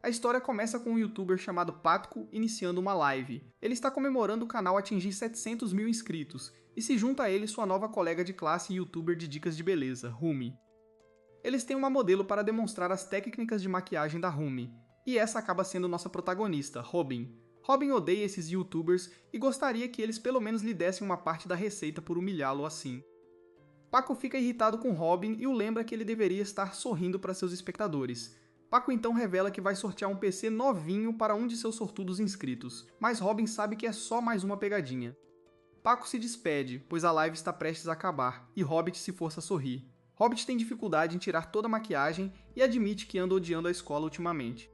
A história começa com um youtuber chamado Patco iniciando uma live. Ele está comemorando o canal atingir 700 mil inscritos, e se junta a ele sua nova colega de classe e youtuber de dicas de beleza, Rumi. Eles têm uma modelo para demonstrar as técnicas de maquiagem da Rumi, e essa acaba sendo nossa protagonista, Robin. Robin odeia esses youtubers e gostaria que eles pelo menos lhe dessem uma parte da receita por humilhá-lo assim. Paco fica irritado com Robin e o lembra que ele deveria estar sorrindo para seus espectadores. Paco então revela que vai sortear um PC novinho para um de seus sortudos inscritos, mas Robin sabe que é só mais uma pegadinha. Paco se despede, pois a live está prestes a acabar, e Hobbit se força a sorrir. Hobbit tem dificuldade em tirar toda a maquiagem e admite que anda odiando a escola ultimamente.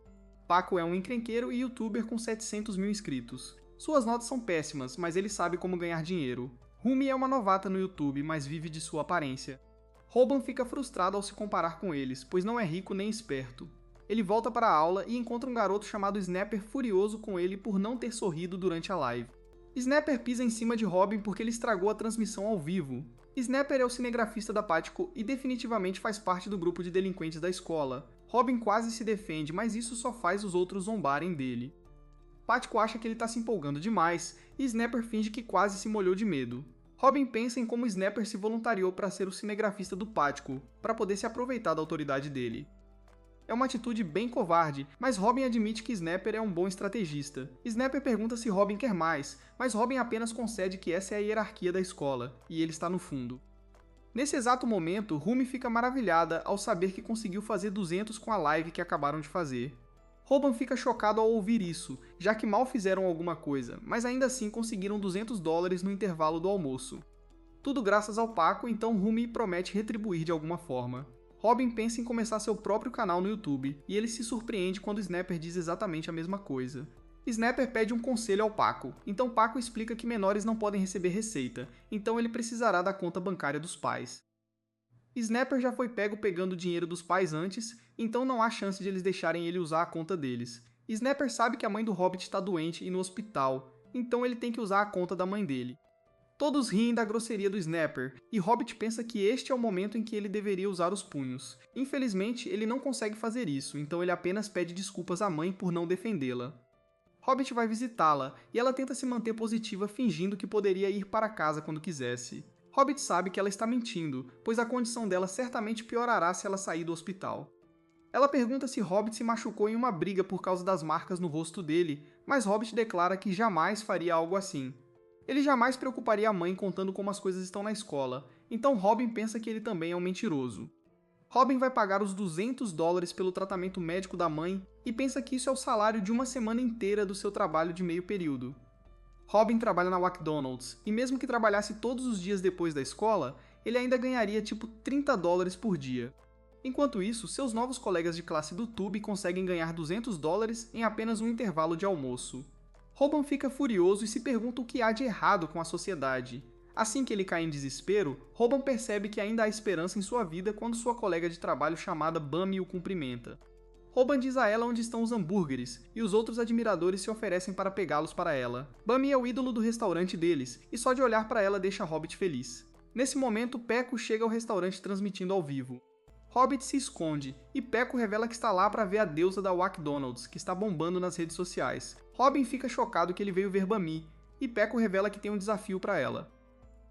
Paco é um encrenqueiro e youtuber com 700 mil inscritos. Suas notas são péssimas, mas ele sabe como ganhar dinheiro. Rumi é uma novata no YouTube, mas vive de sua aparência. Robin fica frustrado ao se comparar com eles, pois não é rico nem esperto. Ele volta para a aula e encontra um garoto chamado Snapper furioso com ele por não ter sorrido durante a live. Snapper pisa em cima de Robin porque ele estragou a transmissão ao vivo. Snapper é o cinegrafista da Patco e definitivamente faz parte do grupo de delinquentes da escola. Robin quase se defende, mas isso só faz os outros zombarem dele. Patco acha que ele está se empolgando demais e Snapper finge que quase se molhou de medo. Robin pensa em como Snapper se voluntariou para ser o cinegrafista do Patco, para poder se aproveitar da autoridade dele. É uma atitude bem covarde, mas Robin admite que Snapper é um bom estrategista. Snapper pergunta se Robin quer mais, mas Robin apenas concede que essa é a hierarquia da escola, e ele está no fundo. Nesse exato momento, Rumi fica maravilhada ao saber que conseguiu fazer 200 com a live que acabaram de fazer. Robin fica chocado ao ouvir isso, já que mal fizeram alguma coisa, mas ainda assim conseguiram $200 no intervalo do almoço. Tudo graças ao Paco, então Rumi promete retribuir de alguma forma. Robin pensa em começar seu próprio canal no YouTube, e ele se surpreende quando Snapper diz exatamente a mesma coisa. Snapper pede um conselho ao Paco, então Paco explica que menores não podem receber receita, então ele precisará da conta bancária dos pais. Snapper já foi pego pegando o dinheiro dos pais antes, então não há chance de eles deixarem ele usar a conta deles. Snapper sabe que a mãe do Hobbit está doente e no hospital, então ele tem que usar a conta da mãe dele. Todos riem da grosseria do Snapper, e Hobbit pensa que este é o momento em que ele deveria usar os punhos. Infelizmente, ele não consegue fazer isso, então ele apenas pede desculpas à mãe por não defendê-la. Hobbit vai visitá-la, e ela tenta se manter positiva fingindo que poderia ir para casa quando quisesse. Hobbit sabe que ela está mentindo, pois a condição dela certamente piorará se ela sair do hospital. Ela pergunta se Hobbit se machucou em uma briga por causa das marcas no rosto dele, mas Hobbit declara que jamais faria algo assim. Ele jamais preocuparia a mãe contando como as coisas estão na escola, então Robin pensa que ele também é um mentiroso. Robin vai pagar os $200 pelo tratamento médico da mãe e pensa que isso é o salário de uma semana inteira do seu trabalho de meio período. Robin trabalha na McDonald's, e mesmo que trabalhasse todos os dias depois da escola, ele ainda ganharia tipo $30 por dia. Enquanto isso, seus novos colegas de classe do Tube conseguem ganhar $200 em apenas um intervalo de almoço. Robin fica furioso e se pergunta o que há de errado com a sociedade. Assim que ele cai em desespero, Robin percebe que ainda há esperança em sua vida quando sua colega de trabalho chamada Bummy o cumprimenta. Robin diz a ela onde estão os hambúrgueres, e os outros admiradores se oferecem para pegá-los para ela. Bummy é o ídolo do restaurante deles, e só de olhar para ela deixa Hobbit feliz. Nesse momento, Peco chega ao restaurante transmitindo ao vivo. Hobbit se esconde, e Peco revela que está lá para ver a deusa da McDonald's, que está bombando nas redes sociais. Robin fica chocado que ele veio ver Bummy, e Peco revela que tem um desafio para ela.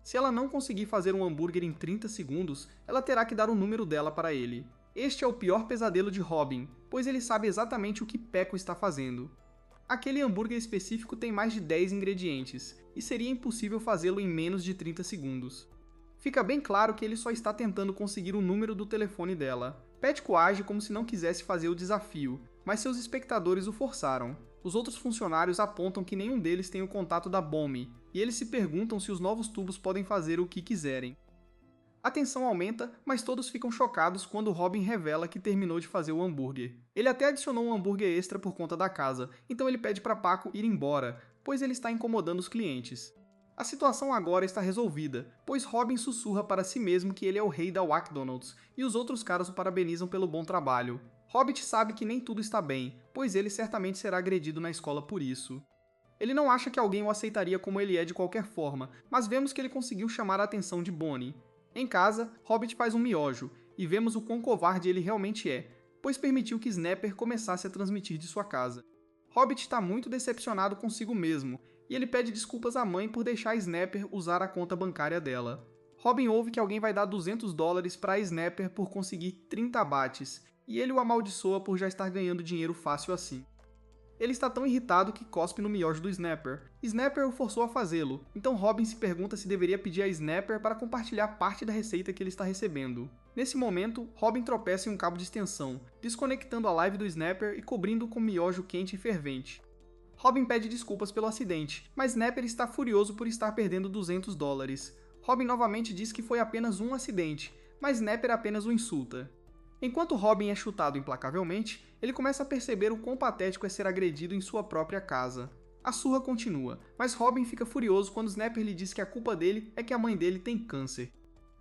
Se ela não conseguir fazer um hambúrguer em 30 segundos, ela terá que dar o número dela para ele. Este é o pior pesadelo de Robin, pois ele sabe exatamente o que Peco está fazendo. Aquele hambúrguer específico tem mais de 10 ingredientes, e seria impossível fazê-lo em menos de 30 segundos. Fica bem claro que ele só está tentando conseguir o número do telefone dela. Petco age como se não quisesse fazer o desafio, mas seus espectadores o forçaram. Os outros funcionários apontam que nenhum deles tem o contato da Bommy, e eles se perguntam se os novos tubos podem fazer o que quiserem. A tensão aumenta, mas todos ficam chocados quando Robin revela que terminou de fazer o hambúrguer. Ele até adicionou um hambúrguer extra por conta da casa, então ele pede para Paco ir embora, pois ele está incomodando os clientes. A situação agora está resolvida, pois Robin sussurra para si mesmo que ele é o rei da McDonald's, e os outros caras o parabenizam pelo bom trabalho. Hobbit sabe que nem tudo está bem, pois ele certamente será agredido na escola por isso. Ele não acha que alguém o aceitaria como ele é de qualquer forma, mas vemos que ele conseguiu chamar a atenção de Bonnie. Em casa, Hobbit faz um miojo, e vemos o quão covarde ele realmente é. pois permitiu que Snapper começasse a transmitir de sua casa. Hobbit está muito decepcionado consigo mesmo, e ele pede desculpas à mãe por deixar Snapper usar a conta bancária dela. Robin ouve que alguém vai dar $200 para Snapper por conseguir 30 abates, e ele o amaldiçoa por já estar ganhando dinheiro fácil assim. Ele está tão irritado que cospe no miojo do Snapper. Snapper o forçou a fazê-lo, então Robin se pergunta se deveria pedir a Snapper para compartilhar parte da receita que ele está recebendo. Nesse momento, Robin tropeça em um cabo de extensão, desconectando a live do Snapper e cobrindo-o com miojo quente e fervente. Robin pede desculpas pelo acidente, mas Snapper está furioso por estar perdendo $200. Robin novamente diz que foi apenas um acidente, mas Snapper apenas o insulta. Enquanto Robin é chutado implacavelmente, ele começa a perceber o quão patético é ser agredido em sua própria casa. A surra continua, mas Robin fica furioso quando Snapper lhe diz que a culpa dele é que a mãe dele tem câncer.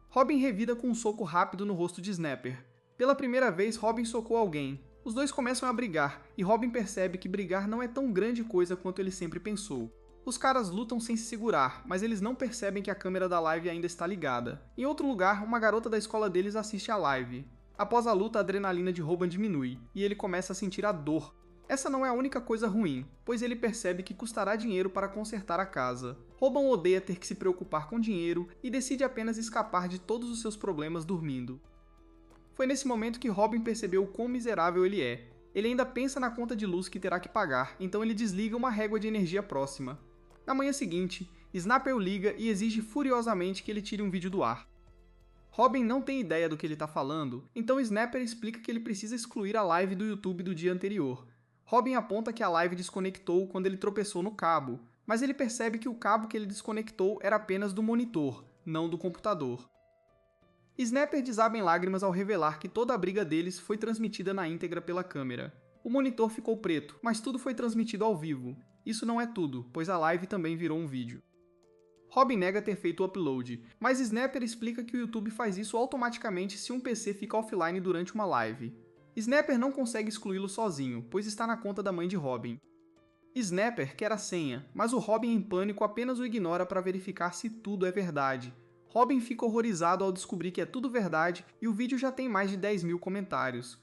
Robin revida com um soco rápido no rosto de Snapper. Pela primeira vez, Robin socou alguém. Os dois começam a brigar, e Robin percebe que brigar não é tão grande coisa quanto ele sempre pensou. Os caras lutam sem se segurar, mas eles não percebem que a câmera da live ainda está ligada. Em outro lugar, uma garota da escola deles assiste a live. Após a luta, a adrenalina de Robin diminui, e ele começa a sentir a dor. Essa não é a única coisa ruim, pois ele percebe que custará dinheiro para consertar a casa. Robin odeia ter que se preocupar com dinheiro e decide apenas escapar de todos os seus problemas dormindo. Foi nesse momento que Robin percebeu o quão miserável ele é. Ele ainda pensa na conta de luz que terá que pagar, então ele desliga uma régua de energia próxima. Na manhã seguinte, Snapper o liga e exige furiosamente que ele tire um vídeo do ar. Robin não tem ideia do que ele está falando, então Snapper explica que ele precisa excluir a live do YouTube do dia anterior. Robin aponta que a live desconectou quando ele tropeçou no cabo, mas ele percebe que o cabo que ele desconectou era apenas do monitor, não do computador. Snapper desaba em lágrimas ao revelar que toda a briga deles foi transmitida na íntegra pela câmera. O monitor ficou preto, mas tudo foi transmitido ao vivo. Isso não é tudo, pois a live também virou um vídeo. Robin nega ter feito o upload, mas Snapper explica que o YouTube faz isso automaticamente se um PC fica offline durante uma live. Snapper não consegue excluí-lo sozinho, pois está na conta da mãe de Robin. Snapper quer a senha, mas o Robin em pânico apenas o ignora para verificar se tudo é verdade. Robin fica horrorizado ao descobrir que é tudo verdade e o vídeo já tem mais de 10 mil comentários.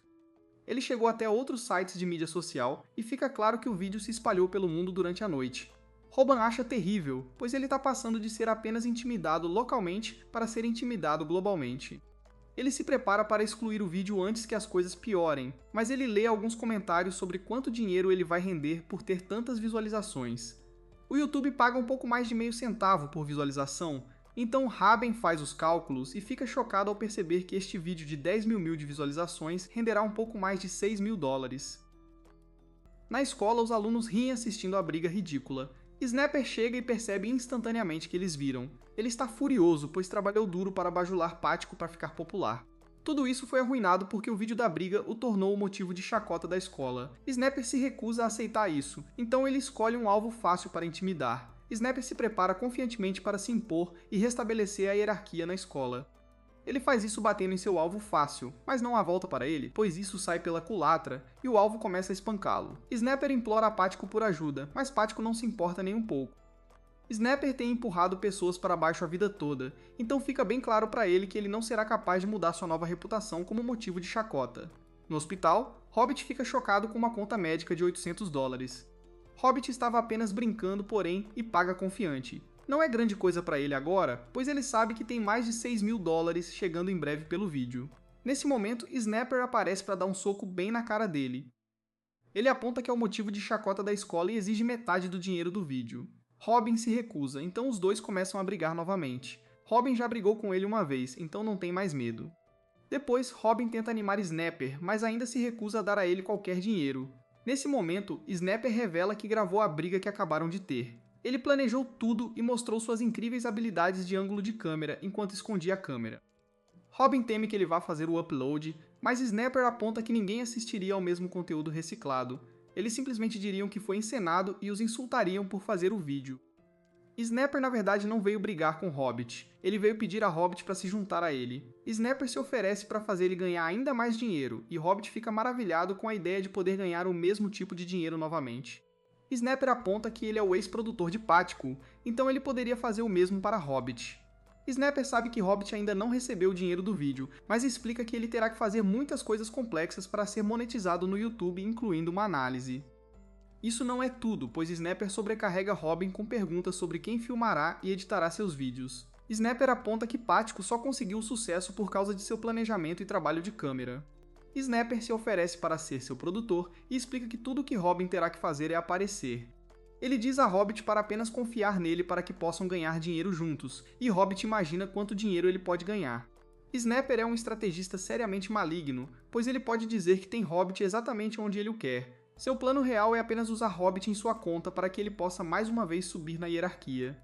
Ele chegou até outros sites de mídia social e fica claro que o vídeo se espalhou pelo mundo durante a noite. Robin acha terrível, pois ele está passando de ser apenas intimidado localmente para ser intimidado globalmente. Ele se prepara para excluir o vídeo antes que as coisas piorem, mas ele lê alguns comentários sobre quanto dinheiro ele vai render por ter tantas visualizações. O YouTube paga um pouco mais de meio centavo por visualização, então Robin faz os cálculos e fica chocado ao perceber que este vídeo de 10 mil de visualizações renderá um pouco mais de $6.000. Na escola, os alunos riem assistindo a briga ridícula. Snapper chega e percebe instantaneamente que eles viram. Ele está furioso, pois trabalhou duro para bajular Pático para ficar popular. Tudo isso foi arruinado porque o vídeo da briga o tornou o motivo de chacota da escola. Snapper se recusa a aceitar isso, então ele escolhe um alvo fácil para intimidar. Snapper se prepara confiantemente para se impor e restabelecer a hierarquia na escola. Ele faz isso batendo em seu alvo fácil, mas não há volta para ele, pois isso sai pela culatra e o alvo começa a espancá-lo. Snapper implora a Pático por ajuda, mas Pático não se importa nem um pouco. Snapper tem empurrado pessoas para baixo a vida toda, então fica bem claro para ele que ele não será capaz de mudar sua nova reputação como motivo de chacota. No hospital, Hobbit fica chocado com uma conta médica de $800. Hobbit estava apenas brincando, porém, e paga confiante. Não é grande coisa para ele agora, pois ele sabe que tem mais de $6.000 chegando em breve pelo vídeo. Nesse momento, Snapper aparece para dar um soco bem na cara dele. Ele aponta que é o motivo de chacota da escola e exige metade do dinheiro do vídeo. Robin se recusa, então os dois começam a brigar novamente. Robin já brigou com ele uma vez, então não tem mais medo. Depois, Robin tenta animar Snapper, mas ainda se recusa a dar a ele qualquer dinheiro. Nesse momento, Snapper revela que gravou a briga que acabaram de ter. Ele planejou tudo e mostrou suas incríveis habilidades de ângulo de câmera enquanto escondia a câmera. Robin teme que ele vá fazer o upload, mas Snapper aponta que ninguém assistiria ao mesmo conteúdo reciclado. Eles simplesmente diriam que foi encenado e os insultariam por fazer o vídeo. Snapper na verdade não veio brigar com Hobbit, ele veio pedir a Hobbit para se juntar a ele. Snapper se oferece para fazer ele ganhar ainda mais dinheiro, e Hobbit fica maravilhado com a ideia de poder ganhar o mesmo tipo de dinheiro novamente. Snapper aponta que ele é o ex-produtor de Pático, então ele poderia fazer o mesmo para Hobbit. Snapper sabe que Hobbit ainda não recebeu o dinheiro do vídeo, mas explica que ele terá que fazer muitas coisas complexas para ser monetizado no YouTube, incluindo uma análise. Isso não é tudo, pois Snapper sobrecarrega Robin com perguntas sobre quem filmará e editará seus vídeos. Snapper aponta que Pático só conseguiu sucesso por causa de seu planejamento e trabalho de câmera. Snapper se oferece para ser seu produtor e explica que tudo o que Robin terá que fazer é aparecer. Ele diz a Hobbit para apenas confiar nele para que possam ganhar dinheiro juntos, e Hobbit imagina quanto dinheiro ele pode ganhar. Snapper é um estrategista seriamente maligno, pois ele pode dizer que tem Hobbit exatamente onde ele o quer. Seu plano real é apenas usar Hobbit em sua conta para que ele possa mais uma vez subir na hierarquia.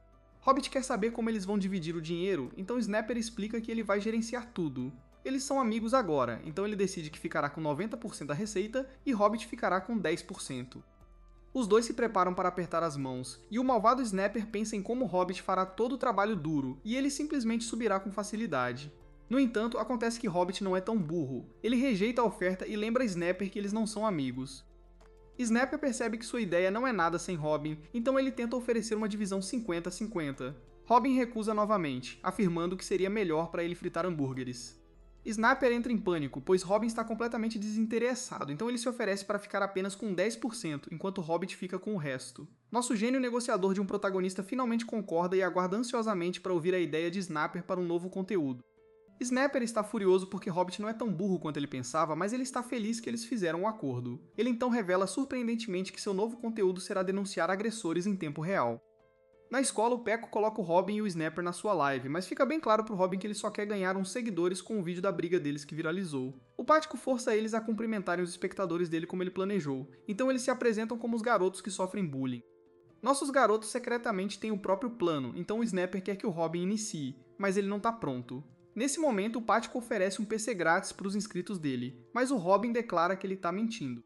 Hobbit quer saber como eles vão dividir o dinheiro, então Snapper explica que ele vai gerenciar tudo. Eles são amigos agora, então ele decide que ficará com 90% da receita e Hobbit ficará com 10%. Os dois se preparam para apertar as mãos, e o malvado Snapper pensa em como Hobbit fará todo o trabalho duro, e ele simplesmente subirá com facilidade. No entanto, acontece que Hobbit não é tão burro. Ele rejeita a oferta e lembra Snapper que eles não são amigos. Snapper percebe que sua ideia não é nada sem Robin, então ele tenta oferecer uma divisão 50-50. Robin recusa novamente, afirmando que seria melhor para ele fritar hambúrgueres. Snapper entra em pânico, pois Robin está completamente desinteressado, então ele se oferece para ficar apenas com 10%, enquanto Hobbit fica com o resto. Nosso gênio negociador de um protagonista finalmente concorda e aguarda ansiosamente para ouvir a ideia de Snapper para um novo conteúdo. Snapper está furioso porque Hobbit não é tão burro quanto ele pensava, mas ele está feliz que eles fizeram um acordo. Ele então revela surpreendentemente que seu novo conteúdo será denunciar agressores em tempo real. Na escola, o Peco coloca o Robin e o Snapper na sua live, mas fica bem claro pro Robin que ele só quer ganhar uns seguidores com o vídeo da briga deles que viralizou. O Pático força eles a cumprimentarem os espectadores dele como ele planejou, então eles se apresentam como os garotos que sofrem bullying. Nossos garotos secretamente têm o próprio plano, então o Snapper quer que o Robin inicie, mas ele não tá pronto. Nesse momento, o Pático oferece um PC grátis para os inscritos dele, mas o Robin declara que ele tá mentindo.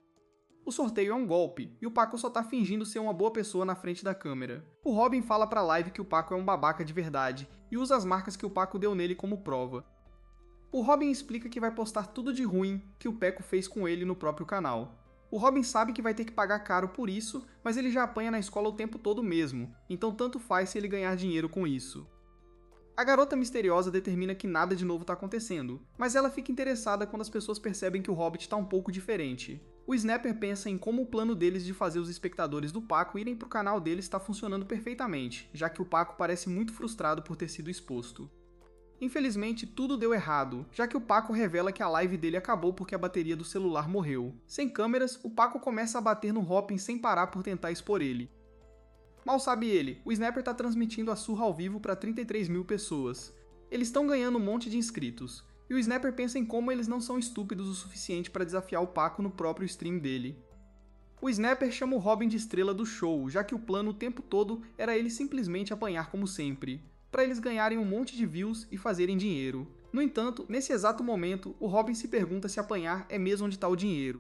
O sorteio é um golpe, e o Paco só tá fingindo ser uma boa pessoa na frente da câmera. O Robin fala pra live que o Paco é um babaca de verdade, e usa as marcas que o Paco deu nele como prova. O Robin explica que vai postar tudo de ruim que o Peco fez com ele no próprio canal. O Robin sabe que vai ter que pagar caro por isso, mas ele já apanha na escola o tempo todo mesmo, então tanto faz se ele ganhar dinheiro com isso. A garota misteriosa determina que nada de novo tá acontecendo, mas ela fica interessada quando as pessoas percebem que o Hobbit tá um pouco diferente. O Snapper pensa em como o plano deles de fazer os espectadores do Paco irem pro canal deles está funcionando perfeitamente, já que o Paco parece muito frustrado por ter sido exposto. Infelizmente, tudo deu errado, já que o Paco revela que a live dele acabou porque a bateria do celular morreu. Sem câmeras, o Paco começa a bater no Hoppin sem parar por tentar expor ele. Mal sabe ele, o Snapper tá transmitindo a surra ao vivo para 33 mil pessoas. Eles estão ganhando um monte de inscritos, e o Snapper pensa em como eles não são estúpidos o suficiente para desafiar o Paco no próprio stream dele. O Snapper chama o Robin de estrela do show, já que o plano o tempo todo era ele simplesmente apanhar como sempre, para eles ganharem um monte de views e fazerem dinheiro. No entanto, nesse exato momento, o Robin se pergunta se apanhar é mesmo onde está o dinheiro.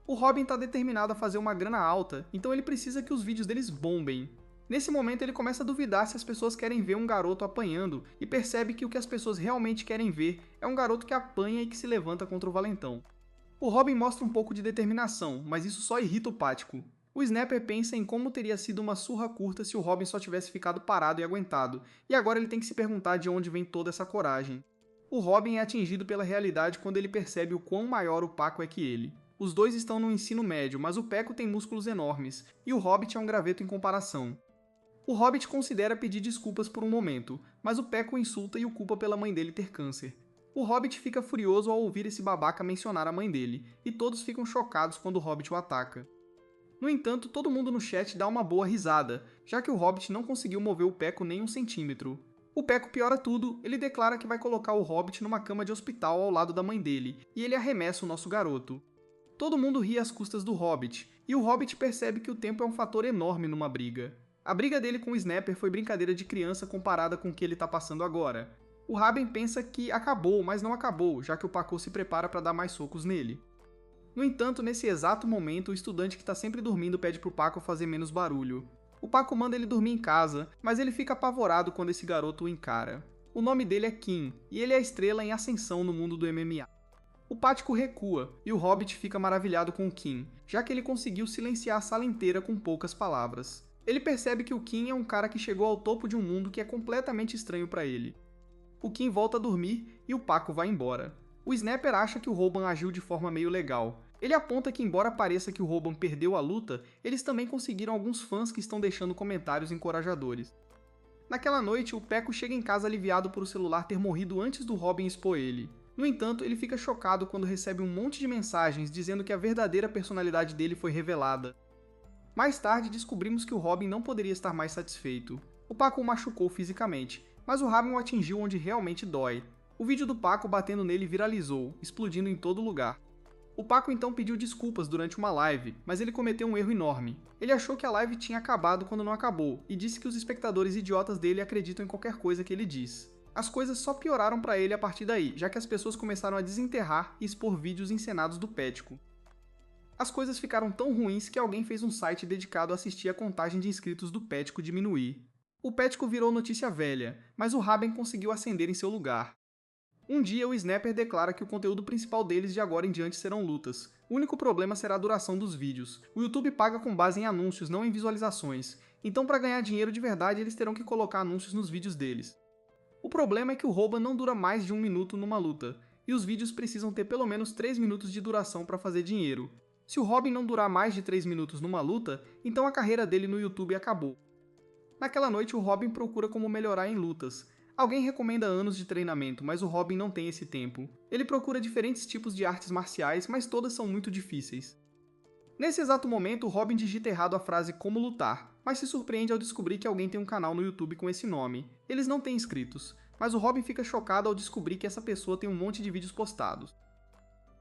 O Robin está determinado a fazer uma grana alta, então ele precisa que os vídeos deles bombem. Nesse momento ele começa a duvidar se as pessoas querem ver um garoto apanhando e percebe que o que as pessoas realmente querem ver é um garoto que apanha e que se levanta contra o valentão. O Robin mostra um pouco de determinação, mas isso só irrita o Pático. O Snapper pensa em como teria sido uma surra curta se o Robin só tivesse ficado parado e aguentado, e agora ele tem que se perguntar de onde vem toda essa coragem. O Robin é atingido pela realidade quando ele percebe o quão maior o Paco é que ele. Os dois estão no ensino médio, mas o Peco tem músculos enormes, e o Hobbit é um graveto em comparação. O Hobbit considera pedir desculpas por um momento, mas o Peco o insulta e o culpa pela mãe dele ter câncer. O Hobbit fica furioso ao ouvir esse babaca mencionar a mãe dele, e todos ficam chocados quando o Hobbit o ataca. No entanto, todo mundo no chat dá uma boa risada, já que o Hobbit não conseguiu mover o Peco nem um centímetro. O Peco piora tudo, ele declara que vai colocar o Hobbit numa cama de hospital ao lado da mãe dele, e ele arremessa o nosso garoto. Todo mundo ri às custas do Hobbit, e o Hobbit percebe que o tempo é um fator enorme numa briga. A briga dele com o Snapper foi brincadeira de criança comparada com o que ele tá passando agora. O Robin pensa que acabou, mas não acabou, já que o Paco se prepara para dar mais socos nele. No entanto, nesse exato momento, o estudante que tá sempre dormindo pede pro Paco fazer menos barulho. O Paco manda ele dormir em casa, mas ele fica apavorado quando esse garoto o encara. O nome dele é Kim, e ele é a estrela em ascensão no mundo do MMA. O Pático recua, e o Hobbit fica maravilhado com o Kim, já que ele conseguiu silenciar a sala inteira com poucas palavras. Ele percebe que o Kim é um cara que chegou ao topo de um mundo que é completamente estranho para ele. O Kim volta a dormir e o Paco vai embora. O Snapper acha que o Robin agiu de forma meio legal. Ele aponta que, embora pareça que o Robin perdeu a luta, eles também conseguiram alguns fãs que estão deixando comentários encorajadores. Naquela noite, o Peco chega em casa aliviado por o celular ter morrido antes do Robin expor ele. No entanto, ele fica chocado quando recebe um monte de mensagens dizendo que a verdadeira personalidade dele foi revelada. Mais tarde, descobrimos que o Robin não poderia estar mais satisfeito. O Paco o machucou fisicamente, mas o Robin o atingiu onde realmente dói. O vídeo do Paco batendo nele viralizou, explodindo em todo lugar. O Paco então pediu desculpas durante uma live, mas ele cometeu um erro enorme. Ele achou que a live tinha acabado quando não acabou, e disse que os espectadores idiotas dele acreditam em qualquer coisa que ele diz. As coisas só pioraram pra ele a partir daí, já que as pessoas começaram a desenterrar e expor vídeos encenados do Pético. As coisas ficaram tão ruins que alguém fez um site dedicado a assistir a contagem de inscritos do Pético diminuir. O Pético virou notícia velha, mas o Raben conseguiu ascender em seu lugar. Um dia, o Snapper declara que o conteúdo principal deles de agora em diante serão lutas. O único problema será a duração dos vídeos. O YouTube paga com base em anúncios, não em visualizações. Então, para ganhar dinheiro de verdade, eles terão que colocar anúncios nos vídeos deles. O problema é que o Robin não dura mais de 1 minuto numa luta, e os vídeos precisam ter pelo menos 3 minutos de duração para fazer dinheiro. Se o Robin não durar mais de 3 minutos numa luta, então a carreira dele no YouTube acabou. Naquela noite, o Robin procura como melhorar em lutas. Alguém recomenda anos de treinamento, mas o Robin não tem esse tempo. Ele procura diferentes tipos de artes marciais, mas todas são muito difíceis. Nesse exato momento, o Robin digita errado a frase como lutar, mas se surpreende ao descobrir que alguém tem um canal no YouTube com esse nome. Eles não têm inscritos, mas o Robin fica chocado ao descobrir que essa pessoa tem um monte de vídeos postados.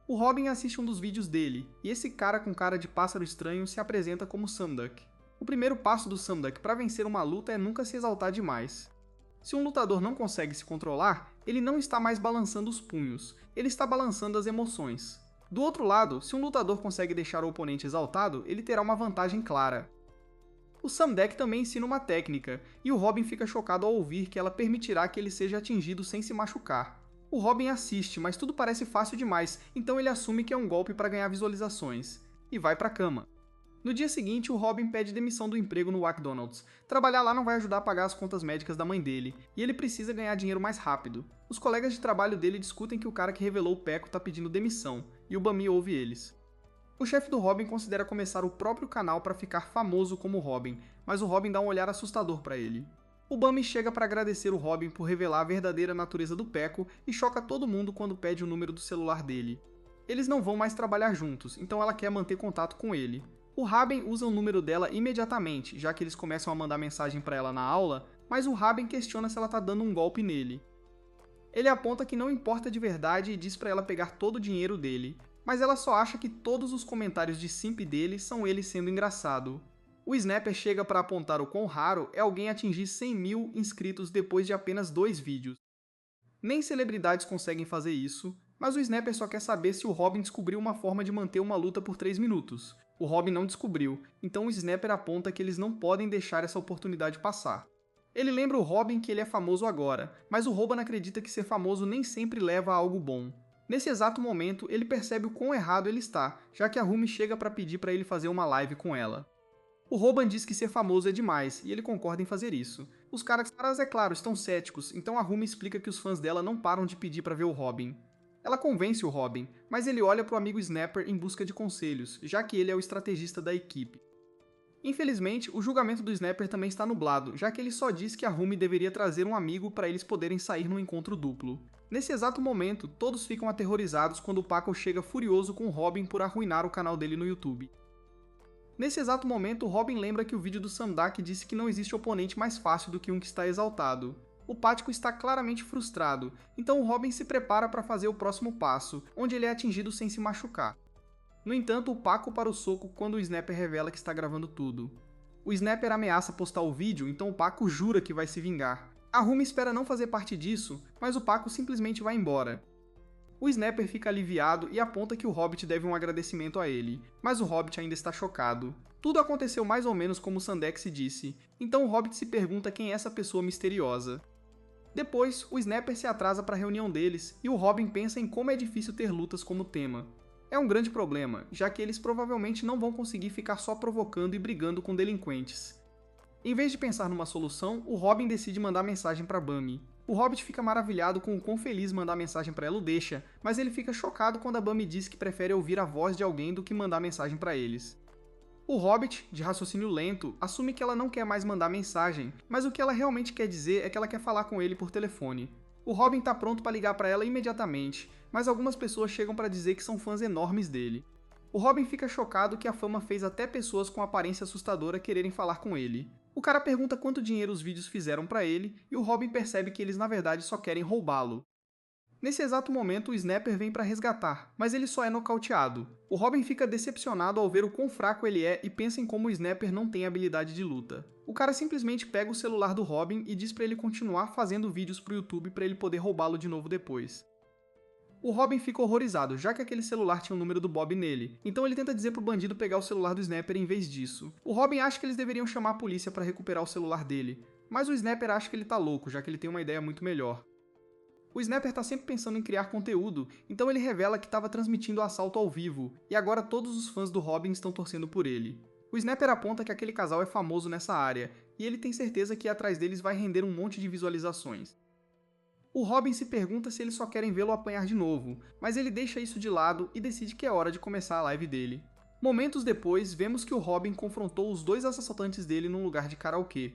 O Robin assiste um dos vídeos dele, e esse cara com cara de pássaro estranho se apresenta como Samduck. O primeiro passo do Samduck para vencer uma luta é nunca se exaltar demais. Se um lutador não consegue se controlar, ele não está mais balançando os punhos, ele está balançando as emoções. Do outro lado, se um lutador consegue deixar o oponente exaltado, ele terá uma vantagem clara. O Samduck também ensina uma técnica, e o Robin fica chocado ao ouvir que ela permitirá que ele seja atingido sem se machucar. O Robin assiste, mas tudo parece fácil demais, então ele assume que é um golpe para ganhar visualizações, e vai pra cama. No dia seguinte, o Robin pede demissão do emprego no McDonald's. Trabalhar lá não vai ajudar a pagar as contas médicas da mãe dele, e ele precisa ganhar dinheiro mais rápido. Os colegas de trabalho dele discutem que o cara que revelou o Peco tá pedindo demissão, e o Bami ouve eles. O chefe do Robin considera começar o próprio canal para ficar famoso como Robin, mas o Robin dá um olhar assustador para ele. O Bami chega para agradecer o Robin por revelar a verdadeira natureza do Peco e choca todo mundo quando pede o número do celular dele. Eles não vão mais trabalhar juntos, então ela quer manter contato com ele. O Raben usa o número dela imediatamente, já que eles começam a mandar mensagem para ela na aula, mas o Raben questiona se ela tá dando um golpe nele. Ele aponta que não importa de verdade e diz para ela pegar todo o dinheiro dele, mas ela só acha que todos os comentários de simp dele são ele sendo engraçado. O Snapper chega para apontar o quão raro é alguém atingir 100 mil inscritos depois de apenas 2 vídeos. Nem celebridades conseguem fazer isso, mas o Snapper só quer saber se o Robin descobriu uma forma de manter uma luta por 3 minutos. O Robin não descobriu, então o Snapper aponta que eles não podem deixar essa oportunidade passar. Ele lembra o Robin que ele é famoso agora, mas o Robin acredita que ser famoso nem sempre leva a algo bom. Nesse exato momento, ele percebe o quão errado ele está, já que a Rumi chega para pedir para ele fazer uma live com ela. O Robin diz que ser famoso é demais, e ele concorda em fazer isso. Os caras, é claro, estão céticos, então a Rumi explica que os fãs dela não param de pedir para ver o Robin. Ela convence o Robin, mas ele olha para o amigo Snapper em busca de conselhos, já que ele é o estrategista da equipe. Infelizmente, o julgamento do Snapper também está nublado, já que ele só diz que a Rumi deveria trazer um amigo para eles poderem sair num encontro duplo. Nesse exato momento, todos ficam aterrorizados quando o Paco chega furioso com o Robin por arruinar o canal dele no YouTube. Nesse exato momento, o Robin lembra que o vídeo do Samduck disse que não existe oponente mais fácil do que um que está exaltado. O Pático está claramente frustrado, então o Robin se prepara para fazer o próximo passo, onde ele é atingido sem se machucar. No entanto, o Paco para o soco quando o Snapper revela que está gravando tudo. O Snapper ameaça postar o vídeo, então o Paco jura que vai se vingar. A Rumi espera não fazer parte disso, mas o Paco simplesmente vai embora. O Snapper fica aliviado e aponta que o Hobbit deve um agradecimento a ele, mas o Hobbit ainda está chocado. Tudo aconteceu mais ou menos como o Sandex disse, então o Hobbit se pergunta quem é essa pessoa misteriosa. Depois, o Snapper se atrasa para a reunião deles e o Robin pensa em como é difícil ter lutas como tema. É um grande problema, já que eles provavelmente não vão conseguir ficar só provocando e brigando com delinquentes. Em vez de pensar numa solução, o Robin decide mandar mensagem para Bami. O Hobbit fica maravilhado com o quão feliz mandar mensagem para ela o deixa, mas ele fica chocado quando a Bummy diz que prefere ouvir a voz de alguém do que mandar mensagem para eles. O Hobbit, de raciocínio lento, assume que ela não quer mais mandar mensagem, mas o que ela realmente quer dizer é que ela quer falar com ele por telefone. O Robin está pronto para ligar para ela imediatamente, mas algumas pessoas chegam para dizer que são fãs enormes dele. O Robin fica chocado que a fama fez até pessoas com aparência assustadora quererem falar com ele. O cara pergunta quanto dinheiro os vídeos fizeram para ele, e o Robin percebe que eles na verdade só querem roubá-lo. Nesse exato momento, o Snapper vem para resgatar, mas ele só é nocauteado. O Robin fica decepcionado ao ver o quão fraco ele é e pensa em como o Snapper não tem habilidade de luta. O cara simplesmente pega o celular do Robin e diz para ele continuar fazendo vídeos pro YouTube para ele poder roubá-lo de novo depois. O Robin fica horrorizado, já que aquele celular tinha o número do Bob nele, então ele tenta dizer pro bandido pegar o celular do Snapper em vez disso. O Robin acha que eles deveriam chamar a polícia para recuperar o celular dele, mas o Snapper acha que ele tá louco, já que ele tem uma ideia muito melhor. O Snapper tá sempre pensando em criar conteúdo, então ele revela que estava transmitindo o assalto ao vivo, e agora todos os fãs do Robin estão torcendo por ele. O Snapper aponta que aquele casal é famoso nessa área, e ele tem certeza que ir atrás deles vai render um monte de visualizações. O Robin se pergunta se eles só querem vê-lo apanhar de novo, mas ele deixa isso de lado e decide que é hora de começar a live dele. Momentos depois, vemos que o Robin confrontou os dois assaltantes dele num lugar de karaokê.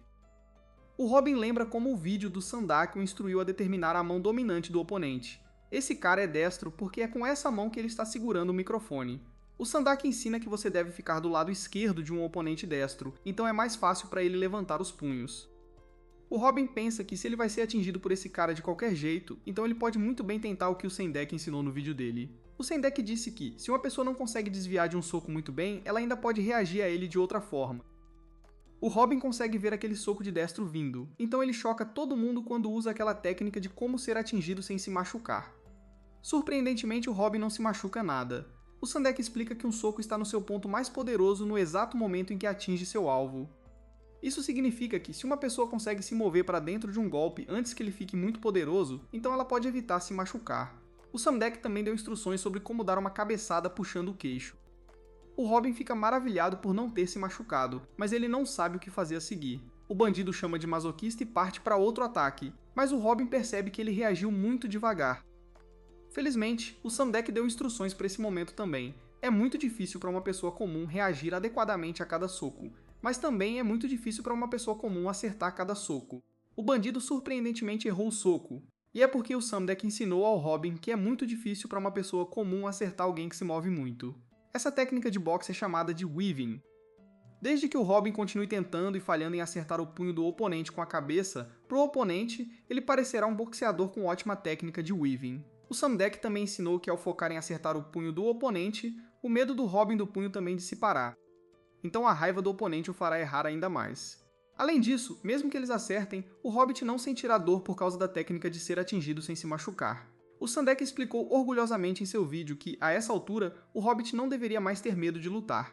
O Robin lembra como o vídeo do Sandak o instruiu a determinar a mão dominante do oponente. Esse cara é destro porque é com essa mão que ele está segurando o microfone. O Sandak ensina que você deve ficar do lado esquerdo de um oponente destro, então é mais fácil para ele levantar os punhos. O Robin pensa que se ele vai ser atingido por esse cara de qualquer jeito, então ele pode muito bem tentar o que o Sendek ensinou no vídeo dele. O Sendek disse que, se uma pessoa não consegue desviar de um soco muito bem, ela ainda pode reagir a ele de outra forma. O Robin consegue ver aquele soco de destro vindo, então ele choca todo mundo quando usa aquela técnica de como ser atingido sem se machucar. Surpreendentemente, o Robin não se machuca nada. O Sendek explica que um soco está no seu ponto mais poderoso no exato momento em que atinge seu alvo. Isso significa que, se uma pessoa consegue se mover para dentro de um golpe antes que ele fique muito poderoso, então ela pode evitar se machucar. O Sendek também deu instruções sobre como dar uma cabeçada puxando o queixo. O Robin fica maravilhado por não ter se machucado, mas ele não sabe o que fazer a seguir. O bandido chama de masoquista e parte para outro ataque, mas o Robin percebe que ele reagiu muito devagar. Felizmente, o Sendek deu instruções para esse momento também. É muito difícil para uma pessoa comum reagir adequadamente a cada soco, mas também é muito difícil para uma pessoa comum acertar cada soco. O bandido surpreendentemente errou o soco, e é porque o Sendek ensinou ao Robin que é muito difícil para uma pessoa comum acertar alguém que se move muito. Essa técnica de boxe é chamada de weaving. Desde que o Robin continue tentando e falhando em acertar o punho do oponente com a cabeça, pro oponente, ele parecerá um boxeador com ótima técnica de weaving. O Sendek também ensinou que ao focar em acertar o punho do oponente, o medo do Robin do punho também dissipará. Então a raiva do oponente o fará errar ainda mais. Além disso, mesmo que eles acertem, o Hobbit não sentirá dor por causa da técnica de ser atingido sem se machucar. O Sendek explicou orgulhosamente em seu vídeo que, a essa altura, o Hobbit não deveria mais ter medo de lutar.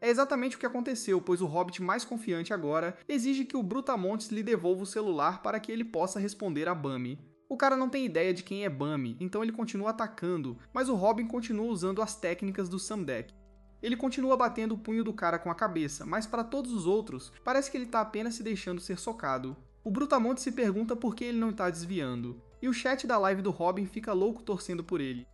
É exatamente o que aconteceu, pois o Hobbit mais confiante agora exige que o Brutamontes lhe devolva o celular para que ele possa responder a Bummy. O cara não tem ideia de quem é Bummy, então ele continua atacando, mas o Robin continua usando as técnicas do Sendek. Ele continua batendo o punho do cara com a cabeça, mas para todos os outros, parece que ele está apenas se deixando ser socado. O Brutamontes se pergunta por que ele não está desviando, e o chat da live do Robin fica louco torcendo por ele.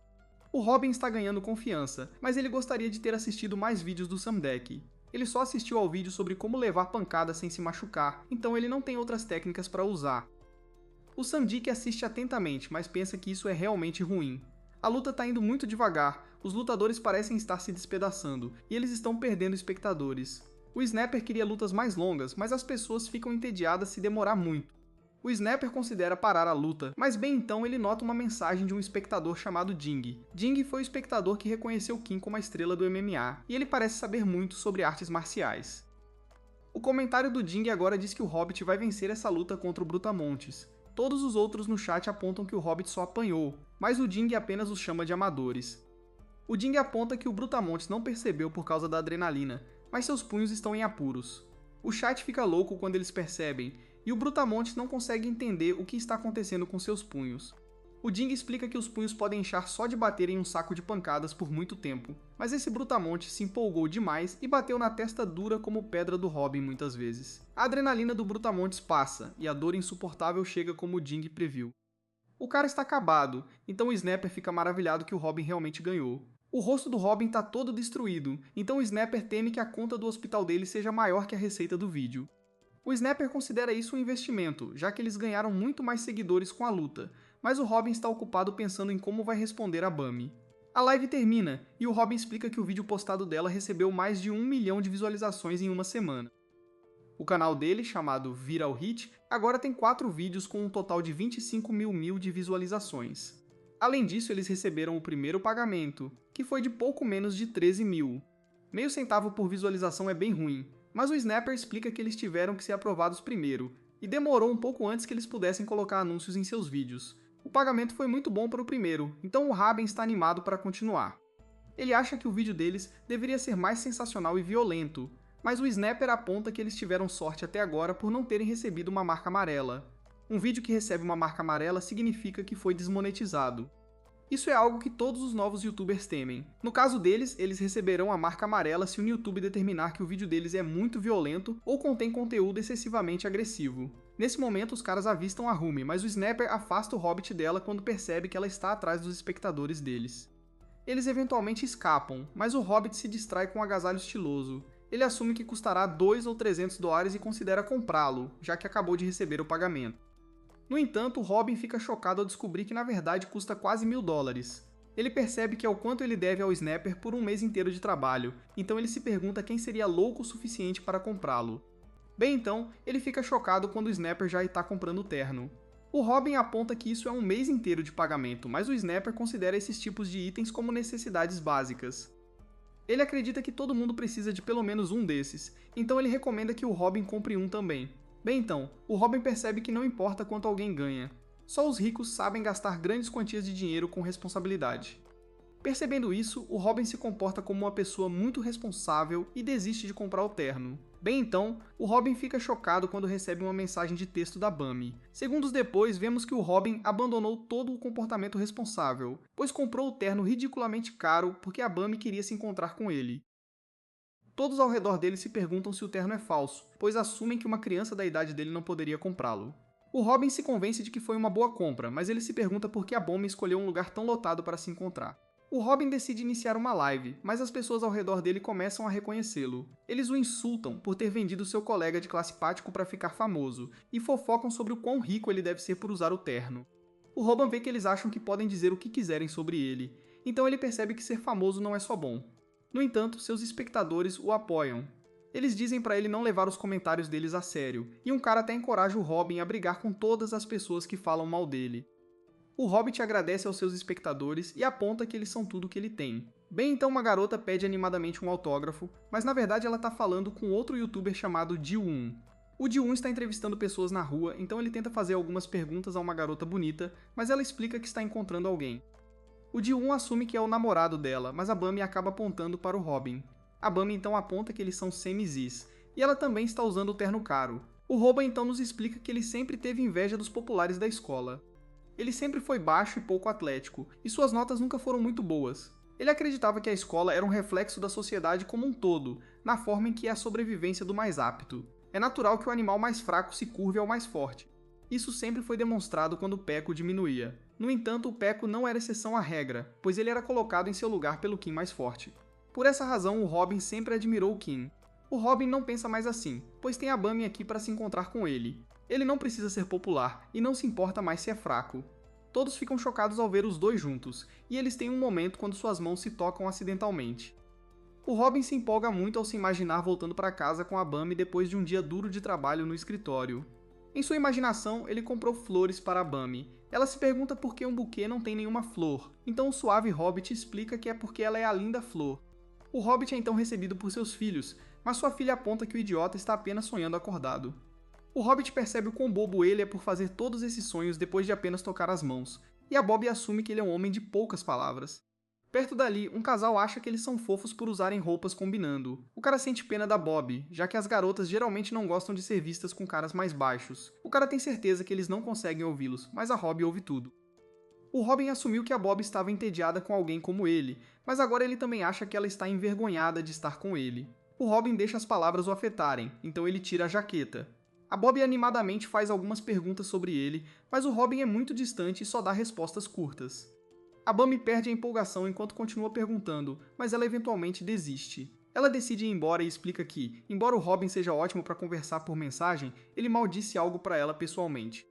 O Robin está ganhando confiança, mas ele gostaria de ter assistido mais vídeos do Sendek. Ele só assistiu ao vídeo sobre como levar pancada sem se machucar, então ele não tem outras técnicas para usar. O Sandik assiste atentamente, mas pensa que isso é realmente ruim. A luta está indo muito devagar, os lutadores parecem estar se despedaçando, e eles estão perdendo espectadores. O Snapper queria lutas mais longas, mas as pessoas ficam entediadas se demorar muito. O Snapper considera parar a luta, mas bem então ele nota uma mensagem de um espectador chamado Ding. Ding foi o espectador que reconheceu Kim como a estrela do MMA, e ele parece saber muito sobre artes marciais. O comentário do Ding agora diz que o Hobbit vai vencer essa luta contra o Brutamontes. Todos os outros no chat apontam que o Hobbit só apanhou, mas o Ding apenas os chama de amadores. O Ding aponta que o Brutamontes não percebeu por causa da adrenalina, mas seus punhos estão em apuros. O chat fica louco quando eles percebem, e o Brutamontes não consegue entender o que está acontecendo com seus punhos. O Ding explica que os punhos podem inchar só de bater em um saco de pancadas por muito tempo, mas esse brutamonte se empolgou demais e bateu na testa dura como pedra do Robin muitas vezes. A adrenalina do brutamontes passa, e a dor insuportável chega como o Ding previu. O cara está acabado, então o Snapper fica maravilhado que o Robin realmente ganhou. O rosto do Robin está todo destruído, então o Snapper teme que a conta do hospital dele seja maior que a receita do vídeo. O Snapper considera isso um investimento, já que eles ganharam muito mais seguidores com a luta, mas o Robin está ocupado pensando em como vai responder a Bambi. A live termina, e o Robin explica que o vídeo postado dela recebeu mais de 1 milhão de visualizações em uma semana. O canal dele, chamado Viral Hit, agora tem 4 vídeos com um total de 25 mil de visualizações. Além disso, eles receberam o primeiro pagamento, que foi de pouco menos de 13 mil. Meio centavo por visualização é bem ruim, mas o Snapper explica que eles tiveram que ser aprovados primeiro, e demorou um pouco antes que eles pudessem colocar anúncios em seus vídeos. O pagamento foi muito bom para o primeiro, então o Raben está animado para continuar. Ele acha que o vídeo deles deveria ser mais sensacional e violento, mas o Snapper aponta que eles tiveram sorte até agora por não terem recebido uma marca amarela. Um vídeo que recebe uma marca amarela significa que foi desmonetizado. Isso é algo que todos os novos youtubers temem. No caso deles, eles receberão a marca amarela se o YouTube determinar que o vídeo deles é muito violento ou contém conteúdo excessivamente agressivo. Nesse momento, os caras avistam a Rumi, mas o Snapper afasta o Hobbit dela quando percebe que ela está atrás dos espectadores deles. Eles eventualmente escapam, mas o Hobbit se distrai com um agasalho estiloso. Ele assume que custará 2 ou 300 dólares e considera comprá-lo, já que acabou de receber o pagamento. No entanto, Robin fica chocado ao descobrir que na verdade custa quase 1000 dólares. Ele percebe que é o quanto ele deve ao Snapper por um mês inteiro de trabalho, então ele se pergunta quem seria louco o suficiente para comprá-lo. Bem então, ele fica chocado quando o Snapper já está comprando o terno. O Robin aponta que isso é um mês inteiro de pagamento, mas o Snapper considera esses tipos de itens como necessidades básicas. Ele acredita que todo mundo precisa de pelo menos um desses, então ele recomenda que o Robin compre um também. Bem então, o Robin percebe que não importa quanto alguém ganha, só os ricos sabem gastar grandes quantias de dinheiro com responsabilidade. Percebendo isso, o Robin se comporta como uma pessoa muito responsável e desiste de comprar o terno. Bem então, o Robin fica chocado quando recebe uma mensagem de texto da Bambi. Segundos depois, vemos que o Robin abandonou todo o comportamento responsável, pois comprou o terno ridiculamente caro porque a Bambi queria se encontrar com ele. Todos ao redor dele se perguntam se o terno é falso, pois assumem que uma criança da idade dele não poderia comprá-lo. O Robin se convence de que foi uma boa compra, mas ele se pergunta por que a Bambi escolheu um lugar tão lotado para se encontrar. O Robin decide iniciar uma live, mas as pessoas ao redor dele começam a reconhecê-lo. Eles o insultam por ter vendido seu colega de classe Pático para ficar famoso, e fofocam sobre o quão rico ele deve ser por usar o terno. O Robin vê que eles acham que podem dizer o que quiserem sobre ele, então ele percebe que ser famoso não é só bom. No entanto, seus espectadores o apoiam. Eles dizem para ele não levar os comentários deles a sério, e um cara até encoraja o Robin a brigar com todas as pessoas que falam mal dele. O Hobbit agradece aos seus espectadores e aponta que eles são tudo o que ele tem. Bem então, uma garota pede animadamente um autógrafo, mas na verdade ela está falando com outro youtuber chamado Ji-Woon. O Ji-Woon está entrevistando pessoas na rua, então ele tenta fazer algumas perguntas a uma garota bonita, mas ela explica que está encontrando alguém. O Ji-Woon assume que é o namorado dela, mas a Bambi acaba apontando para o Robin. A Bambi então aponta que eles são semi-Zis, e ela também está usando o terno caro. O Robin então nos explica que ele sempre teve inveja dos populares da escola. Ele sempre foi baixo e pouco atlético, e suas notas nunca foram muito boas. Ele acreditava que a escola era um reflexo da sociedade como um todo, na forma em que é a sobrevivência do mais apto. É natural que o animal mais fraco se curve ao mais forte. Isso sempre foi demonstrado quando o Peco diminuía. No entanto, o Peco não era exceção à regra, pois ele era colocado em seu lugar pelo Kim mais forte. Por essa razão, o Robin sempre admirou o Kim. O Robin não pensa mais assim, pois tem a Bambi aqui para se encontrar com ele. Ele não precisa ser popular, e não se importa mais se é fraco. Todos ficam chocados ao ver os dois juntos, e eles têm um momento quando suas mãos se tocam acidentalmente. O Robin se empolga muito ao se imaginar voltando para casa com a Bambi depois de um dia duro de trabalho no escritório. Em sua imaginação, ele comprou flores para a Bambi. Ela se pergunta por que um buquê não tem nenhuma flor, então o suave Hobbit explica que é porque ela é a linda flor. O Hobbit é então recebido por seus filhos, mas sua filha aponta que o idiota está apenas sonhando acordado. O Hobbit percebe o quão bobo ele é por fazer todos esses sonhos depois de apenas tocar as mãos, e a Bob assume que ele é um homem de poucas palavras. Perto dali, um casal acha que eles são fofos por usarem roupas combinando. O cara sente pena da Bob, já que as garotas geralmente não gostam de ser vistas com caras mais baixos. O cara tem certeza que eles não conseguem ouvi-los, mas a Rob ouve tudo. O Robin assumiu que a Bob estava entediada com alguém como ele, mas agora ele também acha que ela está envergonhada de estar com ele. O Robin deixa as palavras o afetarem, então ele tira a jaqueta. A Bob animadamente faz algumas perguntas sobre ele, mas o Robin é muito distante e só dá respostas curtas. A Bummy perde a empolgação enquanto continua perguntando, mas ela eventualmente desiste. Ela decide ir embora e explica que, embora o Robin seja ótimo para conversar por mensagem, ele mal disse algo para ela pessoalmente.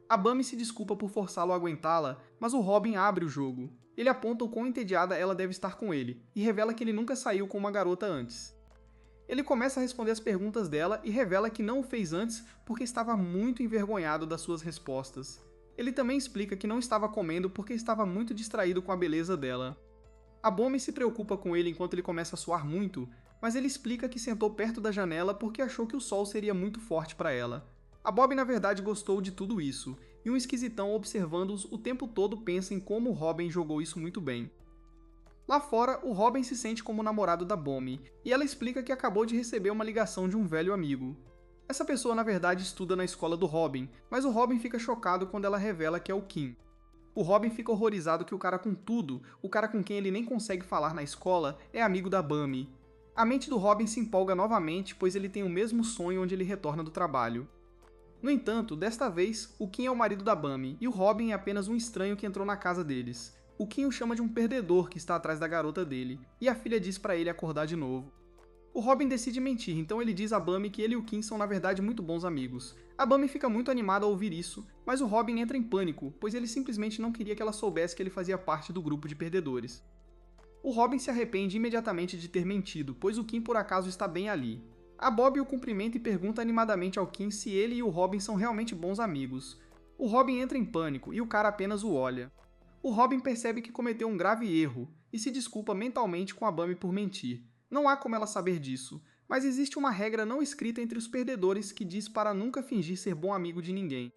A Bummy se desculpa por forçá-lo a aguentá-la, mas o Robin abre o jogo. Ele aponta o quão entediada ela deve estar com ele, e revela que ele nunca saiu com uma garota antes. Ele começa a responder as perguntas dela e revela que não o fez antes porque estava muito envergonhado das suas respostas. Ele também explica que não estava comendo porque estava muito distraído com a beleza dela. A Bummy se preocupa com ele enquanto ele começa a suar muito, mas ele explica que sentou perto da janela porque achou que o sol seria muito forte para ela. A Bob na verdade gostou de tudo isso, e um esquisitão observando-os o tempo todo pensa em como o Robin jogou isso muito bem. Lá fora, o Robin se sente como o namorado da Bummy, e ela explica que acabou de receber uma ligação de um velho amigo. Essa pessoa na verdade estuda na escola do Robin, mas o Robin fica chocado quando ela revela que é o Kim. O Robin fica horrorizado que o cara com tudo, o cara com quem ele nem consegue falar na escola, é amigo da Bummy. A mente do Robin se empolga novamente, pois ele tem o mesmo sonho onde ele retorna do trabalho. No entanto, desta vez, o Kim é o marido da Bummy, e o Robin é apenas um estranho que entrou na casa deles. O Kim o chama de um perdedor que está atrás da garota dele, e a filha diz para ele acordar de novo. O Robin decide mentir, então ele diz a Bummy que ele e o Kim são na verdade muito bons amigos. A Bummy fica muito animada ao ouvir isso, mas o Robin entra em pânico, pois ele simplesmente não queria que ela soubesse que ele fazia parte do grupo de perdedores. O Robin se arrepende imediatamente de ter mentido, pois o Kim por acaso está bem ali. A Bob o cumprimenta e pergunta animadamente ao Kim se ele e o Robin são realmente bons amigos. O Robin entra em pânico e o cara apenas o olha. O Robin percebe que cometeu um grave erro e se desculpa mentalmente com a Bummy por mentir. Não há como ela saber disso, mas existe uma regra não escrita entre os perdedores que diz para nunca fingir ser bom amigo de ninguém.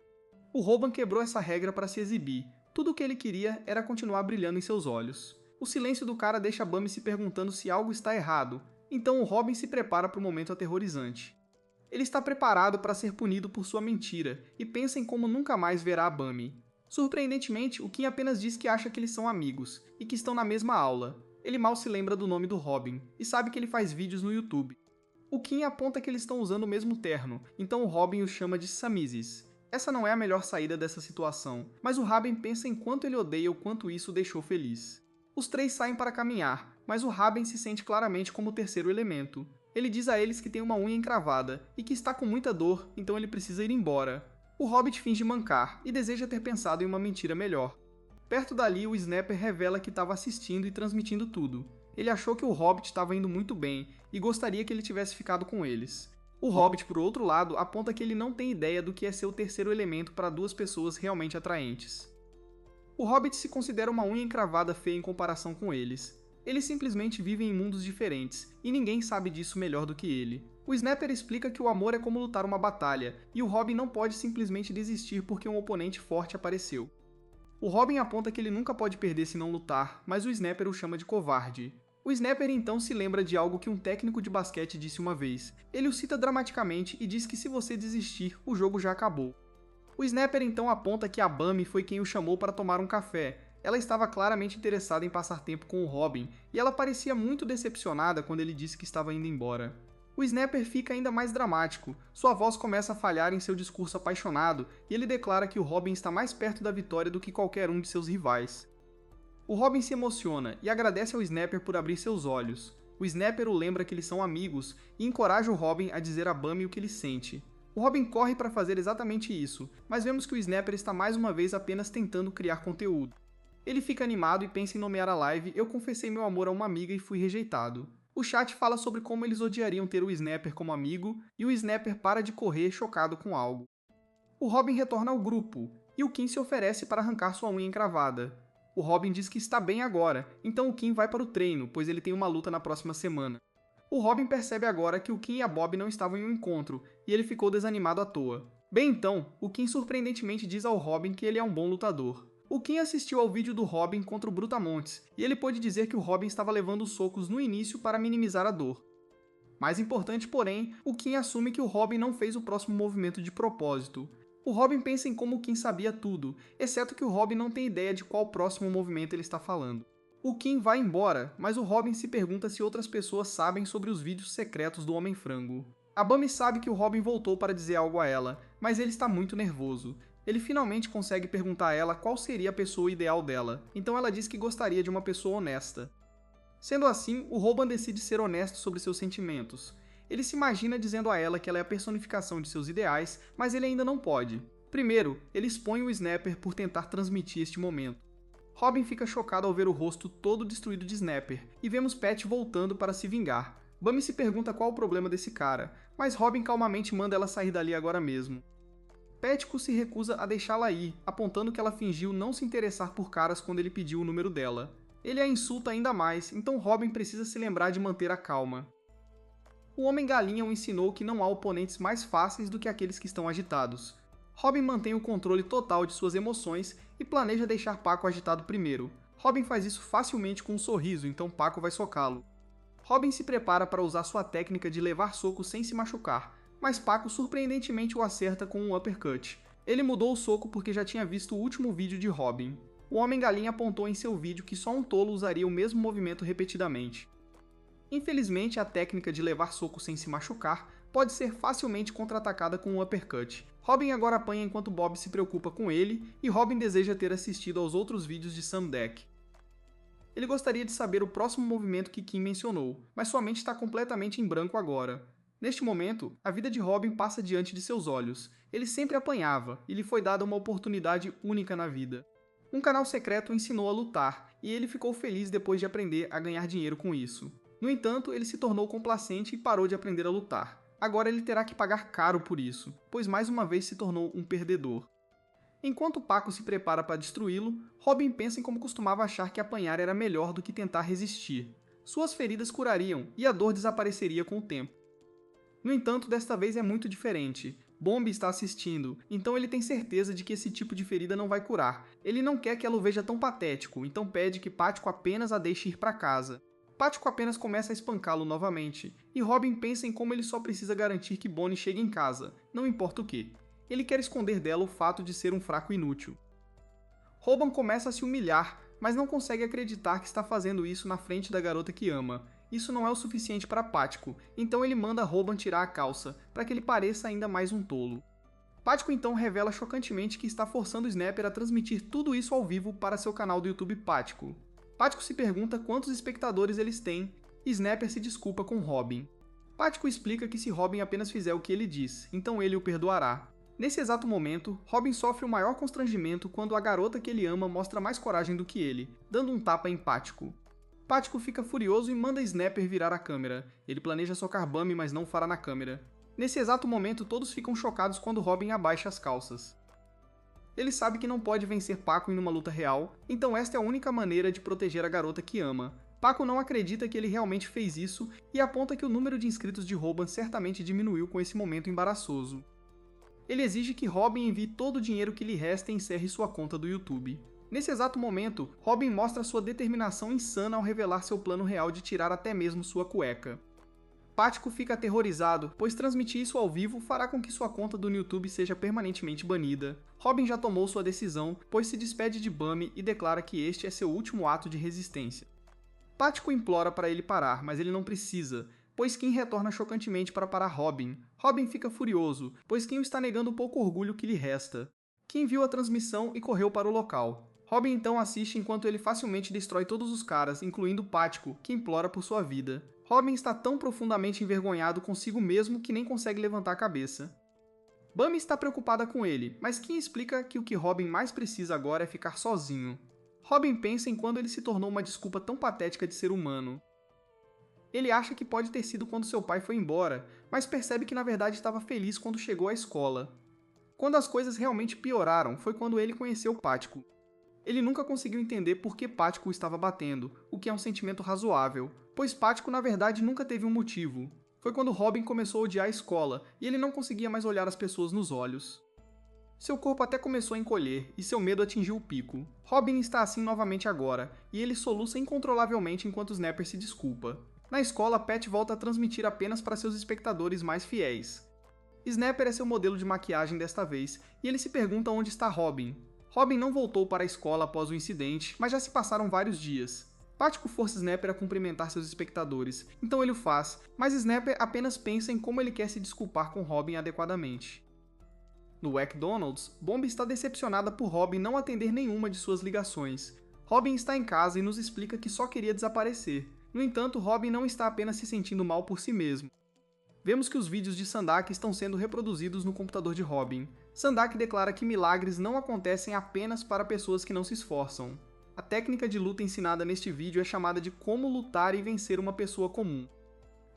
O Robin quebrou essa regra para se exibir. Tudo o que ele queria era continuar brilhando em seus olhos. O silêncio do cara deixa a Bummy se perguntando se algo está errado, então o Robin se prepara para o momento aterrorizante. Ele está preparado para ser punido por sua mentira e pensa em como nunca mais verá a Bummy. Surpreendentemente, o Kim apenas diz que acha que eles são amigos e que estão na mesma aula. Ele mal se lembra do nome do Robin e sabe que ele faz vídeos no YouTube. O Kim aponta que eles estão usando o mesmo terno, então o Robin os chama de Samizes. Essa não é a melhor saída dessa situação, mas o Robin pensa em quanto ele odeia o quanto isso o deixou feliz. Os três saem para caminhar, mas o Robin se sente claramente como o terceiro elemento. Ele diz a eles que tem uma unha encravada e que está com muita dor, então ele precisa ir embora. O Hobbit finge mancar e deseja ter pensado em uma mentira melhor. Perto dali, o Snapper revela que estava assistindo e transmitindo tudo. Ele achou que o Hobbit estava indo muito bem e gostaria que ele tivesse ficado com eles. O Hobbit, por outro lado, aponta que ele não tem ideia do que é ser o terceiro elemento para duas pessoas realmente atraentes. O Hobbit se considera uma unha encravada feia em comparação com eles. Eles simplesmente vivem em mundos diferentes, e ninguém sabe disso melhor do que ele. O Snapper explica que o amor é como lutar uma batalha, e o Robin não pode simplesmente desistir porque um oponente forte apareceu. O Robin aponta que ele nunca pode perder se não lutar, mas o Snapper o chama de covarde. O Snapper então se lembra de algo que um técnico de basquete disse uma vez. Ele o cita dramaticamente e diz que se você desistir, o jogo já acabou. O Snapper então aponta que a Bummy foi quem o chamou para tomar um café. Ela estava claramente interessada em passar tempo com o Robin, e ela parecia muito decepcionada quando ele disse que estava indo embora. O Snapper fica ainda mais dramático, sua voz começa a falhar em seu discurso apaixonado, e ele declara que o Robin está mais perto da vitória do que qualquer um de seus rivais. O Robin se emociona e agradece ao Snapper por abrir seus olhos. O Snapper o lembra que eles são amigos e encoraja o Robin a dizer a Bummy o que ele sente. O Robin corre para fazer exatamente isso, mas vemos que o Snapper está mais uma vez apenas tentando criar conteúdo. Ele fica animado e pensa em nomear a live "Eu confessei meu amor a uma amiga e fui rejeitado". O chat fala sobre como eles odiariam ter o Snapper como amigo, e o Snapper para de correr chocado com algo. O Robin retorna ao grupo, e o Kim se oferece para arrancar sua unha encravada. O Robin diz que está bem agora, então o Kim vai para o treino, pois ele tem uma luta na próxima semana. O Robin percebe agora que o Kim e a Bob não estavam em um encontro, e ele ficou desanimado à toa. Bem então, o Kim surpreendentemente diz ao Robin que ele é um bom lutador. O Kim assistiu ao vídeo do Robin contra o Brutamontes, e ele pôde dizer que o Robin estava levando socos no início para minimizar a dor. Mais importante, porém, o Kim assume que o Robin não fez o próximo movimento de propósito. O Robin pensa em como o Kim sabia tudo, exceto que o Robin não tem ideia de qual próximo movimento ele está falando. O Kim vai embora, mas o Robin se pergunta se outras pessoas sabem sobre os vídeos secretos do Homem-Frango. A Bambi sabe que o Robin voltou para dizer algo a ela, mas ele está muito nervoso. Ele finalmente consegue perguntar a ela qual seria a pessoa ideal dela, então ela diz que gostaria de uma pessoa honesta. Sendo assim, o Robin decide ser honesto sobre seus sentimentos. Ele se imagina dizendo a ela que ela é a personificação de seus ideais, mas ele ainda não pode. Primeiro, ele expõe o Snapper por tentar transmitir este momento. Robin fica chocado ao ver o rosto todo destruído de Snapper, e vemos Pat voltando para se vingar. Bambi se pergunta qual o problema desse cara, mas Robin calmamente manda ela sair dali agora mesmo. Pático se recusa a deixá-la ir, apontando que ela fingiu não se interessar por caras quando ele pediu o número dela. Ele a insulta ainda mais, então Robin precisa se lembrar de manter a calma. O Homem-Galinha o ensinou que não há oponentes mais fáceis do que aqueles que estão agitados. Robin mantém o controle total de suas emoções e planeja deixar Paco agitado primeiro. Robin faz isso facilmente com um sorriso, então Paco vai socá-lo. Robin se prepara para usar sua técnica de levar soco sem se machucar, mas Paco surpreendentemente o acerta com um uppercut. Ele mudou o soco porque já tinha visto o último vídeo de Robin. O Homem-Galinha apontou em seu vídeo que só um tolo usaria o mesmo movimento repetidamente. Infelizmente, a técnica de levar soco sem se machucar pode ser facilmente contra-atacada com um uppercut. Robin agora apanha enquanto Bob se preocupa com ele, e Robin deseja ter assistido aos outros vídeos de Sam Deck. Ele gostaria de saber o próximo movimento que Kim mencionou, mas sua mente está completamente em branco agora. Neste momento, a vida de Robin passa diante de seus olhos. Ele sempre apanhava, e lhe foi dada uma oportunidade única na vida. Um canal secreto o ensinou a lutar, e ele ficou feliz depois de aprender a ganhar dinheiro com isso. No entanto, ele se tornou complacente e parou de aprender a lutar. Agora ele terá que pagar caro por isso, pois mais uma vez se tornou um perdedor. Enquanto Paco se prepara para destruí-lo, Robin pensa em como costumava achar que apanhar era melhor do que tentar resistir. Suas feridas curariam e a dor desapareceria com o tempo. No entanto, desta vez é muito diferente. Bombi está assistindo, então ele tem certeza de que esse tipo de ferida não vai curar. Ele não quer que ela o veja tão patético, então pede que Pático apenas a deixe ir para casa. Pático apenas começa a espancá-lo novamente, e Robin pensa em como ele só precisa garantir que Bonnie chegue em casa, não importa o que. Ele quer esconder dela o fato de ser um fraco inútil. Robin começa a se humilhar, mas não consegue acreditar que está fazendo isso na frente da garota que ama. Isso não é o suficiente para Pático, então ele manda Robin tirar a calça, para que ele pareça ainda mais um tolo. Pático então revela chocantemente que está forçando o Snapper a transmitir tudo isso ao vivo para seu canal do YouTube Pático. Pático se pergunta quantos espectadores eles têm, e Snapper se desculpa com Robin. Pático explica que se Robin apenas fizer o que ele diz, então ele o perdoará. Nesse exato momento, Robin sofre o maior constrangimento quando a garota que ele ama mostra mais coragem do que ele, dando um tapa em Pático. Pático fica furioso e manda Snapper virar a câmera. Ele planeja socar Bambi, mas não o fará na câmera. Nesse exato momento, todos ficam chocados quando Robin abaixa as calças. Ele sabe que não pode vencer Paco em uma luta real, então esta é a única maneira de proteger a garota que ama. Paco não acredita que ele realmente fez isso e aponta que o número de inscritos de Robin certamente diminuiu com esse momento embaraçoso. Ele exige que Robin envie todo o dinheiro que lhe resta e encerre sua conta do YouTube. Nesse exato momento, Robin mostra sua determinação insana ao revelar seu plano real de tirar até mesmo sua cueca. Pático fica aterrorizado, pois transmitir isso ao vivo fará com que sua conta do YouTube seja permanentemente banida. Robin já tomou sua decisão, pois se despede de Bambi e declara que este é seu último ato de resistência. Pático implora para ele parar, mas ele não precisa, pois Kim retorna chocantemente para parar Robin. Robin fica furioso, pois Kim está negando o pouco orgulho que lhe resta. Kim viu a transmissão e correu para o local. Robin então assiste enquanto ele facilmente destrói todos os caras, incluindo Pático, que implora por sua vida. Robin está tão profundamente envergonhado consigo mesmo que nem consegue levantar a cabeça. Bambi está preocupada com ele, mas Kim explica que o que Robin mais precisa agora é ficar sozinho. Robin pensa em quando ele se tornou uma desculpa tão patética de ser humano. Ele acha que pode ter sido quando seu pai foi embora, mas percebe que na verdade estava feliz quando chegou à escola. Quando as coisas realmente pioraram foi quando ele conheceu Pático. Ele nunca conseguiu entender por que Pático o estava batendo, o que é um sentimento razoável, pois Pático na verdade nunca teve um motivo. Foi quando Robin começou a odiar a escola, e ele não conseguia mais olhar as pessoas nos olhos. Seu corpo até começou a encolher, e seu medo atingiu o pico. Robin está assim novamente agora, e ele soluça incontrolavelmente enquanto Snapper se desculpa. Na escola, Pat volta a transmitir apenas para seus espectadores mais fiéis. Snapper é seu modelo de maquiagem desta vez, e ele se pergunta onde está Robin. Robin não voltou para a escola após o incidente, mas já se passaram vários dias. Pático força Snapper a cumprimentar seus espectadores, então ele o faz, mas Snapper apenas pensa em como ele quer se desculpar com Robin adequadamente. No McDonald's, Bomb está decepcionada por Robin não atender nenhuma de suas ligações. Robin está em casa e nos explica que só queria desaparecer. No entanto, Robin não está apenas se sentindo mal por si mesmo. Vemos que os vídeos de Sandak estão sendo reproduzidos no computador de Robin. Sandak declara que milagres não acontecem apenas para pessoas que não se esforçam. A técnica de luta ensinada neste vídeo é chamada de como lutar e vencer uma pessoa comum.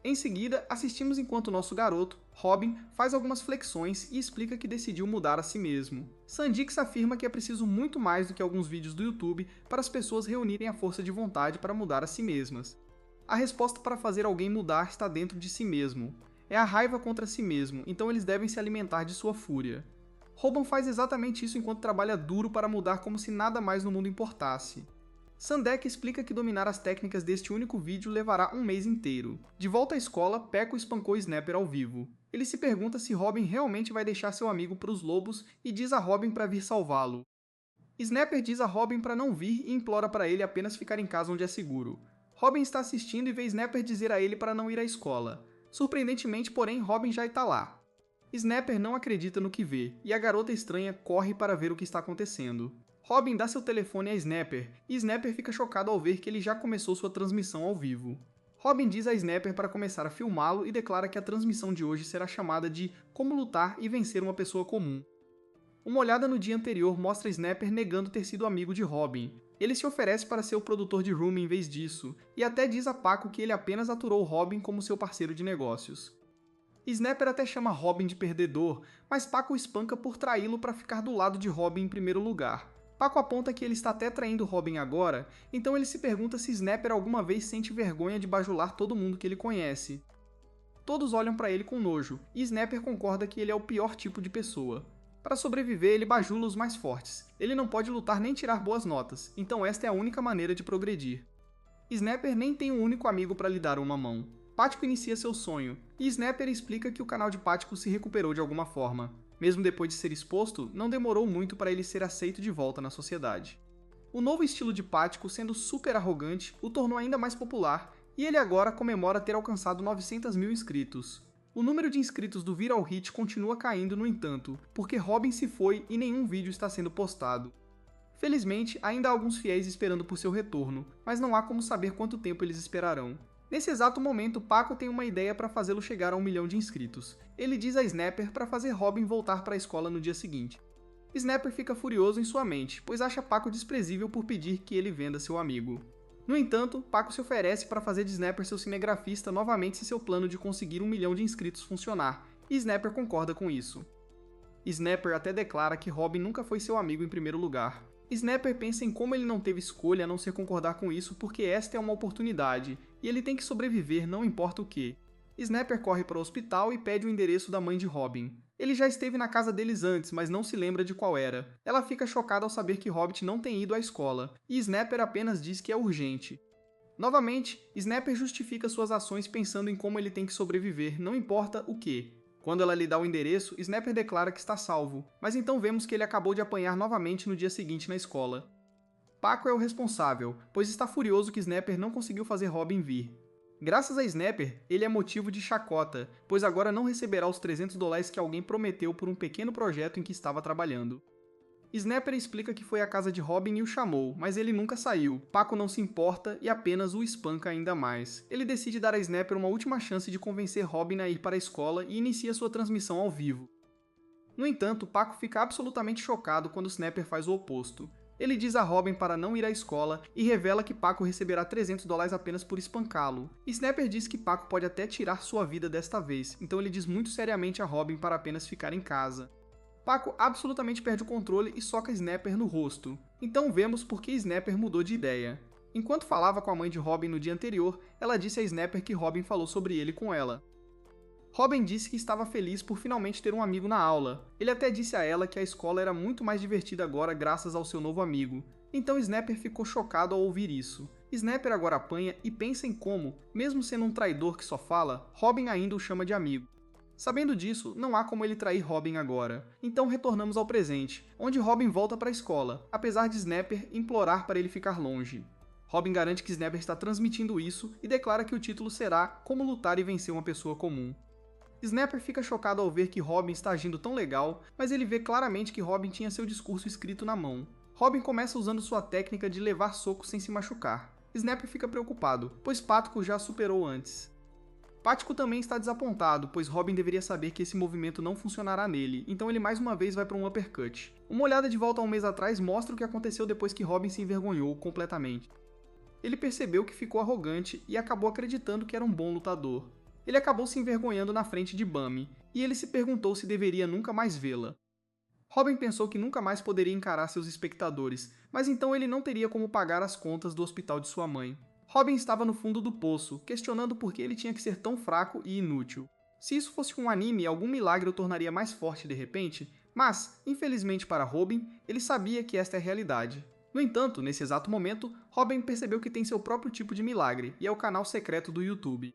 Em seguida, assistimos enquanto nosso garoto, Robin, faz algumas flexões e explica que decidiu mudar a si mesmo. Sandix afirma que é preciso muito mais do que alguns vídeos do YouTube para as pessoas reunirem a força de vontade para mudar a si mesmas. A resposta para fazer alguém mudar está dentro de si mesmo. É a raiva contra si mesmo, então eles devem se alimentar de sua fúria. Robin faz exatamente isso enquanto trabalha duro para mudar como se nada mais no mundo importasse. Sandek explica que dominar as técnicas deste único vídeo levará um mês inteiro. De volta à escola, Peco espancou Snapper ao vivo. Ele se pergunta se Robin realmente vai deixar seu amigo para os lobos e diz a Robin para vir salvá-lo. Snapper diz a Robin para não vir e implora para ele apenas ficar em casa onde é seguro. Robin está assistindo e vê Snapper dizer a ele para não ir à escola. Surpreendentemente, porém, Robin já está lá. Snapper não acredita no que vê, e a garota estranha corre para ver o que está acontecendo. Robin dá seu telefone a Snapper, e Snapper fica chocado ao ver que ele já começou sua transmissão ao vivo. Robin diz a Snapper para começar a filmá-lo e declara que a transmissão de hoje será chamada de Como Lutar e Vencer uma Pessoa Comum. Uma olhada no dia anterior mostra Snapper negando ter sido amigo de Robin. Ele se oferece para ser o produtor de Rumi em vez disso, e até diz a Paco que ele apenas aturou Robin como seu parceiro de negócios. Snapper até chama Robin de perdedor, mas Paco o espanca por traí-lo para ficar do lado de Robin em primeiro lugar. Paco aponta que ele está até traindo Robin agora, então ele se pergunta se Snapper alguma vez sente vergonha de bajular todo mundo que ele conhece. Todos olham para ele com nojo, e Snapper concorda que ele é o pior tipo de pessoa. Para sobreviver, ele bajula os mais fortes. Ele não pode lutar nem tirar boas notas, então esta é a única maneira de progredir. Snapper nem tem um único amigo para lhe dar uma mão. Pático inicia seu sonho, e Snapper explica que o canal de Pático se recuperou de alguma forma. Mesmo depois de ser exposto, não demorou muito para ele ser aceito de volta na sociedade. O novo estilo de Pático, sendo super arrogante, o tornou ainda mais popular, e ele agora comemora ter alcançado 900 mil inscritos. O número de inscritos do Viral Hit continua caindo, no entanto, porque Robin se foi e nenhum vídeo está sendo postado. Felizmente, ainda há alguns fiéis esperando por seu retorno, mas não há como saber quanto tempo eles esperarão. Nesse exato momento, Paco tem uma ideia para fazê-lo chegar a 1 milhão de inscritos. Ele diz a Snapper para fazer Robin voltar para a escola no dia seguinte. Snapper fica furioso em sua mente, pois acha Paco desprezível por pedir que ele venda seu amigo. No entanto, Paco se oferece para fazer de Snapper seu cinegrafista novamente se seu plano de conseguir 1 milhão de inscritos funcionar, e Snapper concorda com isso. Snapper até declara que Robin nunca foi seu amigo em primeiro lugar. Snapper pensa em como ele não teve escolha a não ser concordar com isso porque esta é uma oportunidade, e ele tem que sobreviver não importa o que. Snapper corre para o hospital e pede o endereço da mãe de Robin. Ele já esteve na casa deles antes, mas não se lembra de qual era. Ela fica chocada ao saber que Hobbit não tem ido à escola, e Snapper apenas diz que é urgente. Novamente, Snapper justifica suas ações pensando em como ele tem que sobreviver, não importa o que. Quando ela lhe dá o endereço, Snapper declara que está salvo, mas então vemos que ele acabou de apanhar novamente no dia seguinte na escola. Paco é o responsável, pois está furioso que Snapper não conseguiu fazer Robin vir. Graças a Snapper, ele é motivo de chacota, pois agora não receberá os $300 que alguém prometeu por um pequeno projeto em que estava trabalhando. Snapper explica que foi à casa de Robin e o chamou, mas ele nunca saiu. Paco não se importa e apenas o espanca ainda mais. Ele decide dar a Snapper uma última chance de convencer Robin a ir para a escola e inicia sua transmissão ao vivo. No entanto, Paco fica absolutamente chocado quando Snapper faz o oposto. Ele diz a Robin para não ir à escola e revela que Paco receberá $300 apenas por espancá-lo. Snapper diz que Paco pode até tirar sua vida desta vez, então ele diz muito seriamente a Robin para apenas ficar em casa. Paco absolutamente perde o controle e soca Snapper no rosto. Então vemos por que Snapper mudou de ideia. Enquanto falava com a mãe de Robin no dia anterior, ela disse a Snapper que Robin falou sobre ele com ela. Robin disse que estava feliz por finalmente ter um amigo na aula. Ele até disse a ela que a escola era muito mais divertida agora graças ao seu novo amigo. Então Snapper ficou chocado ao ouvir isso. Snapper agora apanha e pensa em como, mesmo sendo um traidor que só fala, Robin ainda o chama de amigo. Sabendo disso, não há como ele trair Robin agora. Então retornamos ao presente, onde Robin volta para a escola, apesar de Snapper implorar para ele ficar longe. Robin garante que Snapper está transmitindo isso e declara que o título será Como Lutar e Vencer uma Pessoa Comum. Snapper fica chocado ao ver que Robin está agindo tão legal, mas ele vê claramente que Robin tinha seu discurso escrito na mão. Robin começa usando sua técnica de levar socos sem se machucar. Snapper fica preocupado, pois Pático já superou antes. Pático também está desapontado, pois Robin deveria saber que esse movimento não funcionará nele, então ele mais uma vez vai para um uppercut. Uma olhada de volta a um mês atrás mostra o que aconteceu depois que Robin se envergonhou completamente. Ele percebeu que ficou arrogante e acabou acreditando que era um bom lutador. Ele acabou se envergonhando na frente de Bummy, e ele se perguntou se deveria nunca mais vê-la. Robin pensou que nunca mais poderia encarar seus espectadores, mas então ele não teria como pagar as contas do hospital de sua mãe. Robin estava no fundo do poço, questionando por que ele tinha que ser tão fraco e inútil. Se isso fosse um anime, algum milagre o tornaria mais forte de repente, mas, infelizmente para Robin, ele sabia que esta é a realidade. No entanto, nesse exato momento, Robin percebeu que tem seu próprio tipo de milagre, e é o canal secreto do YouTube.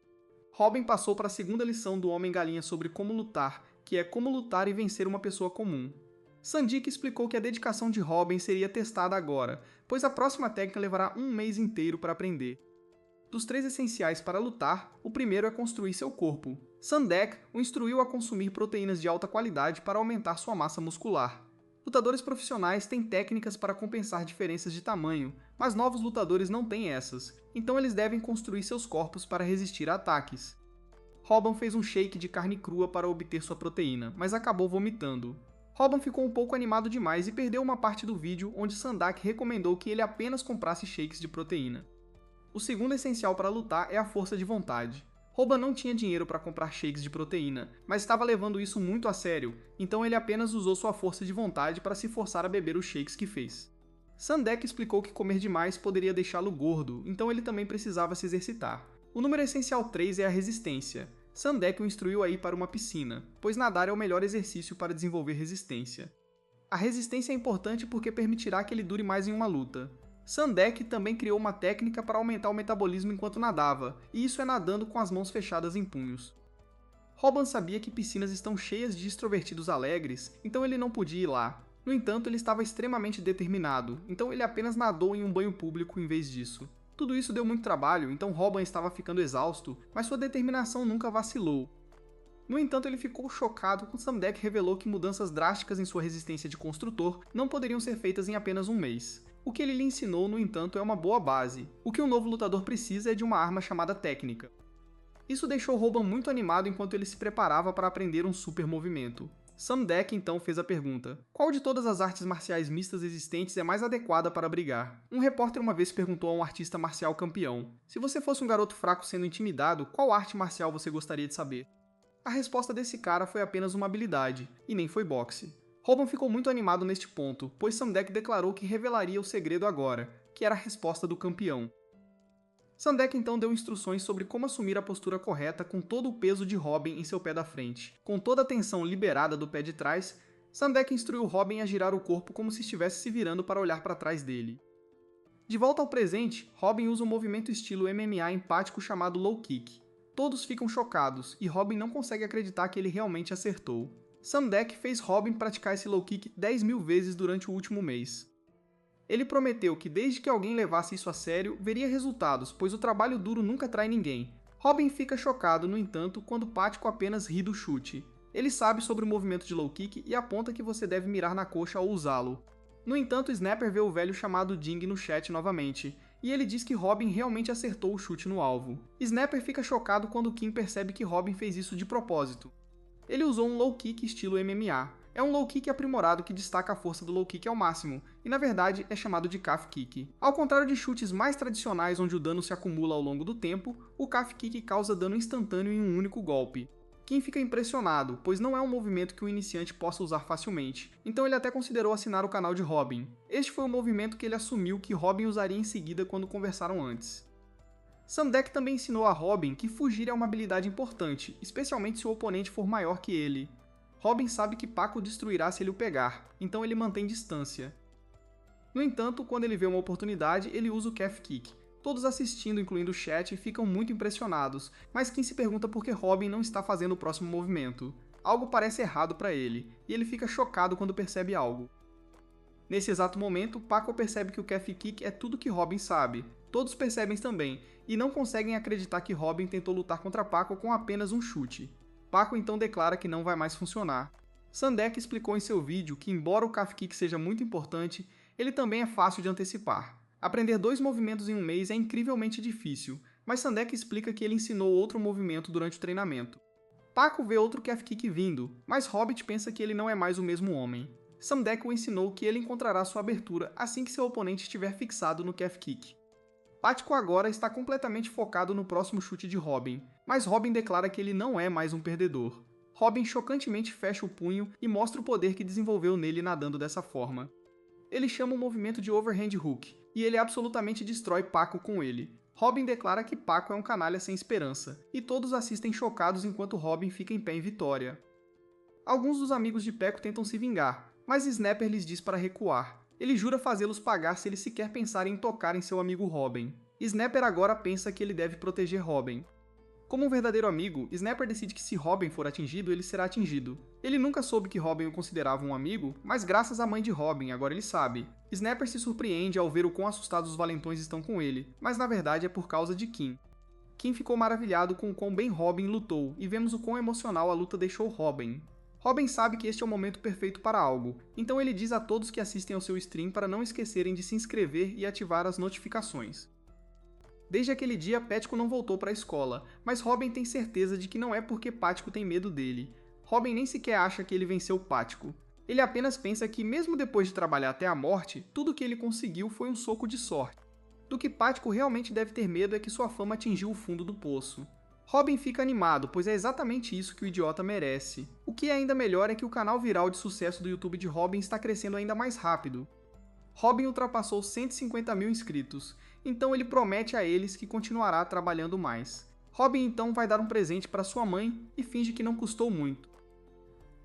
Robin passou para a segunda lição do Homem-Galinha sobre como lutar, que é como lutar e vencer uma pessoa comum. Sandik explicou que a dedicação de Robin seria testada agora, pois a próxima técnica levará um mês inteiro para aprender. Dos 3 essenciais para lutar, o primeiro é construir seu corpo. Sandek o instruiu a consumir proteínas de alta qualidade para aumentar sua massa muscular. Lutadores profissionais têm técnicas para compensar diferenças de tamanho, mas novos lutadores não têm essas, então eles devem construir seus corpos para resistir a ataques. Robin fez um shake de carne crua para obter sua proteína, mas acabou vomitando. Robin ficou um pouco animado demais e perdeu uma parte do vídeo onde Sandak recomendou que ele apenas comprasse shakes de proteína. O segundo essencial para lutar é a força de vontade. Robin não tinha dinheiro para comprar shakes de proteína, mas estava levando isso muito a sério, então ele apenas usou sua força de vontade para se forçar a beber os shakes que fez. Sandek explicou que comer demais poderia deixá-lo gordo, então ele também precisava se exercitar. O número essencial 3 é a resistência. Sandek o instruiu a ir para uma piscina, pois nadar é o melhor exercício para desenvolver resistência. A resistência é importante porque permitirá que ele dure mais em uma luta. Sandek também criou uma técnica para aumentar o metabolismo enquanto nadava, e isso é nadando com as mãos fechadas em punhos. Robin sabia que piscinas estão cheias de extrovertidos alegres, então ele não podia ir lá. No entanto, ele estava extremamente determinado, então ele apenas nadou em um banho público em vez disso. Tudo isso deu muito trabalho, então Robin estava ficando exausto, mas sua determinação nunca vacilou. No entanto, ele ficou chocado quando Sandek revelou que mudanças drásticas em sua resistência de construtor não poderiam ser feitas em apenas um mês. O que ele lhe ensinou, no entanto, é uma boa base. O que um novo lutador precisa é de uma arma chamada técnica. Isso deixou Robin muito animado enquanto ele se preparava para aprender um super movimento. Sandek então fez a pergunta: qual de todas as artes marciais mistas existentes é mais adequada para brigar? Um repórter uma vez perguntou a um artista marcial campeão: se você fosse um garoto fraco sendo intimidado, qual arte marcial você gostaria de saber? A resposta desse cara foi apenas uma habilidade, e nem foi boxe. Robin ficou muito animado neste ponto, pois Sandek declarou que revelaria o segredo agora, que era a resposta do campeão. Sandek então deu instruções sobre como assumir a postura correta com todo o peso de Robin em seu pé da frente. Com toda a tensão liberada do pé de trás, Sandek instruiu Robin a girar o corpo como se estivesse se virando para olhar para trás dele. De volta ao presente, Robin usa um movimento estilo MMA empático chamado Low Kick. Todos ficam chocados, e Robin não consegue acreditar que ele realmente acertou. Sandek fez Robin praticar esse low kick 10.000 vezes durante o último mês. Ele prometeu que desde que alguém levasse isso a sério, veria resultados, pois o trabalho duro nunca trai ninguém. Robin fica chocado, no entanto, quando Pático apenas ri do chute. Ele sabe sobre o movimento de low kick e aponta que você deve mirar na coxa ao usá-lo. No entanto, Snapper vê o velho chamado Ding no chat novamente, e ele diz que Robin realmente acertou o chute no alvo. Snapper fica chocado quando Kim percebe que Robin fez isso de propósito. Ele usou um low kick estilo MMA. É um low kick aprimorado que destaca a força do low kick ao máximo, e na verdade é chamado de calf kick. Ao contrário de chutes mais tradicionais onde o dano se acumula ao longo do tempo, o calf kick causa dano instantâneo em um único golpe. Kim fica impressionado, pois não é um movimento que o iniciante possa usar facilmente, então ele até considerou assinar o canal de Robin. Este foi o movimento que ele assumiu que Robin usaria em seguida quando conversaram antes. Sandek também ensinou a Robin que fugir é uma habilidade importante, especialmente se o oponente for maior que ele. Robin sabe que Paco destruirá se ele o pegar, então ele mantém distância. No entanto, quando ele vê uma oportunidade, ele usa o calf kick. Todos assistindo, incluindo o chat, ficam muito impressionados, mas Kim se pergunta por que Robin não está fazendo o próximo movimento. Algo parece errado para ele, e ele fica chocado quando percebe algo. Nesse exato momento, Paco percebe que o Calf Kick é tudo que Robin sabe. Todos percebem também, e não conseguem acreditar que Robin tentou lutar contra Paco com apenas um chute. Paco então declara que não vai mais funcionar. Sandek explicou em seu vídeo que, embora o Calf Kick seja muito importante, ele também é fácil de antecipar. Aprender 2 movimentos em um mês é incrivelmente difícil, mas Sandek explica que ele ensinou outro movimento durante o treinamento. Paco vê outro Calf Kick vindo, mas Hobbit pensa que ele não é mais o mesmo homem. Sandek o ensinou que ele encontrará sua abertura assim que seu oponente estiver fixado no Calf Kick. Pático agora está completamente focado no próximo chute de Robin, mas Robin declara que ele não é mais um perdedor. Robin chocantemente fecha o punho e mostra o poder que desenvolveu nele nadando dessa forma. Ele chama o movimento de Overhand Hook, e ele absolutamente destrói Paco com ele. Robin declara que Paco é um canalha sem esperança, e todos assistem chocados enquanto Robin fica em pé em vitória. Alguns dos amigos de Paco tentam se vingar, mas Snapper lhes diz para recuar. Ele jura fazê-los pagar se eles sequer pensarem em tocar em seu amigo Robin. Snapper agora pensa que ele deve proteger Robin. Como um verdadeiro amigo, Snapper decide que se Robin for atingido, ele será atingido. Ele nunca soube que Robin o considerava um amigo, mas graças à mãe de Robin, agora ele sabe. Snapper se surpreende ao ver o quão assustados os valentões estão com ele, mas na verdade é por causa de Kim. Kim ficou maravilhado com o quão bem Robin lutou, e vemos o quão emocional a luta deixou Robin. Robin sabe que este é o momento perfeito para algo, então ele diz a todos que assistem ao seu stream para não esquecerem de se inscrever e ativar as notificações. Desde aquele dia, Pático não voltou para a escola, mas Robin tem certeza de que não é porque Pático tem medo dele. Robin nem sequer acha que ele venceu Pático. Ele apenas pensa que, mesmo depois de trabalhar até a morte, tudo que ele conseguiu foi um soco de sorte. Do que Pático realmente deve ter medo é que sua fama atingiu o fundo do poço. Robin fica animado, pois é exatamente isso que o idiota merece. O que é ainda melhor é que o canal viral de sucesso do YouTube de Robin está crescendo ainda mais rápido. Robin ultrapassou 150 mil inscritos, então ele promete a eles que continuará trabalhando mais. Robin então vai dar um presente para sua mãe e finge que não custou muito.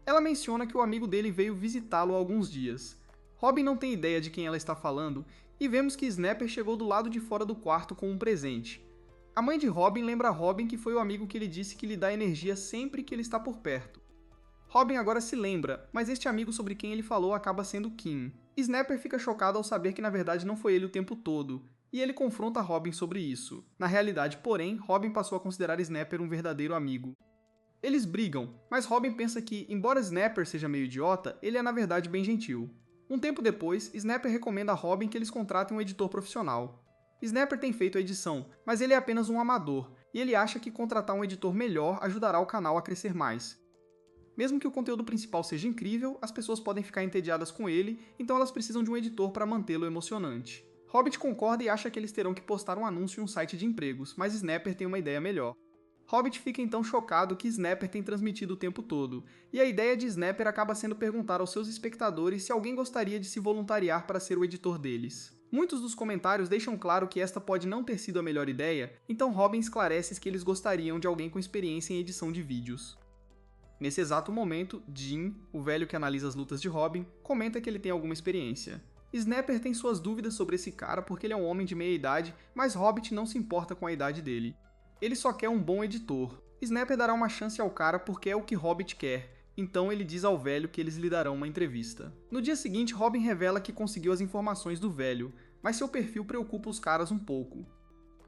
Ela menciona que o amigo dele veio visitá-lo há alguns dias. Robin não tem ideia de quem ela está falando e vemos que Snapper chegou do lado de fora do quarto com um presente. A mãe de Robin lembra Robin que foi o amigo que ele disse que lhe dá energia sempre que ele está por perto. Robin agora se lembra, mas este amigo sobre quem ele falou acaba sendo Kim. Snapper fica chocado ao saber que na verdade não foi ele o tempo todo, e ele confronta Robin sobre isso. Na realidade, porém, Robin passou a considerar Snapper um verdadeiro amigo. Eles brigam, mas Robin pensa que, embora Snapper seja meio idiota, ele é na verdade bem gentil. Um tempo depois, Snapper recomenda a Robin que eles contratem um editor profissional. Snapper tem feito a edição, mas ele é apenas um amador, e ele acha que contratar um editor melhor ajudará o canal a crescer mais. Mesmo que o conteúdo principal seja incrível, as pessoas podem ficar entediadas com ele, então elas precisam de um editor para mantê-lo emocionante. Hobbit concorda e acha que eles terão que postar um anúncio em um site de empregos, mas Snapper tem uma ideia melhor. Hobbit fica então chocado que Snapper tem transmitido o tempo todo, e a ideia de Snapper acaba sendo perguntar aos seus espectadores se alguém gostaria de se voluntariar para ser o editor deles. Muitos dos comentários deixam claro que esta pode não ter sido a melhor ideia, então Robin esclarece que eles gostariam de alguém com experiência em edição de vídeos. Nesse exato momento, Jim, o velho que analisa as lutas de Robin, comenta que ele tem alguma experiência. Snapper tem suas dúvidas sobre esse cara porque ele é um homem de meia idade, mas Hobbit não se importa com a idade dele. Ele só quer um bom editor. Snapper dará uma chance ao cara porque é o que Hobbit quer, então ele diz ao velho que eles lhe darão uma entrevista. No dia seguinte, Robin revela que conseguiu as informações do velho, mas seu perfil preocupa os caras um pouco.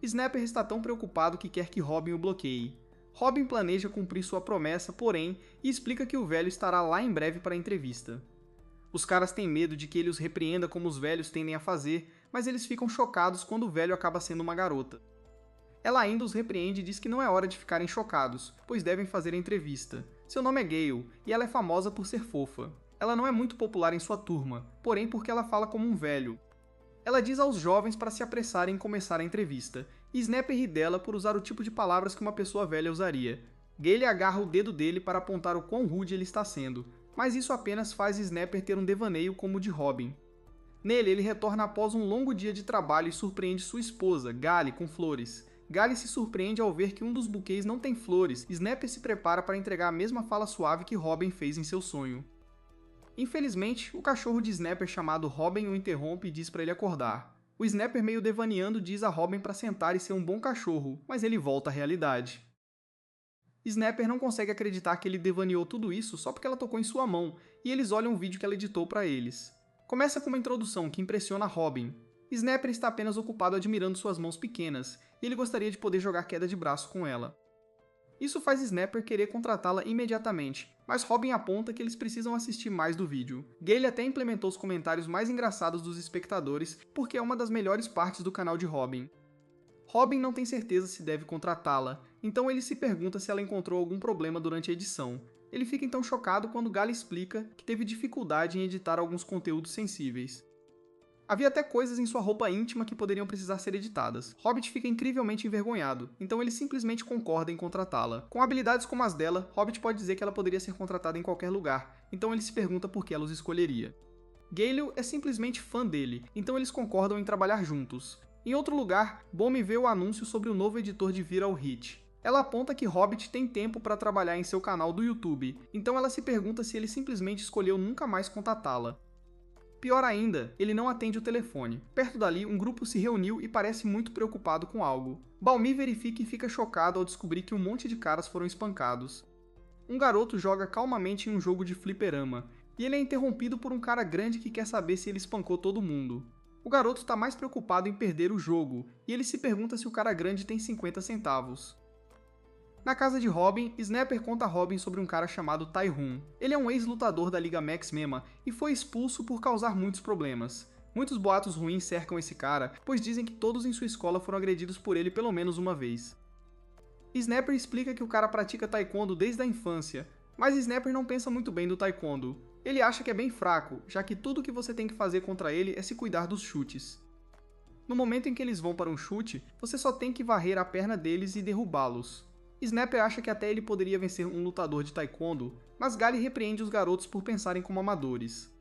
Snapper está tão preocupado que quer que Robin o bloqueie. Robin planeja cumprir sua promessa, porém, e explica que o velho estará lá em breve para a entrevista. Os caras têm medo de que ele os repreenda como os velhos tendem a fazer, mas eles ficam chocados quando o velho acaba sendo uma garota. Ela ainda os repreende e diz que não é hora de ficarem chocados, pois devem fazer a entrevista. Seu nome é Gale, e ela é famosa por ser fofa. Ela não é muito popular em sua turma, porém porque ela fala como um velho. Ela diz aos jovens para se apressarem em começar a entrevista, e Snapper ri dela por usar o tipo de palavras que uma pessoa velha usaria. Gale agarra o dedo dele para apontar o quão rude ele está sendo, mas isso apenas faz Snapper ter um devaneio como o de Robin. Nele, ele retorna após um longo dia de trabalho e surpreende sua esposa, Gale, com flores. Gale se surpreende ao ver que um dos buquês não tem flores, e Snapper se prepara para entregar a mesma fala suave que Robin fez em seu sonho. Infelizmente, o cachorro de Snapper chamado Robin o interrompe e diz para ele acordar. O Snapper, meio devaneando, diz a Robin para sentar e ser um bom cachorro, mas ele volta à realidade. Snapper não consegue acreditar que ele devaneou tudo isso só porque ela tocou em sua mão, e eles olham o vídeo que ela editou para eles. Começa com uma introdução que impressiona a Robin. Snapper está apenas ocupado admirando suas mãos pequenas, e ele gostaria de poder jogar queda de braço com ela. Isso faz Snapper querer contratá-la imediatamente, mas Robin aponta que eles precisam assistir mais do vídeo. Gale até implementou os comentários mais engraçados dos espectadores, porque é uma das melhores partes do canal de Robin. Robin não tem certeza se deve contratá-la, então ele se pergunta se ela encontrou algum problema durante a edição. Ele fica então chocado quando Gale explica que teve dificuldade em editar alguns conteúdos sensíveis. Havia até coisas em sua roupa íntima que poderiam precisar ser editadas. Hobbit fica incrivelmente envergonhado, então ele simplesmente concorda em contratá-la. Com habilidades como as dela, Hobbit pode dizer que ela poderia ser contratada em qualquer lugar, então ele se pergunta por que ela os escolheria. Gale é simplesmente fã dele, então eles concordam em trabalhar juntos. Em outro lugar, Bomb vê o anúncio sobre o novo editor de Viral Hit. Ela aponta que Hobbit tem tempo para trabalhar em seu canal do YouTube, então ela se pergunta se ele simplesmente escolheu nunca mais contatá-la. Pior ainda, ele não atende o telefone. Perto dali, um grupo se reuniu e parece muito preocupado com algo. Balmy verifica e fica chocado ao descobrir que um monte de caras foram espancados. Um garoto joga calmamente em um jogo de fliperama, e ele é interrompido por um cara grande que quer saber se ele espancou todo mundo. O garoto está mais preocupado em perder o jogo, e ele se pergunta se o cara grande tem 50 centavos. Na casa de Robin, Snapper conta a Robin sobre um cara chamado Tyhoon. Ele é um ex-lutador da Liga Max Mema e foi expulso por causar muitos problemas. Muitos boatos ruins cercam esse cara, pois dizem que todos em sua escola foram agredidos por ele pelo menos uma vez. Snapper explica que o cara pratica taekwondo desde a infância, mas Snapper não pensa muito bem do taekwondo. Ele acha que é bem fraco, já que tudo que você tem que fazer contra ele é se cuidar dos chutes. No momento em que eles vão para um chute, você só tem que varrer a perna deles e derrubá-los. Snapper acha que até ele poderia vencer um lutador de taekwondo, mas Gale repreende os garotos por pensarem como amadores.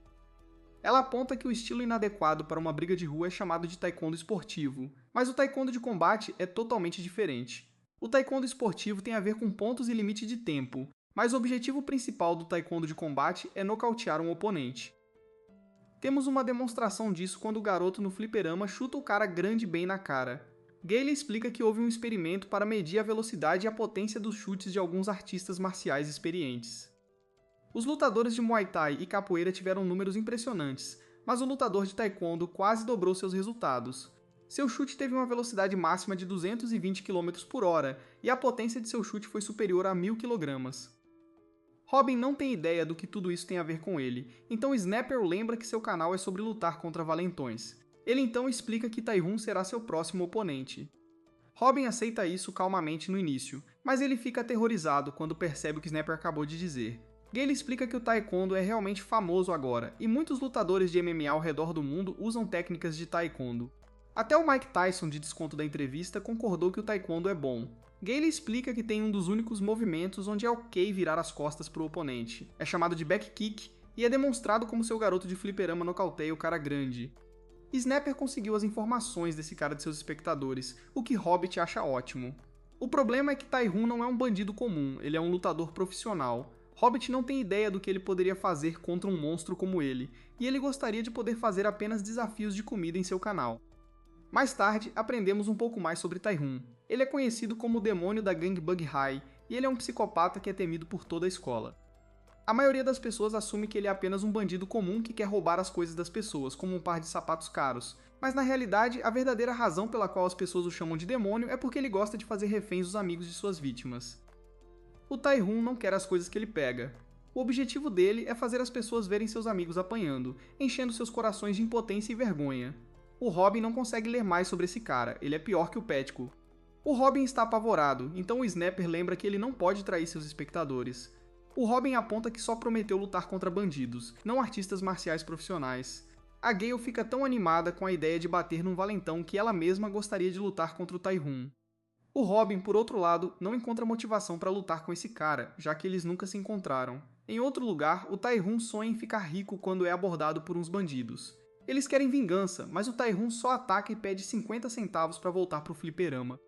Ela aponta que o estilo inadequado para uma briga de rua é chamado de taekwondo esportivo, mas o taekwondo de combate é totalmente diferente. O taekwondo esportivo tem a ver com pontos e limite de tempo, mas o objetivo principal do taekwondo de combate é nocautear um oponente. Temos uma demonstração disso quando o garoto no fliperama chuta o cara grande bem na cara. Gale explica que houve um experimento para medir a velocidade e a potência dos chutes de alguns artistas marciais experientes. Os lutadores de Muay Thai e capoeira tiveram números impressionantes, mas o lutador de taekwondo quase dobrou seus resultados. Seu chute teve uma velocidade máxima de 220 km/h e a potência de seu chute foi superior a 1000 kg. Robin não tem ideia do que tudo isso tem a ver com ele, então Snapper lembra que seu canal é sobre lutar contra valentões. Ele então explica que Tyhoon será seu próximo oponente. Robin aceita isso calmamente no início, mas ele fica aterrorizado quando percebe o que Snapper acabou de dizer. Gale explica que o taekwondo é realmente famoso agora, e muitos lutadores de MMA ao redor do mundo usam técnicas de taekwondo. Até o Mike Tyson, de desconto da entrevista, concordou que o taekwondo é bom. Gale explica que tem um dos únicos movimentos onde é ok virar as costas para o oponente. É chamado de back kick e é demonstrado como seu garoto de fliperama nocauteia o cara grande. Snapper conseguiu as informações desse cara de seus espectadores, o que Hobbit acha ótimo. O problema é que Tyhoon não é um bandido comum, ele é um lutador profissional. Hobbit não tem ideia do que ele poderia fazer contra um monstro como ele, e ele gostaria de poder fazer apenas desafios de comida em seu canal. Mais tarde, aprendemos um pouco mais sobre Tyhoon. Ele é conhecido como o demônio da gangue Bug High, e ele é um psicopata que é temido por toda a escola. A maioria das pessoas assume que ele é apenas um bandido comum que quer roubar as coisas das pessoas, como um par de sapatos caros. Mas na realidade, a verdadeira razão pela qual as pessoas o chamam de demônio é porque ele gosta de fazer reféns dos amigos de suas vítimas. O Tyhoon não quer as coisas que ele pega. O objetivo dele é fazer as pessoas verem seus amigos apanhando, enchendo seus corações de impotência e vergonha. O Robin não consegue ler mais sobre esse cara, ele é pior que o Pético. O Robin está apavorado, então o Snapper lembra que ele não pode trair seus espectadores. O Robin aponta que só prometeu lutar contra bandidos, não artistas marciais profissionais. A Gale fica tão animada com a ideia de bater num valentão que ela mesma gostaria de lutar contra o Tyhoon. O Robin, por outro lado, não encontra motivação para lutar com esse cara, já que eles nunca se encontraram. Em outro lugar, o Tyhoon sonha em ficar rico quando é abordado por uns bandidos. Eles querem vingança, mas o Tyhoon só ataca e pede 50 centavos para voltar pro fliperama.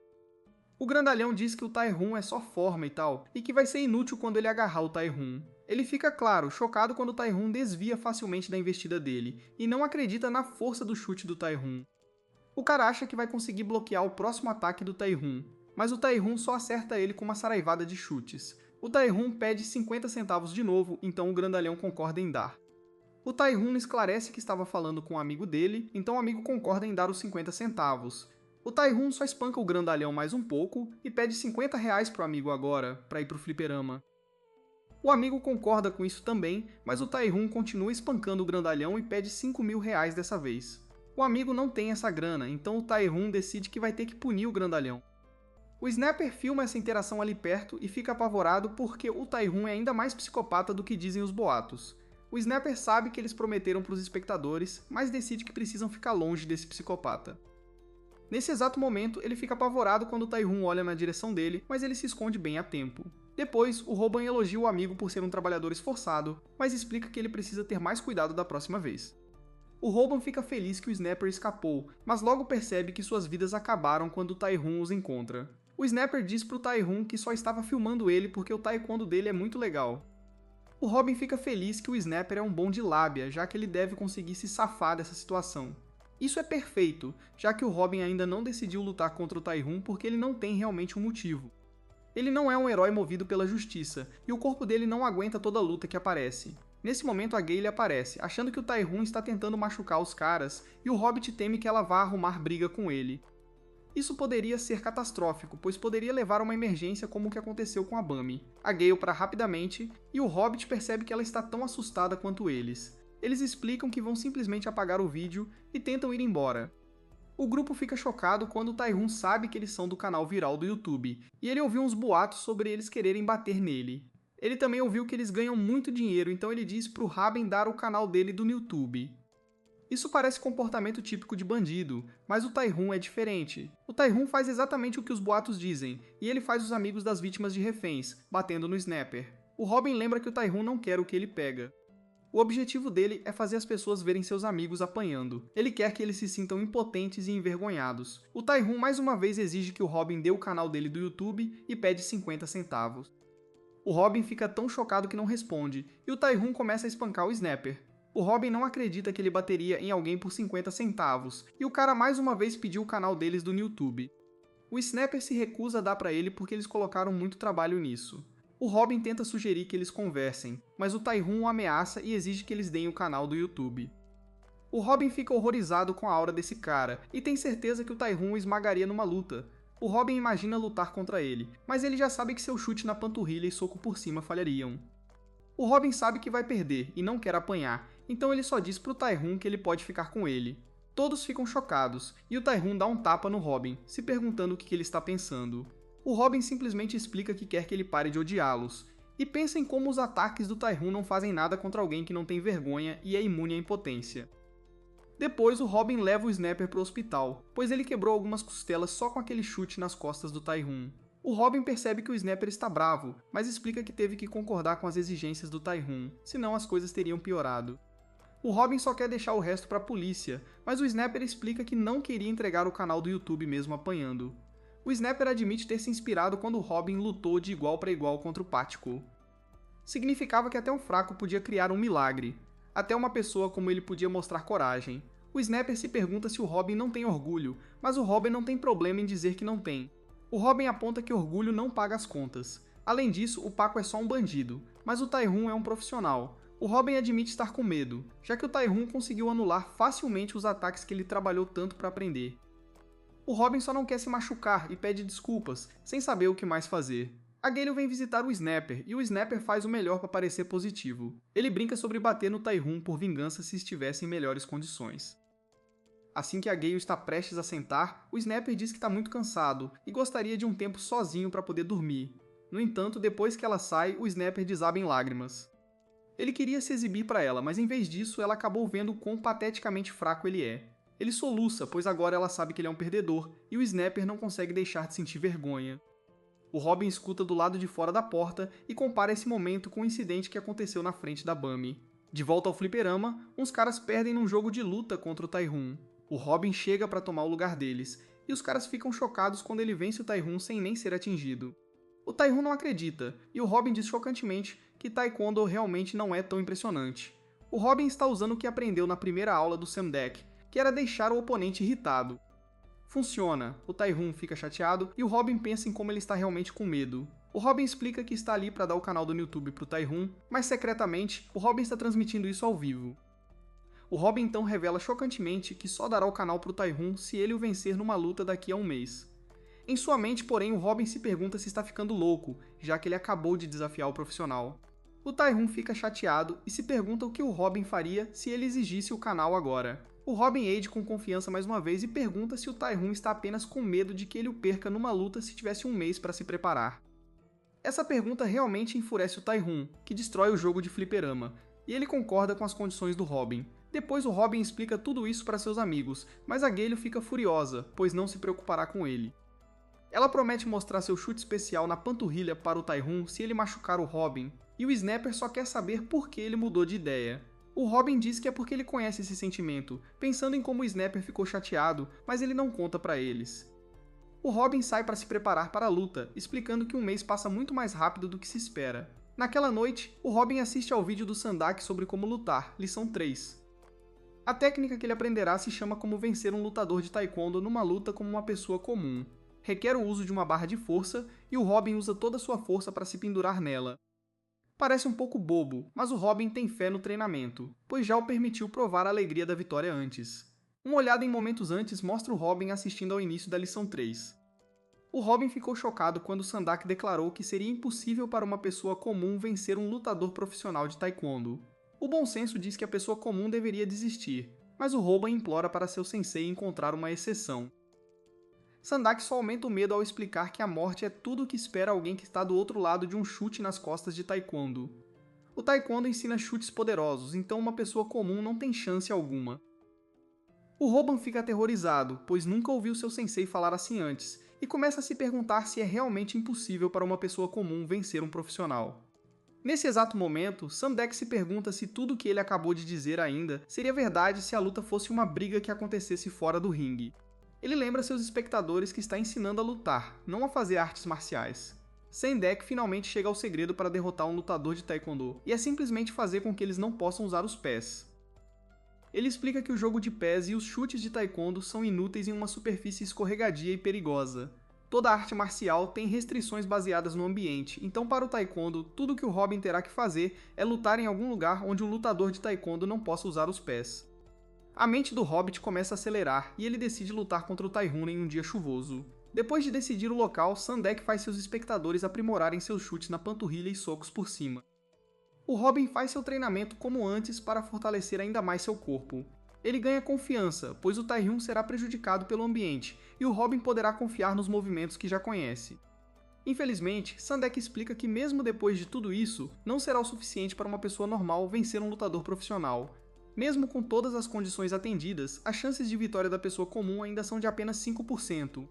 O grandalhão diz que o Tyhoon é só forma e tal, e que vai ser inútil quando ele agarrar o Tyhoon. Ele fica, claro, chocado quando o Tyhoon desvia facilmente da investida dele, e não acredita na força do chute do Tyhoon. O cara acha que vai conseguir bloquear o próximo ataque do Tae-Hoon, mas o Tae-Hoon só acerta ele com uma saraivada de chutes. O Tae-Hoon pede 50 centavos de novo, então o grandalhão concorda em dar. O Tae-Hoon esclarece que estava falando com um amigo dele, então o amigo concorda em dar os 50 centavos. O Tae-Hoon só espanca o grandalhão mais um pouco e pede 50 reais pro amigo agora, para ir pro fliperama. O amigo concorda com isso também, mas o Tae-Hoon continua espancando o grandalhão e pede 5 mil reais dessa vez. O amigo não tem essa grana, então o Tae-Hoon decide que vai ter que punir o grandalhão. O Snapper filma essa interação ali perto e fica apavorado porque o Tae-Hoon é ainda mais psicopata do que dizem os boatos. O Snapper sabe que eles prometeram para os espectadores, mas decide que precisam ficar longe desse psicopata. Nesse exato momento, ele fica apavorado quando o Tae-Hoon olha na direção dele, mas ele se esconde bem a tempo. Depois, o Robin elogia o amigo por ser um trabalhador esforçado, mas explica que ele precisa ter mais cuidado da próxima vez. O Robin fica feliz que o Snapper escapou, mas logo percebe que suas vidas acabaram quando o Tae-Hoon os encontra. O Snapper diz pro Tae-Hoon que só estava filmando ele porque o taekwondo dele é muito legal. O Robin fica feliz que o Snapper é um bom de lábia, já que ele deve conseguir se safar dessa situação. Isso é perfeito, já que o Robin ainda não decidiu lutar contra o Tae-Hoon porque ele não tem realmente um motivo. Ele não é um herói movido pela justiça, e o corpo dele não aguenta toda a luta que aparece. Nesse momento a Gale aparece, achando que o Tae-Hoon está tentando machucar os caras, e o Hobbit teme que ela vá arrumar briga com ele. Isso poderia ser catastrófico, pois poderia levar a uma emergência como o que aconteceu com a Bummy. A Gale para rapidamente, e o Hobbit percebe que ela está tão assustada quanto eles. Eles explicam que vão simplesmente apagar o vídeo e tentam ir embora. O grupo fica chocado quando o Tae-Hoon sabe que eles são do canal viral do YouTube, e ele ouviu uns boatos sobre eles quererem bater nele. Ele também ouviu que eles ganham muito dinheiro, então ele diz pro Raben dar o canal dele do YouTube. Isso parece comportamento típico de bandido, mas o Tae-Hoon é diferente. O Tae-Hoon faz exatamente o que os boatos dizem, e ele faz os amigos das vítimas de reféns, batendo no Snapper. O Robin lembra que o Tae-Hoon não quer o que ele pega. O objetivo dele é fazer as pessoas verem seus amigos apanhando. Ele quer que eles se sintam impotentes e envergonhados. O Tae-Hoon mais uma vez exige que o Robin dê o canal dele do YouTube e pede 50 centavos. O Robin fica tão chocado que não responde, e o Tae-Hoon começa a espancar o Snapper. O Robin não acredita que ele bateria em alguém por 50 centavos, e o cara mais uma vez pediu o canal deles do YouTube. O Snapper se recusa a dar pra ele porque eles colocaram muito trabalho nisso. O Robin tenta sugerir que eles conversem, mas o Tae-Hoon o ameaça e exige que eles deem o canal do YouTube. O Robin fica horrorizado com a aura desse cara, e tem certeza que o Tae-Hoon o esmagaria numa luta. O Robin imagina lutar contra ele, mas ele já sabe que seu chute na panturrilha e soco por cima falhariam. O Robin sabe que vai perder e não quer apanhar, então ele só diz pro Tae-Hoon que ele pode ficar com ele. Todos ficam chocados, e o Tae-Hoon dá um tapa no Robin, se perguntando o que ele está pensando. O Robin simplesmente explica que quer que ele pare de odiá-los, e pensa em como os ataques do Tae-Hoon não fazem nada contra alguém que não tem vergonha e é imune à impotência. Depois o Robin leva o Snapper pro hospital, pois ele quebrou algumas costelas só com aquele chute nas costas do Tae-Hoon. O Robin percebe que o Snapper está bravo, mas explica que teve que concordar com as exigências do Tae-Hoon, senão as coisas teriam piorado. O Robin só quer deixar o resto para a polícia, mas o Snapper explica que não queria entregar o canal do YouTube mesmo apanhando. O Snapper admite ter se inspirado quando o Robin lutou de igual para igual contra o Pático. Significava que até um fraco podia criar um milagre. Até uma pessoa como ele podia mostrar coragem. O Snapper se pergunta se o Robin não tem orgulho, mas o Robin não tem problema em dizer que não tem. O Robin aponta que orgulho não paga as contas. Além disso, o Paco é só um bandido, mas o Tae-Hoon é um profissional. O Robin admite estar com medo, já que o Tae-Hoon conseguiu anular facilmente os ataques que ele trabalhou tanto para aprender. O Robin só não quer se machucar e pede desculpas, sem saber o que mais fazer. A Gale vem visitar o Snapper, e o Snapper faz o melhor para parecer positivo. Ele brinca sobre bater no Tae-Hoon por vingança se estivesse em melhores condições. Assim que a Gale está prestes a sentar, o Snapper diz que está muito cansado e gostaria de um tempo sozinho para poder dormir. No entanto, depois que ela sai, o Snapper desaba em lágrimas. Ele queria se exibir para ela, mas em vez disso, ela acabou vendo quão pateticamente fraco ele é. Ele soluça, pois agora ela sabe que ele é um perdedor, e o Snapper não consegue deixar de sentir vergonha. O Robin escuta do lado de fora da porta e compara esse momento com o incidente que aconteceu na frente da Bummy. De volta ao fliperama, uns caras perdem num jogo de luta contra o Tae-Hoon. O Robin chega para tomar o lugar deles, e os caras ficam chocados quando ele vence o Tae-Hoon sem nem ser atingido. O Tae-Hoon não acredita, e o Robin diz chocantemente que Taekwondo realmente não é tão impressionante. O Robin está usando o que aprendeu na primeira aula do Sam Deck, que era deixar o oponente irritado. Funciona, o Tae-Hoon fica chateado e o Robin pensa em como ele está realmente com medo. O Robin explica que está ali para dar o canal do YouTube pro Tae-Hoon, mas secretamente, o Robin está transmitindo isso ao vivo. O Robin então revela chocantemente que só dará o canal pro Tae-Hoon se ele o vencer numa luta daqui a um mês. Em sua mente, porém, o Robin se pergunta se está ficando louco, já que ele acabou de desafiar o profissional. O Tae-Hoon fica chateado e se pergunta o que o Robin faria se ele exigisse o canal agora. O Robin age com confiança mais uma vez e pergunta se o Tae-Hoon está apenas com medo de que ele o perca numa luta se tivesse um mês para se preparar. Essa pergunta realmente enfurece o Tae-Hoon, que destrói o jogo de fliperama, e ele concorda com as condições do Robin. Depois o Robin explica tudo isso para seus amigos, mas a Gayle fica furiosa, pois não se preocupará com ele. Ela promete mostrar seu chute especial na panturrilha para o Tae-Hoon se ele machucar o Robin, e o Snapper só quer saber por que ele mudou de ideia. O Robin diz que é porque ele conhece esse sentimento, pensando em como o Snapper ficou chateado, mas ele não conta para eles. O Robin sai para se preparar para a luta, explicando que um mês passa muito mais rápido do que se espera. Naquela noite, o Robin assiste ao vídeo do Sandak sobre como lutar, lição 3. A técnica que ele aprenderá se chama como vencer um lutador de taekwondo numa luta como uma pessoa comum. Requer o uso de uma barra de força, e o Robin usa toda a sua força para se pendurar nela. Parece um pouco bobo, mas o Robin tem fé no treinamento, pois já o permitiu provar a alegria da vitória antes. Uma olhada em momentos antes mostra o Robin assistindo ao início da lição 3. O Robin ficou chocado quando Sandak declarou que seria impossível para uma pessoa comum vencer um lutador profissional de taekwondo. O bom senso diz que a pessoa comum deveria desistir, mas o Robin implora para seu sensei encontrar uma exceção. Sandak só aumenta o medo ao explicar que a morte é tudo o que espera alguém que está do outro lado de um chute nas costas de taekwondo. O taekwondo ensina chutes poderosos, então uma pessoa comum não tem chance alguma. O Robin fica aterrorizado, pois nunca ouviu seu sensei falar assim antes, e começa a se perguntar se é realmente impossível para uma pessoa comum vencer um profissional. Nesse exato momento, Sandak se pergunta se tudo o que ele acabou de dizer ainda seria verdade se a luta fosse uma briga que acontecesse fora do ringue. Ele lembra seus espectadores que está ensinando a lutar, não a fazer artes marciais. Sandak finalmente chega ao segredo para derrotar um lutador de taekwondo, e é simplesmente fazer com que eles não possam usar os pés. Ele explica que o jogo de pés e os chutes de taekwondo são inúteis em uma superfície escorregadia e perigosa. Toda arte marcial tem restrições baseadas no ambiente, então para o taekwondo, tudo que o Robin terá que fazer é lutar em algum lugar onde um lutador de taekwondo não possa usar os pés. A mente do Hobbit começa a acelerar e ele decide lutar contra o Tae-Hoon em um dia chuvoso. Depois de decidir o local, Sandak faz seus espectadores aprimorarem seus chutes na panturrilha e socos por cima. O Robin faz seu treinamento como antes para fortalecer ainda mais seu corpo. Ele ganha confiança, pois o Tae-Hoon será prejudicado pelo ambiente e o Robin poderá confiar nos movimentos que já conhece. Infelizmente, Sandak explica que mesmo depois de tudo isso, não será o suficiente para uma pessoa normal vencer um lutador profissional. Mesmo com todas as condições atendidas, as chances de vitória da pessoa comum ainda são de apenas 5%.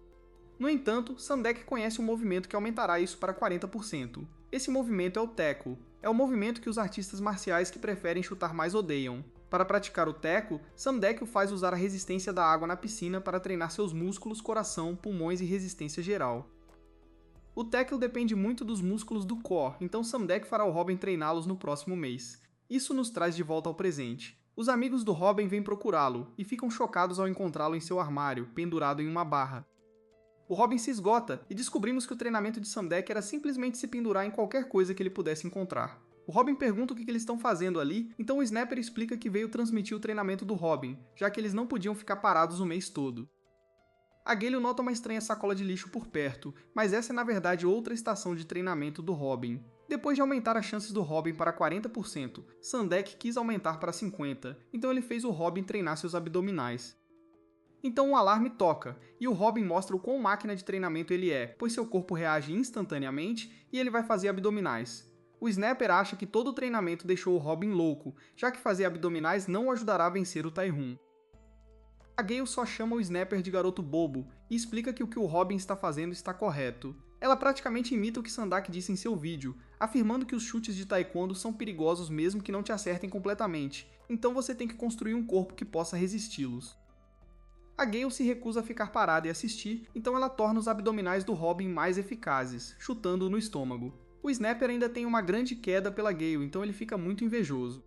No entanto, Sandak conhece um movimento que aumentará isso para 40%. Esse movimento é o Taekle. É o movimento que os artistas marciais que preferem chutar mais odeiam. Para praticar o Taekle, Sandak o faz usar a resistência da água na piscina para treinar seus músculos, coração, pulmões e resistência geral. O Taekle depende muito dos músculos do core, então Sandak fará o Robin treiná-los no próximo mês. Isso nos traz de volta ao presente. Os amigos do Robin vêm procurá-lo e ficam chocados ao encontrá-lo em seu armário, pendurado em uma barra. O Robin se esgota e descobrimos que o treinamento de Sandak era simplesmente se pendurar em qualquer coisa que ele pudesse encontrar. O Robin pergunta o que eles estão fazendo ali, então o Snapper explica que veio transmitir o treinamento do Robin, já que eles não podiam ficar parados o mês todo. A Gayle nota uma estranha sacola de lixo por perto, mas essa é na verdade outra estação de treinamento do Robin. Depois de aumentar as chances do Robin para 40%, Sandak quis aumentar para 50%, então ele fez o Robin treinar seus abdominais. Então um alarme toca, e o Robin mostra o quão máquina de treinamento ele é, pois seu corpo reage instantaneamente e ele vai fazer abdominais. O Snapper acha que todo o treinamento deixou o Robin louco, já que fazer abdominais não o ajudará a vencer o Tae-Hoon. A Gayle só chama o Snapper de garoto bobo e explica que o o Robin está fazendo está correto. Ela praticamente imita o que Sandak disse em seu vídeo, afirmando que os chutes de taekwondo são perigosos mesmo que não te acertem completamente, então você tem que construir um corpo que possa resisti-los. A Gayle se recusa a ficar parada e assistir, então ela torna os abdominais do Robin mais eficazes, chutando-o no estômago. O Snapper ainda tem uma grande queda pela Gayle, então ele fica muito invejoso.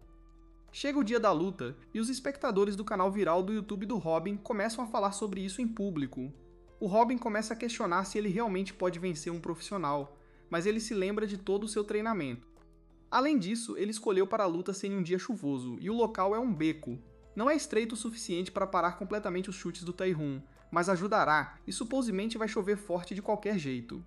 Chega o dia da luta, e os espectadores do canal viral do YouTube do Robin começam a falar sobre isso em público. O Robin começa a questionar se ele realmente pode vencer um profissional, mas ele se lembra de todo o seu treinamento. Além disso, ele escolheu para a luta ser em um dia chuvoso, e o local é um beco. Não é estreito o suficiente para parar completamente os chutes do Tae-Hun, mas ajudará, e supostamente vai chover forte de qualquer jeito.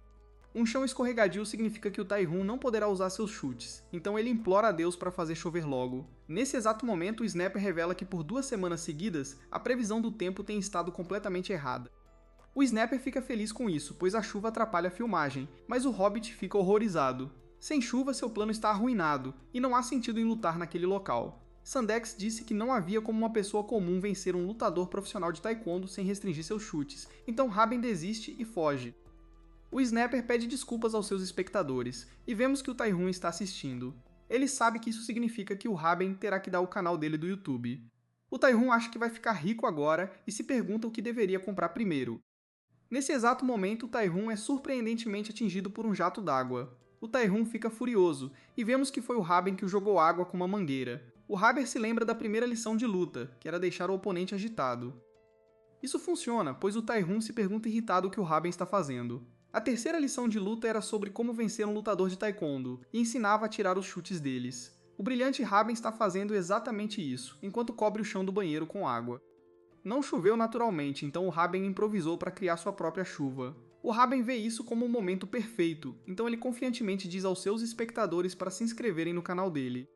Um chão escorregadio significa que o Tae-Hun não poderá usar seus chutes, então ele implora a Deus para fazer chover logo. Nesse exato momento, o Snapper revela que por 2 semanas seguidas, a previsão do tempo tem estado completamente errada. O Snapper fica feliz com isso, pois a chuva atrapalha a filmagem, mas o Hobbit fica horrorizado. Sem chuva, seu plano está arruinado, e não há sentido em lutar naquele local. Sandex disse que não havia como uma pessoa comum vencer um lutador profissional de taekwondo sem restringir seus chutes, então Raben desiste e foge. O Snapper pede desculpas aos seus espectadores, e vemos que o Tae-Hun está assistindo. Ele sabe que isso significa que o Raben terá que dar o canal dele do YouTube. O Tae-Hun acha que vai ficar rico agora e se pergunta o que deveria comprar primeiro. Nesse exato momento, o Tae-Hun é surpreendentemente atingido por um jato d'água. O Tae-Hun fica furioso, e vemos que foi o Raben que o jogou água com uma mangueira. O Haber se lembra da primeira lição de luta, que era deixar o oponente agitado. Isso funciona, pois o Tae-Hun se pergunta irritado o que o Raben está fazendo. A terceira lição de luta era sobre como vencer um lutador de taekwondo, e ensinava a tirar os chutes deles. O brilhante Raben está fazendo exatamente isso, enquanto cobre o chão do banheiro com água. Não choveu naturalmente, então o Raben improvisou para criar sua própria chuva. O Raben vê isso como um momento perfeito, então ele confiantemente diz aos seus espectadores para se inscreverem no canal dele.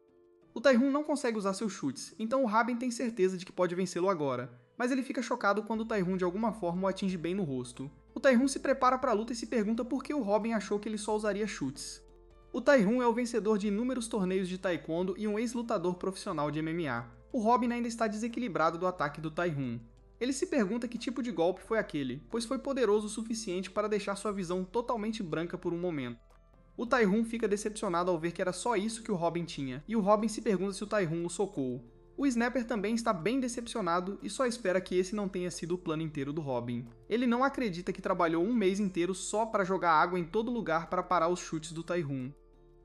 O Tae-Hun não consegue usar seus chutes, então o Raben tem certeza de que pode vencê-lo agora, mas ele fica chocado quando o Tae-Hun de alguma forma o atinge bem no rosto. O Tae-Hun se prepara para a luta e se pergunta por que o Robin achou que ele só usaria chutes. O Tae-Hun é o vencedor de inúmeros torneios de taekwondo e um ex-lutador profissional de MMA. O Robin ainda está desequilibrado do ataque do Tae-Hun. Ele se pergunta que tipo de golpe foi aquele, pois foi poderoso o suficiente para deixar sua visão totalmente branca por um momento. O Tae-Hun fica decepcionado ao ver que era só isso que o Robin tinha, e o Robin se pergunta se o Tae-Hun o socou. O Snapper também está bem decepcionado e só espera que esse não tenha sido o plano inteiro do Robin. Ele não acredita que trabalhou um mês inteiro só para jogar água em todo lugar para parar os chutes do Tae-Hun.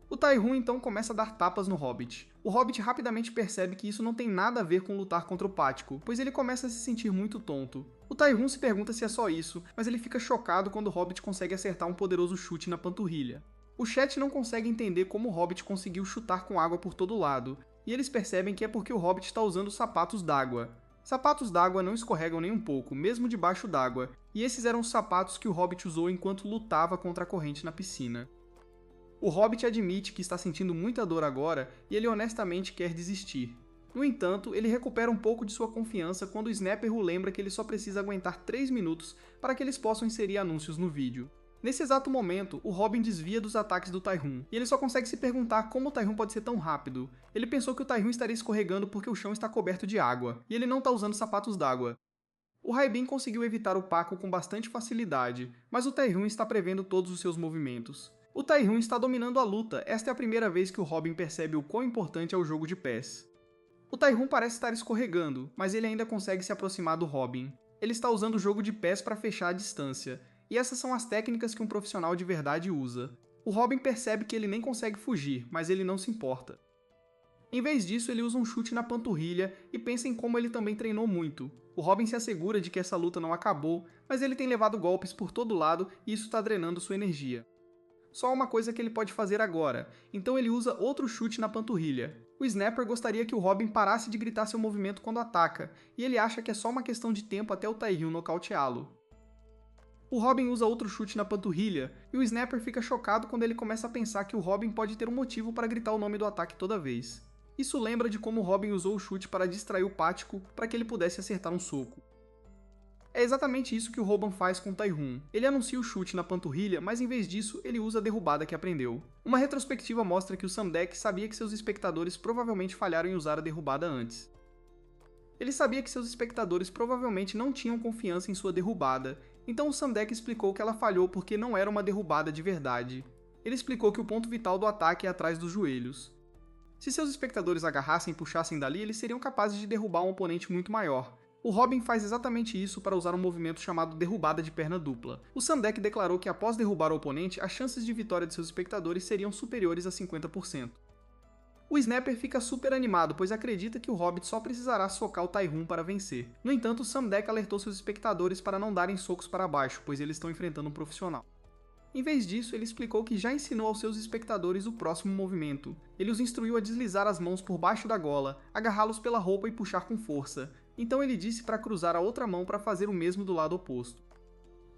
O Tae-Hun então começa a dar tapas no Hobbit. O Hobbit rapidamente percebe que isso não tem nada a ver com lutar contra o Pático, pois ele começa a se sentir muito tonto. O Tae-Hun se pergunta se é só isso, mas ele fica chocado quando o Hobbit consegue acertar um poderoso chute na panturrilha. O chat não consegue entender como o Hobbit conseguiu chutar com água por todo lado, e eles percebem que é porque o Hobbit está usando sapatos d'água. Sapatos d'água não escorregam nem um pouco, mesmo debaixo d'água, e esses eram os sapatos que o Hobbit usou enquanto lutava contra a corrente na piscina. O Hobbit admite que está sentindo muita dor agora e ele honestamente quer desistir. No entanto, ele recupera um pouco de sua confiança quando o Snapper o lembra que ele só precisa aguentar 3 minutos para que eles possam inserir anúncios no vídeo. Nesse exato momento, o Robin desvia dos ataques do Tae-Hun, e ele só consegue se perguntar como o Tae-Hun pode ser tão rápido. Ele pensou que o Tae-Hun estaria escorregando porque o chão está coberto de água, e ele não está usando sapatos d'água. O Raibin conseguiu evitar o Paco com bastante facilidade, mas o Tae-Hun está prevendo todos os seus movimentos. O Tae-Hun está dominando a luta, esta é a primeira vez que o Robin percebe o quão importante é o jogo de pés. O Tae-Hun parece estar escorregando, mas ele ainda consegue se aproximar do Robin. Ele está usando o jogo de pés para fechar a distância, e essas são as técnicas que um profissional de verdade usa. O Robin percebe que ele nem consegue fugir, mas ele não se importa. Em vez disso, ele usa um chute na panturrilha e pensa em como ele também treinou muito. O Robin se assegura de que essa luta não acabou, mas ele tem levado golpes por todo lado e isso está drenando sua energia. Só há uma coisa que ele pode fazer agora, então ele usa outro chute na panturrilha. O Snapper gostaria que o Robin parasse de gritar seu movimento quando ataca, e ele acha que é só uma questão de tempo até o Tae-Hun nocauteá-lo. O Robin usa outro chute na panturrilha, e o Snapper fica chocado quando ele começa a pensar que o Robin pode ter um motivo para gritar o nome do ataque toda vez. Isso lembra de como o Robin usou o chute para distrair o Pático para que ele pudesse acertar um soco. É exatamente isso que o Robin faz com o Tae-Hun. Ele anuncia o chute na panturrilha, mas em vez disso, ele usa a derrubada que aprendeu. Uma retrospectiva mostra que o Samdek sabia que seus espectadores provavelmente falharam em usar a derrubada antes. Ele sabia que seus espectadores provavelmente não tinham confiança em sua derrubada, então o Samdek explicou que ela falhou porque não era uma derrubada de verdade. Ele explicou que o ponto vital do ataque é atrás dos joelhos. Se seus espectadores agarrassem e puxassem dali, eles seriam capazes de derrubar um oponente muito maior. O Robin faz exatamente isso para usar um movimento chamado derrubada de perna dupla. O Samdek declarou que após derrubar o oponente, as chances de vitória de seus espectadores seriam superiores a 50%. O Snapper fica super animado, pois acredita que o Hobbit só precisará socar o Tai-Hun para vencer. No entanto, Sam Deck alertou seus espectadores para não darem socos para baixo, pois eles estão enfrentando um profissional. Em vez disso, ele explicou que já ensinou aos seus espectadores o próximo movimento. Ele os instruiu a deslizar as mãos por baixo da gola, agarrá-los pela roupa e puxar com força. Então ele disse para cruzar a outra mão para fazer o mesmo do lado oposto.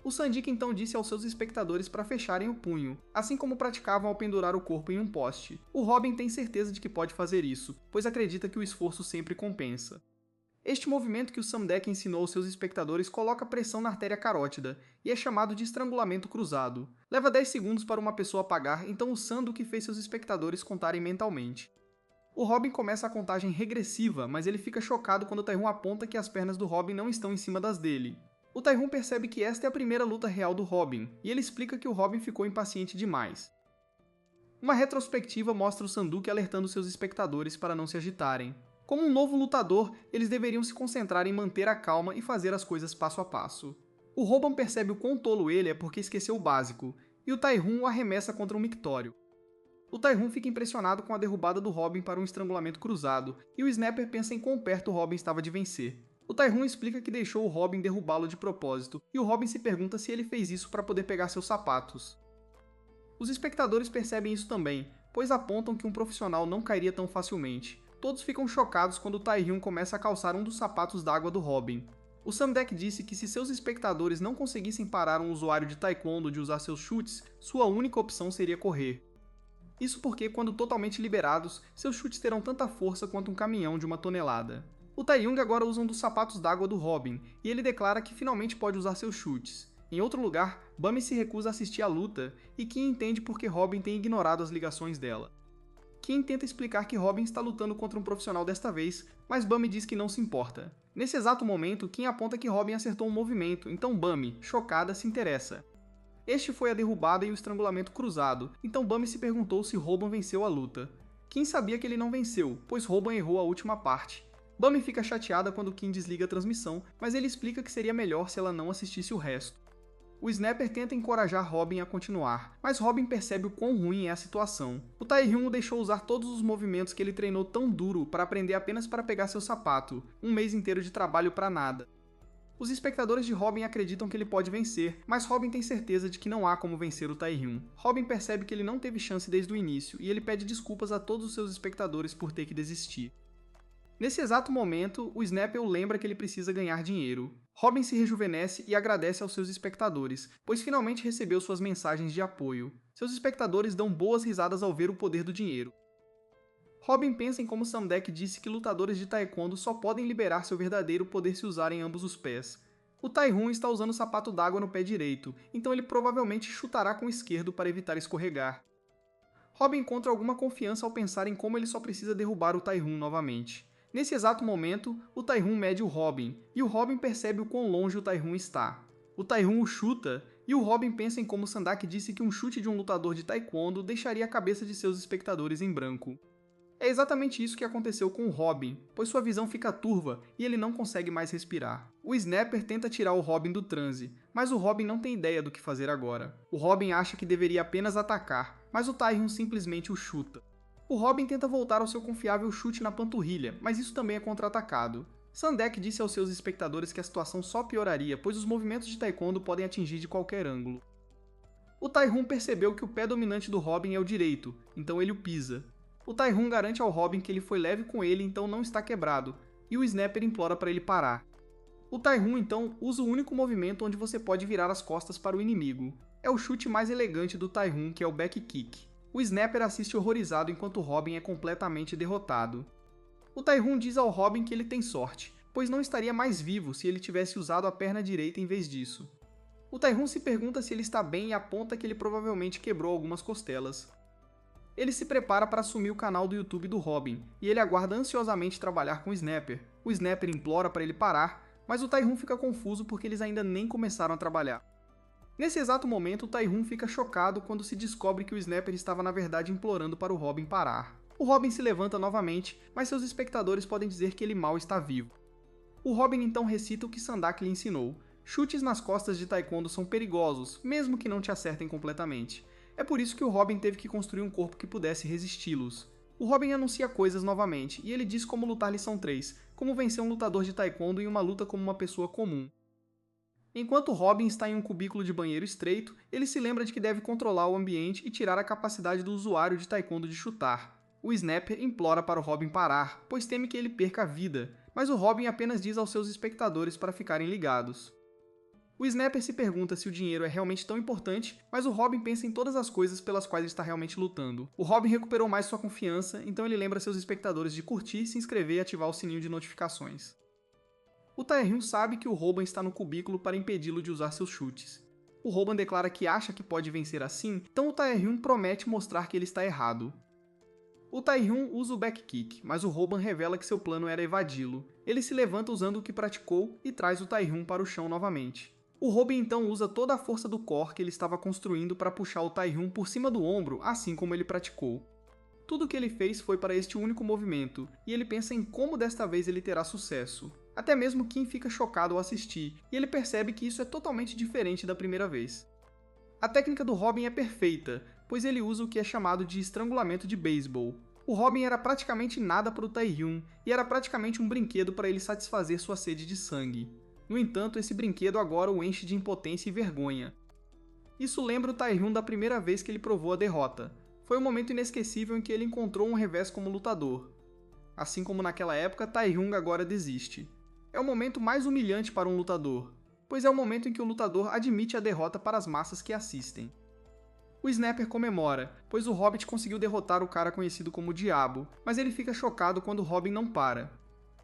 O Sandik então disse aos seus espectadores para fecharem o punho, assim como praticavam ao pendurar o corpo em um poste. O Robin tem certeza de que pode fazer isso, pois acredita que o esforço sempre compensa. Este movimento que o Sam Deck ensinou aos seus espectadores coloca pressão na artéria carótida, e é chamado de estrangulamento cruzado. Leva 10 segundos para uma pessoa apagar, então o Sanduk fez seus espectadores contarem mentalmente. O Robin começa a contagem regressiva, mas ele fica chocado quando o Tai-Hun aponta que as pernas do Robin não estão em cima das dele. O Tai-Hun percebe que esta é a primeira luta real do Robin, e ele explica que o Robin ficou impaciente demais. Uma retrospectiva mostra o Sanduk alertando seus espectadores para não se agitarem. Como um novo lutador, eles deveriam se concentrar em manter a calma e fazer as coisas passo a passo. O Roban percebe o quão tolo ele é porque esqueceu o básico, e o Tai-Hun o arremessa contra um mictório. O Tai-Hun fica impressionado com a derrubada do Robin para um estrangulamento cruzado, e o Snapper pensa em quão perto o Robin estava de vencer. O Tai-Hun explica que deixou o Robin derrubá-lo de propósito, e o Robin se pergunta se ele fez isso para poder pegar seus sapatos. Os espectadores percebem isso também, pois apontam que um profissional não cairia tão facilmente. Todos ficam chocados quando o Tai-Hun começa a calçar um dos sapatos d'água do Robin. O Sam Deck disse que se seus espectadores não conseguissem parar um usuário de Taekwondo de usar seus chutes, sua única opção seria correr. Isso porque, quando totalmente liberados, seus chutes terão tanta força quanto um caminhão de 1 tonelada. O Tai-Jung agora usa um dos sapatos d'água do Robin, e ele declara que finalmente pode usar seus chutes. Em outro lugar, Bummy se recusa a assistir à luta, e Kim entende porque Robin tem ignorado as ligações dela. Kim tenta explicar que Robin está lutando contra um profissional desta vez, mas Bummy diz que não se importa. Nesse exato momento, Kim aponta que Robin acertou um movimento, então Bummy, chocada, se interessa. Este foi a derrubada e o estrangulamento cruzado, então Bummy se perguntou se Roban venceu a luta. Kim sabia que ele não venceu, pois Roban errou a última parte. Bummy fica chateada quando Kim desliga a transmissão, mas ele explica que seria melhor se ela não assistisse o resto. O Snapper tenta encorajar Robin a continuar, mas Robin percebe o quão ruim é a situação. O Tai-Hyun o deixou usar todos os movimentos que ele treinou tão duro para aprender apenas para pegar seu sapato, um mês inteiro de trabalho para nada. Os espectadores de Robin acreditam que ele pode vencer, mas Robin tem certeza de que não há como vencer o Tai-Hyun. Robin percebe que ele não teve chance desde o início, e ele pede desculpas a todos os seus espectadores por ter que desistir. Nesse exato momento, o Snapper o lembra que ele precisa ganhar dinheiro. Robin se rejuvenesce e agradece aos seus espectadores, pois finalmente recebeu suas mensagens de apoio. Seus espectadores dão boas risadas ao ver o poder do dinheiro. Robin pensa em como Sam Deck disse que lutadores de Taekwondo só podem liberar seu verdadeiro poder se usarem ambos os pés. O Tai-Hyun está usando o sapato d'água no pé direito, então ele provavelmente chutará com o esquerdo para evitar escorregar. Robin encontra alguma confiança ao pensar em como ele só precisa derrubar o Tai-Hyun novamente. Nesse exato momento, o Tai-Hyun mede o Robin, e o Robin percebe o quão longe o Tai-Hyun está. O Tai-Hyun o chuta, e o Robin pensa em como Sandak disse que um chute de um lutador de Taekwondo deixaria a cabeça de seus espectadores em branco. É exatamente isso que aconteceu com o Robin, pois sua visão fica turva e ele não consegue mais respirar. O Snapper tenta tirar o Robin do transe, mas o Robin não tem ideia do que fazer agora. O Robin acha que deveria apenas atacar, mas o Tai-Hyun simplesmente o chuta. O Robin tenta voltar ao seu confiável chute na panturrilha, mas isso também é contra-atacado. Sam Deck disse aos seus espectadores que a situação só pioraria, pois os movimentos de Taekwondo podem atingir de qualquer ângulo. O Tai-Hyun percebeu que o pé dominante do Robin é o direito, então ele o pisa. O Tai-Hyun garante ao Robin que ele foi leve com ele, então não está quebrado, e o Snapper implora para ele parar. O Tai-Hyun então usa o único movimento onde você pode virar as costas para o inimigo. É o chute mais elegante do Tai-Hyun, que é o back kick. O Snapper assiste horrorizado enquanto o Robin é completamente derrotado. O Tai-Hyun diz ao Robin que ele tem sorte, pois não estaria mais vivo se ele tivesse usado a perna direita em vez disso. O Tai-Hyun se pergunta se ele está bem e aponta que ele provavelmente quebrou algumas costelas. Ele se prepara para assumir o canal do YouTube do Robin, e ele aguarda ansiosamente trabalhar com o Snapper. O Snapper implora para ele parar, mas o Tai-Hyun fica confuso porque eles ainda nem começaram a trabalhar. Nesse exato momento, o Tai-Hyun fica chocado quando se descobre que o Snapper estava na verdade implorando para o Robin parar. O Robin se levanta novamente, mas seus espectadores podem dizer que ele mal está vivo. O Robin então recita o que Sandak lhe ensinou. Chutes nas costas de Taekwondo são perigosos, mesmo que não te acertem completamente. É por isso que o Robin teve que construir um corpo que pudesse resisti-los. O Robin anuncia coisas novamente, e ele diz como lutar lição 3, como vencer um lutador de taekwondo em uma luta como uma pessoa comum. Enquanto Robin está em um cubículo de banheiro estreito, ele se lembra de que deve controlar o ambiente e tirar a capacidade do usuário de taekwondo de chutar. O Snapper implora para o Robin parar, pois teme que ele perca a vida, mas o Robin apenas diz aos seus espectadores para ficarem ligados. O Snapper se pergunta se o dinheiro é realmente tão importante, mas o Robin pensa em todas as coisas pelas quais ele está realmente lutando. O Robin recuperou mais sua confiança, então ele lembra seus espectadores de curtir, se inscrever e ativar o sininho de notificações. O Tae-hyun sabe que o Roban está no cubículo para impedi-lo de usar seus chutes. O Roban declara que acha que pode vencer assim, então o Tae-hyun promete mostrar que ele está errado. O Tae-hyun usa o back kick, mas o Roban revela que seu plano era evadi-lo. Ele se levanta usando o que praticou e traz o Tae-hyun para o chão novamente. O Robin então usa toda a força do core que ele estava construindo para puxar o Tae-hyun por cima do ombro, assim como ele praticou. Tudo o que ele fez foi para este único movimento, e ele pensa em como desta vez ele terá sucesso. Até mesmo Kim fica chocado ao assistir, e ele percebe que isso é totalmente diferente da primeira vez. A técnica do Robin é perfeita, pois ele usa o que é chamado de estrangulamento de beisebol. O Robin era praticamente nada para o Tae-hyun, e era praticamente um brinquedo para ele satisfazer sua sede de sangue. No entanto, esse brinquedo agora o enche de impotência e vergonha. Isso lembra o Tae-hyun da primeira vez que ele provou a derrota. Foi um momento inesquecível em que ele encontrou um revés como lutador. Assim como naquela época, Tae-hyun agora desiste. É o momento mais humilhante para um lutador, pois é o momento em que o lutador admite a derrota para as massas que assistem. O Snapper comemora, pois o Hobbit conseguiu derrotar o cara conhecido como Diabo, mas ele fica chocado quando Robin não para.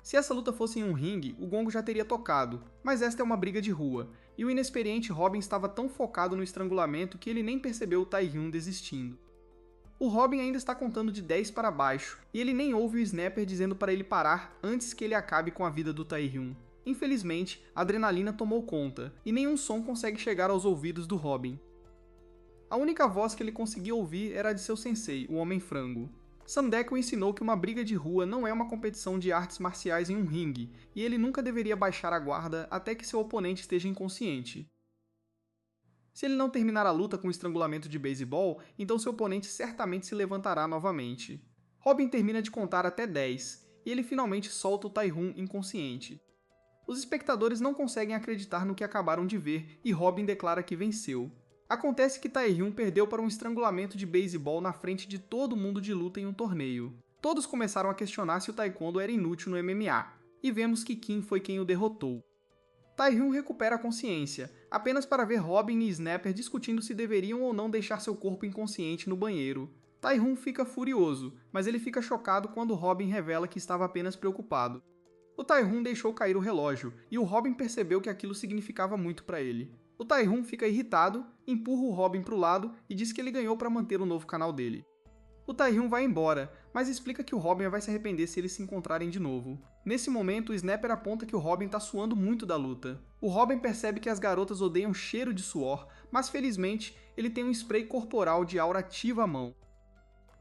Se essa luta fosse em um ringue, o gongo já teria tocado, mas esta é uma briga de rua, e o inexperiente Robin estava tão focado no estrangulamento que ele nem percebeu o Tae-hyun desistindo. O Robin ainda está contando de 10 para baixo, e ele nem ouve o Snapper dizendo para ele parar antes que ele acabe com a vida do Tae-hyun. Infelizmente, a adrenalina tomou conta, e nenhum som consegue chegar aos ouvidos do Robin. A única voz que ele conseguia ouvir era a de seu sensei, o Homem-Frango. Sam Deck o ensinou que uma briga de rua não é uma competição de artes marciais em um ringue, e ele nunca deveria baixar a guarda até que seu oponente esteja inconsciente. Se ele não terminar a luta com o estrangulamento de beisebol, então seu oponente certamente se levantará novamente. Robin termina de contar até 10, e ele finalmente solta o Tae-hyun inconsciente. Os espectadores não conseguem acreditar no que acabaram de ver, e Robin declara que venceu. Acontece que Tae-hyun perdeu para um estrangulamento de beisebol na frente de todo mundo de luta em um torneio. Todos começaram a questionar se o taekwondo era inútil no MMA, e vemos que Kim foi quem o derrotou. Tae-hyun recupera a consciência, apenas para ver Robin e Snapper discutindo se deveriam ou não deixar seu corpo inconsciente no banheiro. Tae-hyun fica furioso, mas ele fica chocado quando Robin revela que estava apenas preocupado. O Tae-hyun deixou cair o relógio, e o Robin percebeu que aquilo significava muito para ele. O Tae-hyun fica irritado, empurra o Robin para o lado e diz que ele ganhou para manter o novo canal dele. O Tae-hyun vai embora, mas explica que o Robin vai se arrepender se eles se encontrarem de novo. Nesse momento, o Snapper aponta que o Robin está suando muito da luta. O Robin percebe que as garotas odeiam o cheiro de suor, mas felizmente ele tem um spray corporal de aura ativa à mão.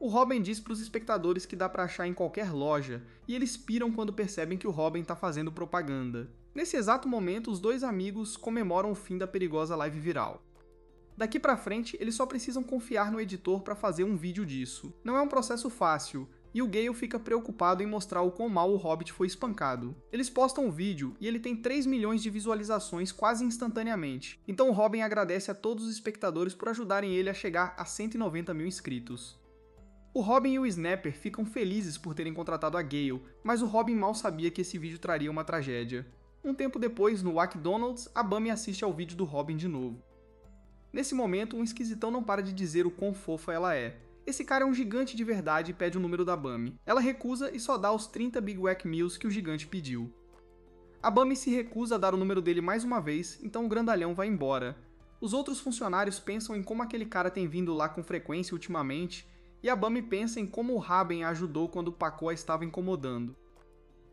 O Robin diz para os espectadores que dá para achar em qualquer loja, e eles piram quando percebem que o Robin está fazendo propaganda. Nesse exato momento, os dois amigos comemoram o fim da perigosa live viral. Daqui pra frente, eles só precisam confiar no editor para fazer um vídeo disso. Não é um processo fácil, e o Gale fica preocupado em mostrar o quão mal o Hobbit foi espancado. Eles postam o vídeo e ele tem 3 milhões de visualizações quase instantaneamente, então o Robin agradece a todos os espectadores por ajudarem ele a chegar a 190 mil inscritos. O Robin e o Snapper ficam felizes por terem contratado a Gale, mas o Robin mal sabia que esse vídeo traria uma tragédia. Um tempo depois, no McDonald's, a Bambi assiste ao vídeo do Robin de novo. Nesse momento, um esquisitão não para de dizer o quão fofa ela é. Esse cara é um gigante de verdade e pede o número da Bambi. Ela recusa e só dá os 30 Big Mac Meals que o gigante pediu. A Bambi se recusa a dar o número dele mais uma vez, então o grandalhão vai embora. Os outros funcionários pensam em como aquele cara tem vindo lá com frequência ultimamente, e a Bambi pensa em como o Raben a ajudou quando o Paco a estava incomodando.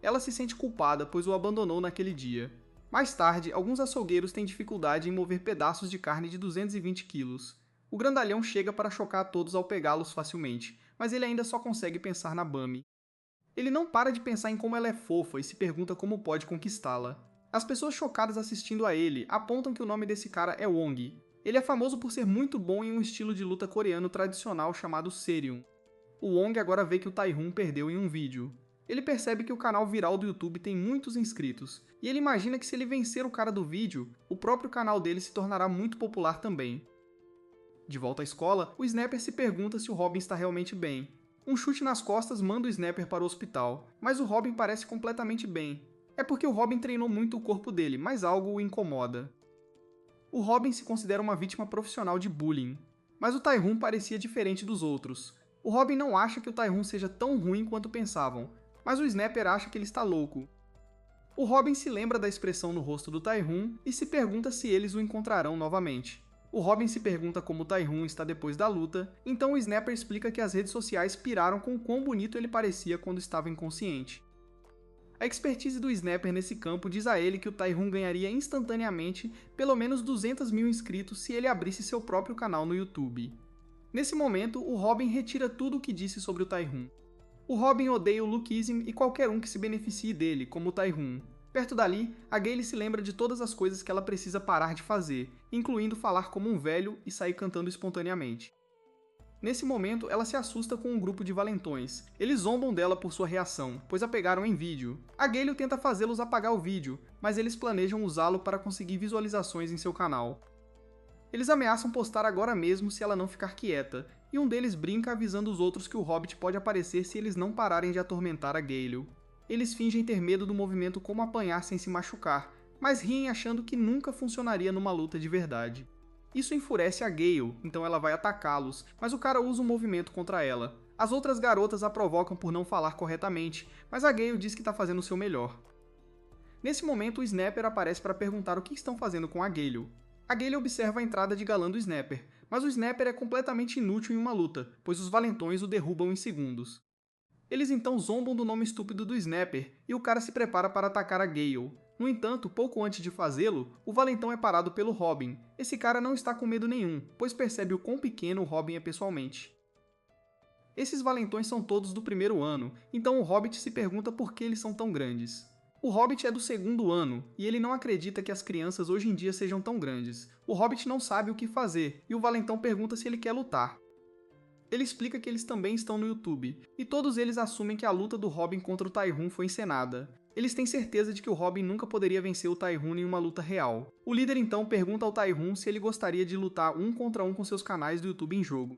Ela se sente culpada, pois o abandonou naquele dia. Mais tarde, alguns açougueiros têm dificuldade em mover pedaços de carne de 220 quilos. O grandalhão chega para chocar a todos ao pegá-los facilmente, mas ele ainda só consegue pensar na Bambi. Ele não para de pensar em como ela é fofa e se pergunta como pode conquistá-la. As pessoas chocadas assistindo a ele apontam que o nome desse cara é Wong. Ele é famoso por ser muito bom em um estilo de luta coreano tradicional chamado Seryun. O Wong agora vê que o Tai-Hun perdeu em um vídeo. Ele percebe que o canal viral do YouTube tem muitos inscritos, e ele imagina que se ele vencer o cara do vídeo, o próprio canal dele se tornará muito popular também. De volta à escola, o Snapper se pergunta se o Robin está realmente bem. Um chute nas costas manda o Snapper para o hospital, mas o Robin parece completamente bem. É porque o Robin treinou muito o corpo dele, mas algo o incomoda. O Robin se considera uma vítima profissional de bullying, mas o Tai-Hun parecia diferente dos outros. O Robin não acha que o Tai-Hun seja tão ruim quanto pensavam, mas o Snapper acha que ele está louco. O Robin se lembra da expressão no rosto do Tai-Hun e se pergunta se eles o encontrarão novamente. O Robin se pergunta como o Tai-Hun está depois da luta, então o Snapper explica que as redes sociais piraram com o quão bonito ele parecia quando estava inconsciente. A expertise do Snapper nesse campo diz a ele que o Tai-Hun ganharia instantaneamente pelo menos 200 mil inscritos se ele abrisse seu próprio canal no YouTube. Nesse momento, o Robin retira tudo o que disse sobre o Tai-Hun. O Robin odeia o Lookism e qualquer um que se beneficie dele, como o Tai-Hun. Perto dali, a Gayle se lembra de todas as coisas que ela precisa parar de fazer, incluindo falar como um velho e sair cantando espontaneamente. Nesse momento, ela se assusta com um grupo de valentões. Eles zombam dela por sua reação, pois a pegaram em vídeo. A Gayle tenta fazê-los apagar o vídeo, mas eles planejam usá-lo para conseguir visualizações em seu canal. Eles ameaçam postar agora mesmo se ela não ficar quieta, e um deles brinca avisando os outros que o Hobbit pode aparecer se eles não pararem de atormentar a Gayle. Eles fingem ter medo do movimento como apanhar sem se machucar, mas riem achando que nunca funcionaria numa luta de verdade. Isso enfurece a Gayle, então ela vai atacá-los, mas o cara usa um movimento contra ela. As outras garotas a provocam por não falar corretamente, mas a Gayle diz que está fazendo o seu melhor. Nesse momento, o Snapper aparece para perguntar o que estão fazendo com a Gayle. A Gayle observa a entrada de galã do Snapper, mas o Snapper é completamente inútil em uma luta, pois os valentões o derrubam em segundos. Eles então zombam do nome estúpido do Snapper, e o cara se prepara para atacar a Gayle. No entanto, pouco antes de fazê-lo, o valentão é parado pelo Robin. Esse cara não está com medo nenhum, pois percebe o quão pequeno o Robin é pessoalmente. Esses valentões são todos do primeiro ano, então o Hobbit se pergunta por que eles são tão grandes. O Hobbit é do segundo ano, e ele não acredita que as crianças hoje em dia sejam tão grandes. O Hobbit não sabe o que fazer, e o valentão pergunta se ele quer lutar. Ele explica que eles também estão no YouTube, e todos eles assumem que a luta do Robin contra o Tai-Hun foi encenada. Eles têm certeza de que o Robin nunca poderia vencer o Tai-Hun em uma luta real. O líder então pergunta ao Tai-Hun se ele gostaria de lutar um contra um com seus canais do YouTube em jogo.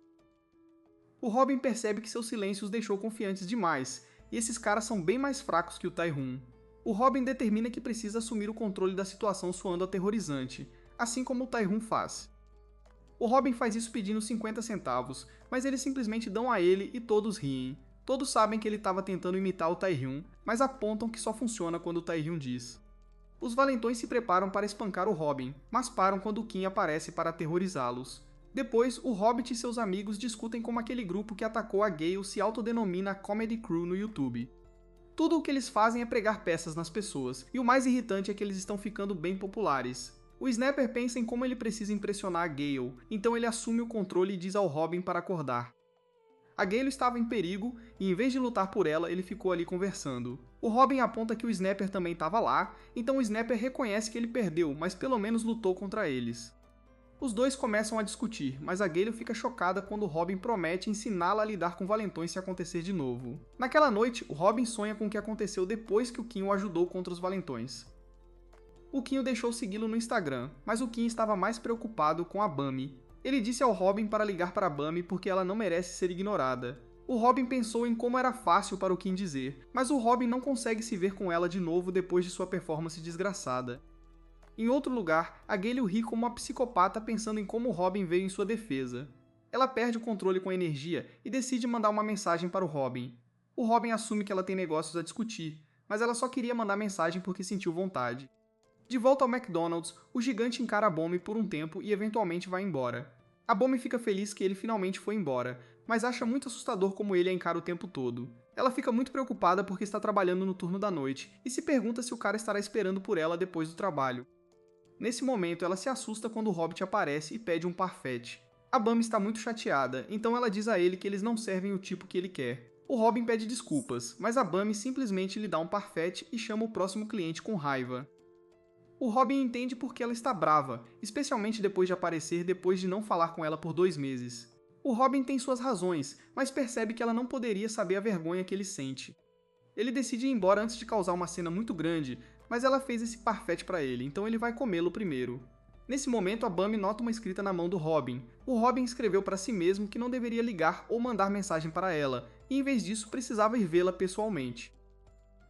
O Robin percebe que seu silêncio os deixou confiantes demais, e esses caras são bem mais fracos que o Tai-Hun. O Robin determina que precisa assumir o controle da situação soando aterrorizante, assim como o Tai-Hun faz. O Robin faz isso pedindo 50 centavos, mas eles simplesmente dão a ele e todos riem. Todos sabem que ele estava tentando imitar o Tai-Hun, mas apontam que só funciona quando o Tai-Hun diz. Os valentões se preparam para espancar o Robin, mas param quando o Kim aparece para aterrorizá-los. Depois, o Hobbit e seus amigos discutem como aquele grupo que atacou a Gayle se autodenomina Comedy Crew no YouTube. Tudo o que eles fazem é pregar peças nas pessoas, e o mais irritante é que eles estão ficando bem populares. O Snapper pensa em como ele precisa impressionar a Gayle, então ele assume o controle e diz ao Robin para acordar. A Gayle estava em perigo, e em vez de lutar por ela, ele ficou ali conversando. O Robin aponta que o Snapper também estava lá, então o Snapper reconhece que ele perdeu, mas pelo menos lutou contra eles. Os dois começam a discutir, mas a Gayle fica chocada quando o Robin promete ensiná-la a lidar com valentões se acontecer de novo. Naquela noite, o Robin sonha com o que aconteceu depois que o Kim o ajudou contra os valentões. O Kim o deixou segui-lo no Instagram, mas o Kim estava mais preocupado com a Bummy. Ele disse ao Robin para ligar para a Bummy porque ela não merece ser ignorada. O Robin pensou em como era fácil para o Kim dizer, mas o Robin não consegue se ver com ela de novo depois de sua performance desgraçada. Em outro lugar, a Gayle ri como uma psicopata pensando em como o Robin veio em sua defesa. Ela perde o controle com a energia e decide mandar uma mensagem para o Robin. O Robin assume que ela tem negócios a discutir, mas ela só queria mandar mensagem porque sentiu vontade. De volta ao McDonald's, o gigante encara a Bummy por um tempo e eventualmente vai embora. A Bummy fica feliz que ele finalmente foi embora, mas acha muito assustador como ele a encara o tempo todo. Ela fica muito preocupada porque está trabalhando no turno da noite e se pergunta se o cara estará esperando por ela depois do trabalho. Nesse momento, ela se assusta quando o Hobbit aparece e pede um parfait. A Bummy está muito chateada, então ela diz a ele que eles não servem o tipo que ele quer. O Robin pede desculpas, mas a Bummy simplesmente lhe dá um parfait e chama o próximo cliente com raiva. O Robin entende porque ela está brava, especialmente depois de aparecer depois de não falar com ela por 2 meses. O Robin tem suas razões, mas percebe que ela não poderia saber a vergonha que ele sente. Ele decide ir embora antes de causar uma cena muito grande, mas ela fez esse parfait para ele, então ele vai comê-lo primeiro. Nesse momento, a Bummy nota uma escrita na mão do Robin. O Robin escreveu para si mesmo que não deveria ligar ou mandar mensagem para ela, e em vez disso precisava ir vê-la pessoalmente.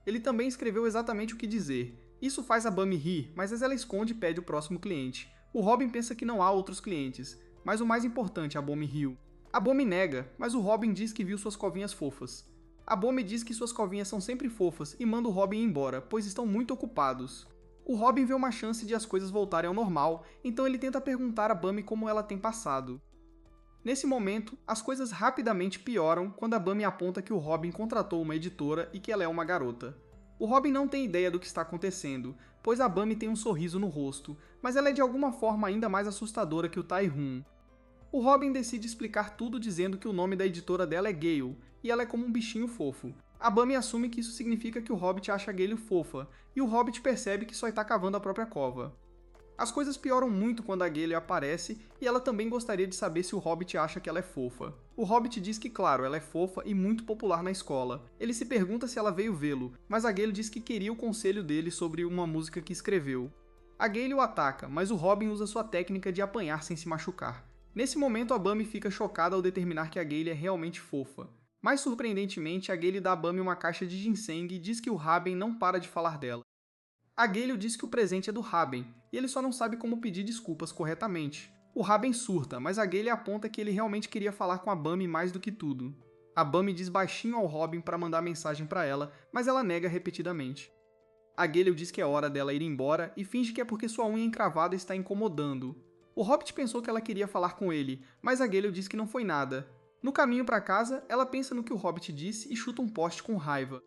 Ele também escreveu exatamente o que dizer. Isso faz a Bummy rir, mas ela esconde e pede o próximo cliente. O Robin pensa que não há outros clientes, mas o mais importante, a Bummy riu. A Bummy nega, mas o Robin diz que viu suas covinhas fofas. A Bummy diz que suas covinhas são sempre fofas e manda o Robin ir embora, pois estão muito ocupados. O Robin vê uma chance de as coisas voltarem ao normal, então ele tenta perguntar a Bummy como ela tem passado. Nesse momento, as coisas rapidamente pioram quando a Bummy aponta que o Robin contratou uma editora e que ela é uma garota. O Robin não tem ideia do que está acontecendo, pois a Bummy tem um sorriso no rosto, mas ela é de alguma forma ainda mais assustadora que o Tai-Hun. O Robin decide explicar tudo dizendo que o nome da editora dela é Gale, e ela é como um bichinho fofo. A Bummy assume que isso significa que o Hobbit acha a Gale fofa, e o Hobbit percebe que só está cavando a própria cova. As coisas pioram muito quando a Gale aparece, e ela também gostaria de saber se o Hobbit acha que ela é fofa. O Hobbit diz que claro, ela é fofa e muito popular na escola. Ele se pergunta se ela veio vê-lo, mas a Gale diz que queria o conselho dele sobre uma música que escreveu. A Gale o ataca, mas o Robin usa sua técnica de apanhar sem se machucar. Nesse momento a Bummy fica chocada ao determinar que a Gale é realmente fofa. Mais surpreendentemente, a Gale dá a Bummy uma caixa de ginseng e diz que o Raben não para de falar dela. A Gale diz que o presente é do Raben, e ele só não sabe como pedir desculpas corretamente. O Raben surta, mas a Gale aponta que ele realmente queria falar com a Bummy mais do que tudo. A Bummy diz baixinho ao Robin para mandar mensagem para ela, mas ela nega repetidamente. A Gale diz que é hora dela ir embora e finge que é porque sua unha encravada está incomodando. O Hobbit pensou que ela queria falar com ele, mas a Gale diz que não foi nada. No caminho para casa, ela pensa no que o Hobbit disse e chuta um poste com raiva.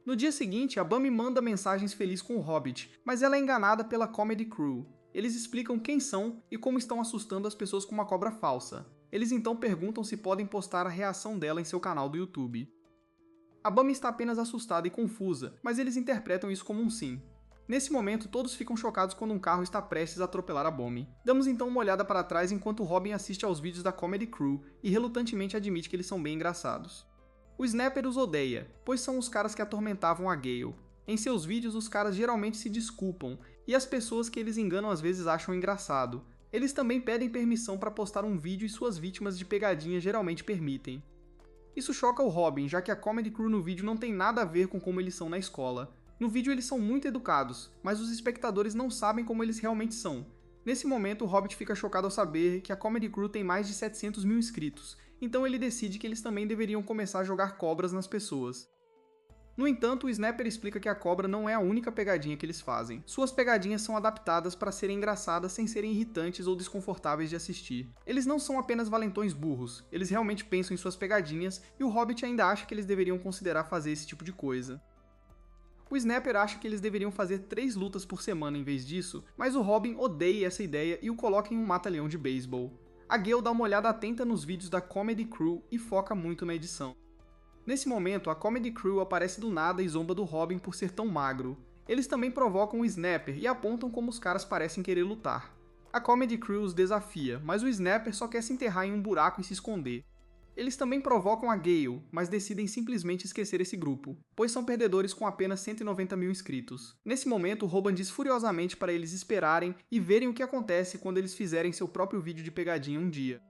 No dia seguinte, a Bummy manda mensagens felizes com o Hobbit, mas ela é enganada pela Comedy Crew. Eles explicam quem são e como estão assustando as pessoas com uma cobra falsa. Eles então perguntam se podem postar a reação dela em seu canal do YouTube. A Bummy está apenas assustada e confusa, mas eles interpretam isso como um sim. Nesse momento, todos ficam chocados quando um carro está prestes a atropelar a Bummy. Damos então uma olhada para trás enquanto Robin assiste aos vídeos da Comedy Crew e relutantemente admite que eles são bem engraçados. O Snapper os odeia, pois são os caras que atormentavam a Gale. Em seus vídeos, os caras geralmente se desculpam, e as pessoas que eles enganam às vezes acham engraçado. Eles também pedem permissão para postar um vídeo e suas vítimas de pegadinha geralmente permitem. Isso choca o Robin, já que a Comedy Crew no vídeo não tem nada a ver com como eles são na escola. No vídeo eles são muito educados, mas os espectadores não sabem como eles realmente são. Nesse momento, o Hobbit fica chocado ao saber que a Comedy Crew tem mais de 700 mil inscritos, então ele decide que eles também deveriam começar a jogar cobras nas pessoas. No entanto, o Snapper explica que a cobra não é a única pegadinha que eles fazem. Suas pegadinhas são adaptadas para serem engraçadas sem serem irritantes ou desconfortáveis de assistir. Eles não são apenas valentões burros, eles realmente pensam em suas pegadinhas e o Hobbit ainda acha que eles deveriam considerar fazer esse tipo de coisa. O Snapper acha que eles deveriam fazer 3 lutas por semana em vez disso, mas o Robin odeia essa ideia e o coloca em um mata-leão de beisebol. A Gale dá uma olhada atenta nos vídeos da Comedy Crew e foca muito na edição. Nesse momento, a Comedy Crew aparece do nada e zomba do Robin por ser tão magro. Eles também provocam o Snapper e apontam como os caras parecem querer lutar. A Comedy Crew os desafia, mas o Snapper só quer se enterrar em um buraco e se esconder. Eles também provocam a Gale, mas decidem simplesmente esquecer esse grupo, pois são perdedores com apenas 190 mil inscritos. Nesse momento, Robin diz furiosamente para eles esperarem e verem o que acontece quando eles fizerem seu próprio vídeo de pegadinha um dia.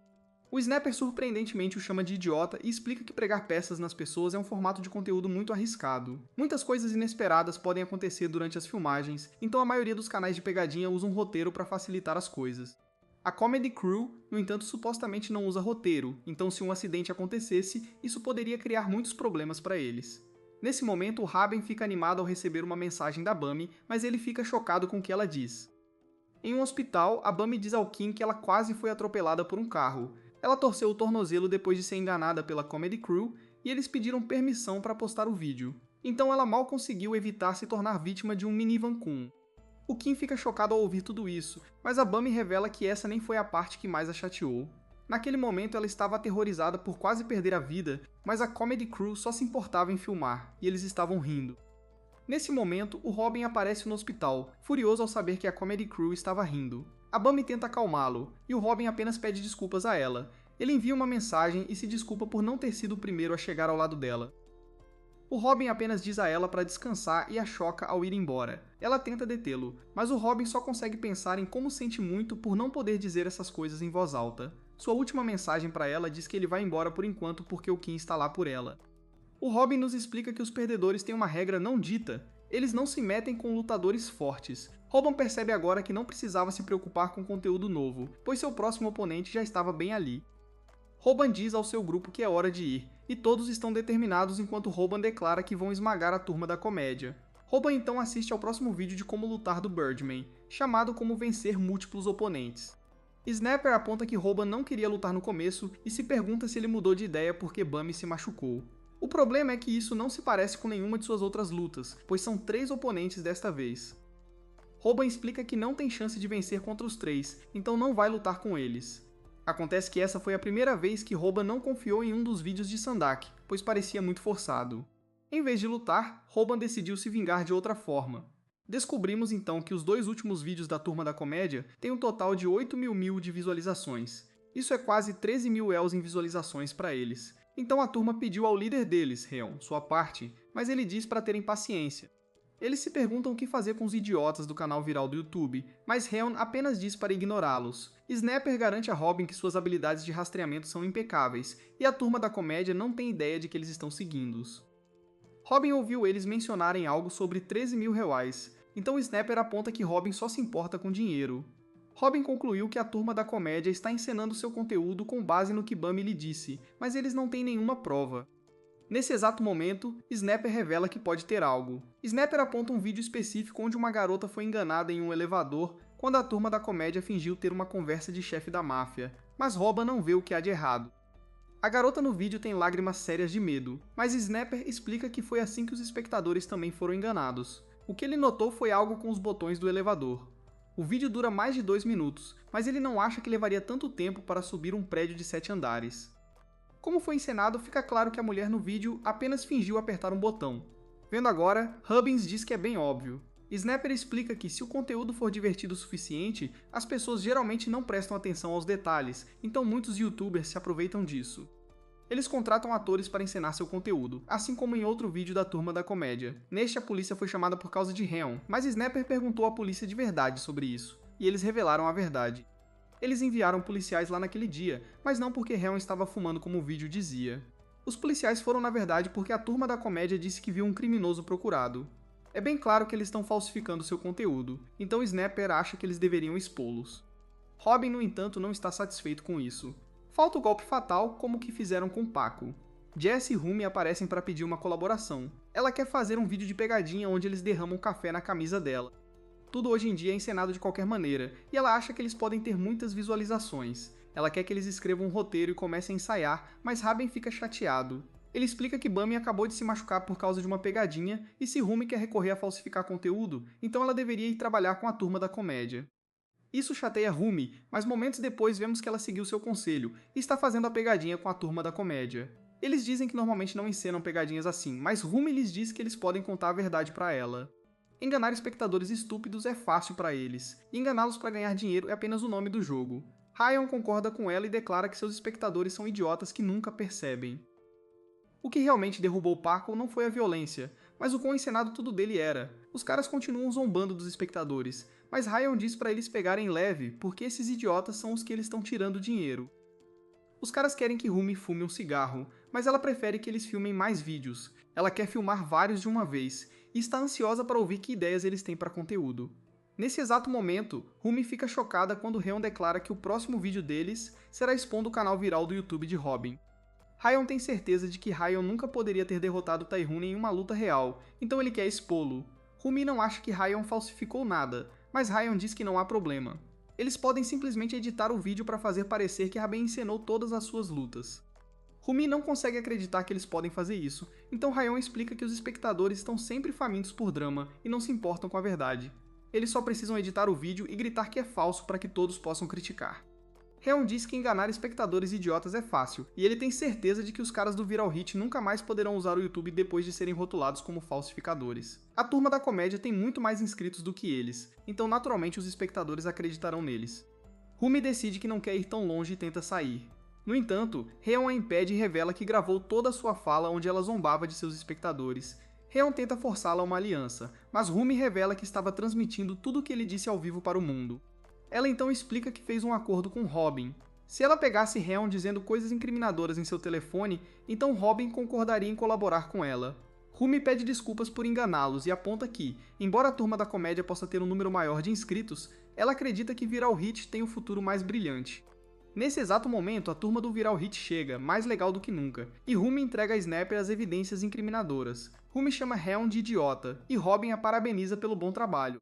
O Snapper surpreendentemente o chama de idiota e explica que pregar peças nas pessoas é um formato de conteúdo muito arriscado. Muitas coisas inesperadas podem acontecer durante as filmagens, então a maioria dos canais de pegadinha usa um roteiro para facilitar as coisas. A Comedy Crew, no entanto, supostamente não usa roteiro, então se um acidente acontecesse, isso poderia criar muitos problemas para eles. Nesse momento, o Raben fica animado ao receber uma mensagem da Bummy, mas ele fica chocado com o que ela diz. Em um hospital, a Bummy diz ao Kim que ela quase foi atropelada por um carro. Ela torceu o tornozelo depois de ser enganada pela Comedy Crew e eles pediram permissão para postar o vídeo. Então ela mal conseguiu evitar se tornar vítima de um minivan Kun. O Kim fica chocado ao ouvir tudo isso, mas a Bummy revela que essa nem foi a parte que mais a chateou. Naquele momento ela estava aterrorizada por quase perder a vida, mas a Comedy Crew só se importava em filmar, e eles estavam rindo. Nesse momento, o Robin aparece no hospital, furioso ao saber que a Comedy Crew estava rindo. A Bummy tenta acalmá-lo, e o Robin apenas pede desculpas a ela. Ele envia uma mensagem e se desculpa por não ter sido o primeiro a chegar ao lado dela. O Robin apenas diz a ela para descansar e a choca ao ir embora. Ela tenta detê-lo, mas o Robin só consegue pensar em como sente muito por não poder dizer essas coisas em voz alta. Sua última mensagem para ela diz que ele vai embora por enquanto porque o Kim está lá por ela. O Robin nos explica que os perdedores têm uma regra não dita. Eles não se metem com lutadores fortes. Robin percebe agora que não precisava se preocupar com conteúdo novo, pois seu próximo oponente já estava bem ali. Robin diz ao seu grupo que é hora de ir, e todos estão determinados enquanto Robin declara que vão esmagar a turma da comédia. Robin então assiste ao próximo vídeo de como lutar do Birdman, chamado como vencer múltiplos oponentes. Snapper aponta que Robin não queria lutar no começo e se pergunta se ele mudou de ideia porque Bummy se machucou. O problema é que isso não se parece com nenhuma de suas outras lutas, pois são 3 oponentes desta vez. Robin explica que não tem chance de vencer contra os 3, então não vai lutar com eles. Acontece que essa foi a primeira vez que Robin não confiou em um dos vídeos de Sandak, pois parecia muito forçado. Em vez de lutar, Robin decidiu se vingar de outra forma. Descobrimos então que os 2 últimos vídeos da Turma da Comédia têm um total de 8.000 de visualizações. Isso é quase 13.000 ELs em visualizações para eles. Então a turma pediu ao líder deles, Heon, sua parte, mas ele diz para terem paciência. Eles se perguntam o que fazer com os idiotas do canal viral do YouTube, mas Heon apenas diz para ignorá-los. Snapper garante a Robin que suas habilidades de rastreamento são impecáveis, e a Turma da Comédia não tem ideia de que eles estão seguindo-os. Robin ouviu eles mencionarem algo sobre 13.000 reais, então Snapper aponta que Robin só se importa com dinheiro. Robin concluiu que a Turma da Comédia está encenando seu conteúdo com base no que Bummy lhe disse, mas eles não têm nenhuma prova. Nesse exato momento, Snapper revela que pode ter algo. Snapper aponta um vídeo específico onde uma garota foi enganada em um elevador quando a Turma da Comédia fingiu ter uma conversa de chefe da máfia, mas Robin não vê o que há de errado. A garota no vídeo tem lágrimas sérias de medo, mas Snapper explica que foi assim que os espectadores também foram enganados. O que ele notou foi algo com os botões do elevador. O vídeo dura mais de 2 minutos, mas ele não acha que levaria tanto tempo para subir um prédio de 7 andares. Como foi encenado, fica claro que a mulher no vídeo apenas fingiu apertar um botão. Vendo agora, Hubbins diz que é bem óbvio. Snapper explica que se o conteúdo for divertido o suficiente, as pessoas geralmente não prestam atenção aos detalhes, então muitos youtubers se aproveitam disso. Eles contratam atores para encenar seu conteúdo, assim como em outro vídeo da Turma da Comédia. Neste, a polícia foi chamada por causa de Heon, mas Snapper perguntou à polícia de verdade sobre isso, e eles revelaram a verdade. Eles enviaram policiais lá naquele dia, mas não porque Heon estava fumando como o vídeo dizia. Os policiais foram na verdade porque a Turma da Comédia disse que viu um criminoso procurado. É bem claro que eles estão falsificando seu conteúdo, então Snapper acha que eles deveriam expô-los. Robin, no entanto, não está satisfeito com isso. Falta o golpe fatal, como o que fizeram com Paco. Jess e Rumi aparecem para pedir uma colaboração. Ela quer fazer um vídeo de pegadinha onde eles derramam café na camisa dela. Tudo hoje em dia é encenado de qualquer maneira, e ela acha que eles podem ter muitas visualizações. Ela quer que eles escrevam um roteiro e comecem a ensaiar, mas Raben fica chateado. Ele explica que Bummy acabou de se machucar por causa de uma pegadinha, e se Rumi quer recorrer a falsificar conteúdo, então ela deveria ir trabalhar com a Turma da Comédia. Isso chateia Rumi, mas momentos depois vemos que ela seguiu seu conselho e está fazendo a pegadinha com a Turma da Comédia. Eles dizem que normalmente não encenam pegadinhas assim, mas Rumi lhes diz que eles podem contar a verdade para ela. Enganar espectadores estúpidos é fácil para eles, e enganá-los para ganhar dinheiro é apenas o nome do jogo. Ryan concorda com ela e declara que seus espectadores são idiotas que nunca percebem. O que realmente derrubou Paco não foi a violência, mas o quão encenado tudo dele era. Os caras continuam zombando dos espectadores, mas Ryan diz para eles pegarem leve, porque esses idiotas são os que eles estão tirando dinheiro. Os caras querem que Rumi fume um cigarro, mas ela prefere que eles filmem mais vídeos. Ela quer filmar vários de uma vez, e está ansiosa para ouvir que ideias eles têm para conteúdo. Nesse exato momento, Rumi fica chocada quando Ryan declara que o próximo vídeo deles será expondo o canal viral do YouTube de Robin. Ryan tem certeza de que Ryan nunca poderia ter derrotado Taehoon em uma luta real, então ele quer expô-lo. Rumi não acha que Ryan falsificou nada, mas Ryan diz que não há problema. Eles podem simplesmente editar o vídeo para fazer parecer que Raben encenou todas as suas lutas. Rumi não consegue acreditar que eles podem fazer isso, então Ryan explica que os espectadores estão sempre famintos por drama e não se importam com a verdade. Eles só precisam editar o vídeo e gritar que é falso para que todos possam criticar. Ryan diz que enganar espectadores idiotas é fácil, e ele tem certeza de que os caras do Viral Hit nunca mais poderão usar o YouTube depois de serem rotulados como falsificadores. A Turma da Comédia tem muito mais inscritos do que eles, então naturalmente os espectadores acreditarão neles. Rumi decide que não quer ir tão longe e tenta sair. No entanto, Rheon a impede e revela que gravou toda a sua fala onde ela zombava de seus espectadores. Rheon tenta forçá-la a uma aliança, mas Rumi revela que estava transmitindo tudo o que ele disse ao vivo para o mundo. Ela então explica que fez um acordo com Robin. Se ela pegasse Rheon dizendo coisas incriminadoras em seu telefone, então Robin concordaria em colaborar com ela. Rumi pede desculpas por enganá-los e aponta que, embora a Turma da Comédia possa ter um número maior de inscritos, ela acredita que Viral Hit tem um futuro mais brilhante. Nesse exato momento, a turma do Viral Hit chega, mais legal do que nunca, e Rumi entrega a Snapper as evidências incriminadoras. Rumi chama Rheon de idiota, e Robin a parabeniza pelo bom trabalho.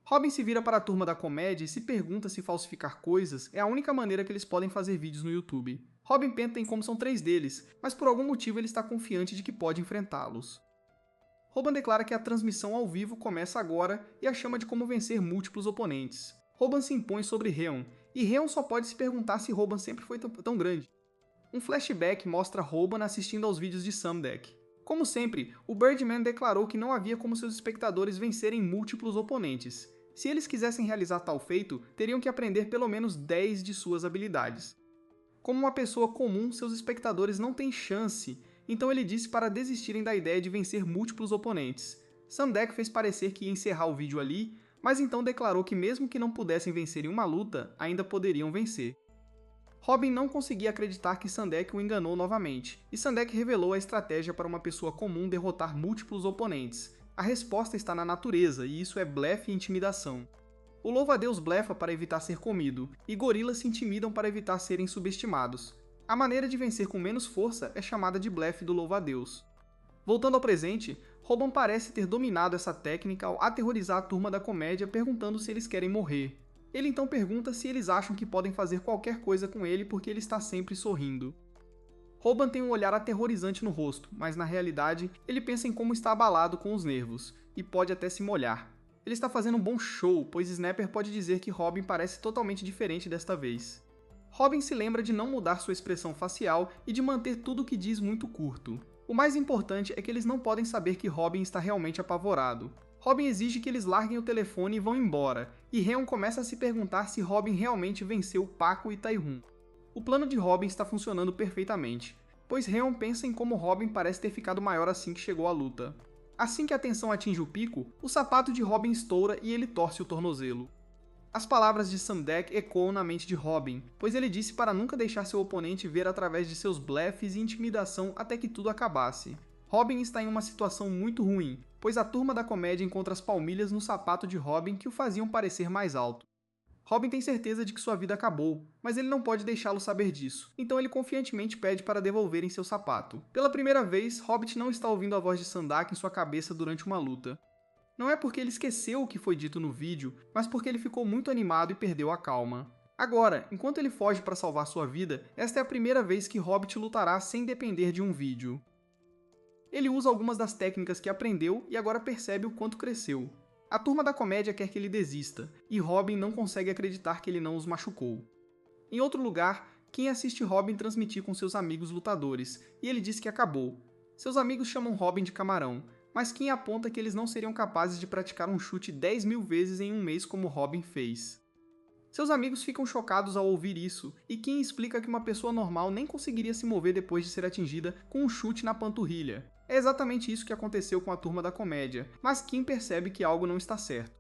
Robin se vira para a Turma da Comédia e se pergunta se falsificar coisas é a única maneira que eles podem fazer vídeos no YouTube. Robin pensa em como são 3 deles, mas por algum motivo ele está confiante de que pode enfrentá-los. Robin declara que a transmissão ao vivo começa agora e a chama de como vencer múltiplos oponentes. Robin se impõe sobre Rheon, e Rheon só pode se perguntar se Robin sempre foi tão grande. Um flashback mostra Robin assistindo aos vídeos de Samdek. Como sempre, o Birdman declarou que não havia como seus espectadores vencerem múltiplos oponentes. Se eles quisessem realizar tal feito, teriam que aprender pelo menos 10 de suas habilidades. Como uma pessoa comum, seus espectadores não têm chance, então ele disse para desistirem da ideia de vencer múltiplos oponentes. Samdek fez parecer que ia encerrar o vídeo ali, mas então declarou que mesmo que não pudessem vencer em uma luta, ainda poderiam vencer. Robin não conseguia acreditar que Samdek o enganou novamente, e Samdek revelou a estratégia para uma pessoa comum derrotar múltiplos oponentes. A resposta está na natureza, e isso é blefe e intimidação. O louva-a-Deus blefa para evitar ser comido, e gorilas se intimidam para evitar serem subestimados. A maneira de vencer com menos força é chamada de blefe do louva-a-Deus. Voltando ao presente, Robin parece ter dominado essa técnica ao aterrorizar a Turma da Comédia perguntando se eles querem morrer. Ele então pergunta se eles acham que podem fazer qualquer coisa com ele porque ele está sempre sorrindo. Robin tem um olhar aterrorizante no rosto, mas na realidade ele pensa em como está abalado com os nervos, e pode até se molhar. Ele está fazendo um bom show, pois Snapper pode dizer que Robin parece totalmente diferente desta vez. Robin se lembra de não mudar sua expressão facial e de manter tudo o que diz muito curto. O mais importante é que eles não podem saber que Robin está realmente apavorado. Robin exige que eles larguem o telefone e vão embora, e Rheon começa a se perguntar se Robin realmente venceu Paco e Taehoon. O plano de Robin está funcionando perfeitamente, pois Rheon pensa em como Robin parece ter ficado maior assim que chegou à luta. Assim que a tensão atinge o pico, o sapato de Robin estoura e ele torce o tornozelo. As palavras de Samdek ecoam na mente de Robin, pois ele disse para nunca deixar seu oponente ver através de seus blefes e intimidação até que tudo acabasse. Robin está em uma situação muito ruim, pois a Turma da Comédia encontra as palmilhas no sapato de Robin que o faziam parecer mais alto. Robin tem certeza de que sua vida acabou, mas ele não pode deixá-lo saber disso, então ele confiantemente pede para devolverem seu sapato. Pela primeira vez, Hobbit não está ouvindo a voz de Samdak em sua cabeça durante uma luta. Não é porque ele esqueceu o que foi dito no vídeo, mas porque ele ficou muito animado e perdeu a calma. Agora, enquanto ele foge para salvar sua vida, esta é a primeira vez que Hobbit lutará sem depender de um vídeo. Ele usa algumas das técnicas que aprendeu e agora percebe o quanto cresceu. A Turma da Comédia quer que ele desista, e Robin não consegue acreditar que ele não os machucou. Em outro lugar, Kim assiste Robin transmitir com seus amigos lutadores, e ele diz que acabou. Seus amigos chamam Robin de camarão, mas Kim aponta que eles não seriam capazes de praticar um chute 10.000 vezes em um mês como Robin fez. Seus amigos ficam chocados ao ouvir isso, e Kim explica que uma pessoa normal nem conseguiria se mover depois de ser atingida com um chute na panturrilha. É exatamente isso que aconteceu com a Turma da Comédia, mas Kim percebe que algo não está certo.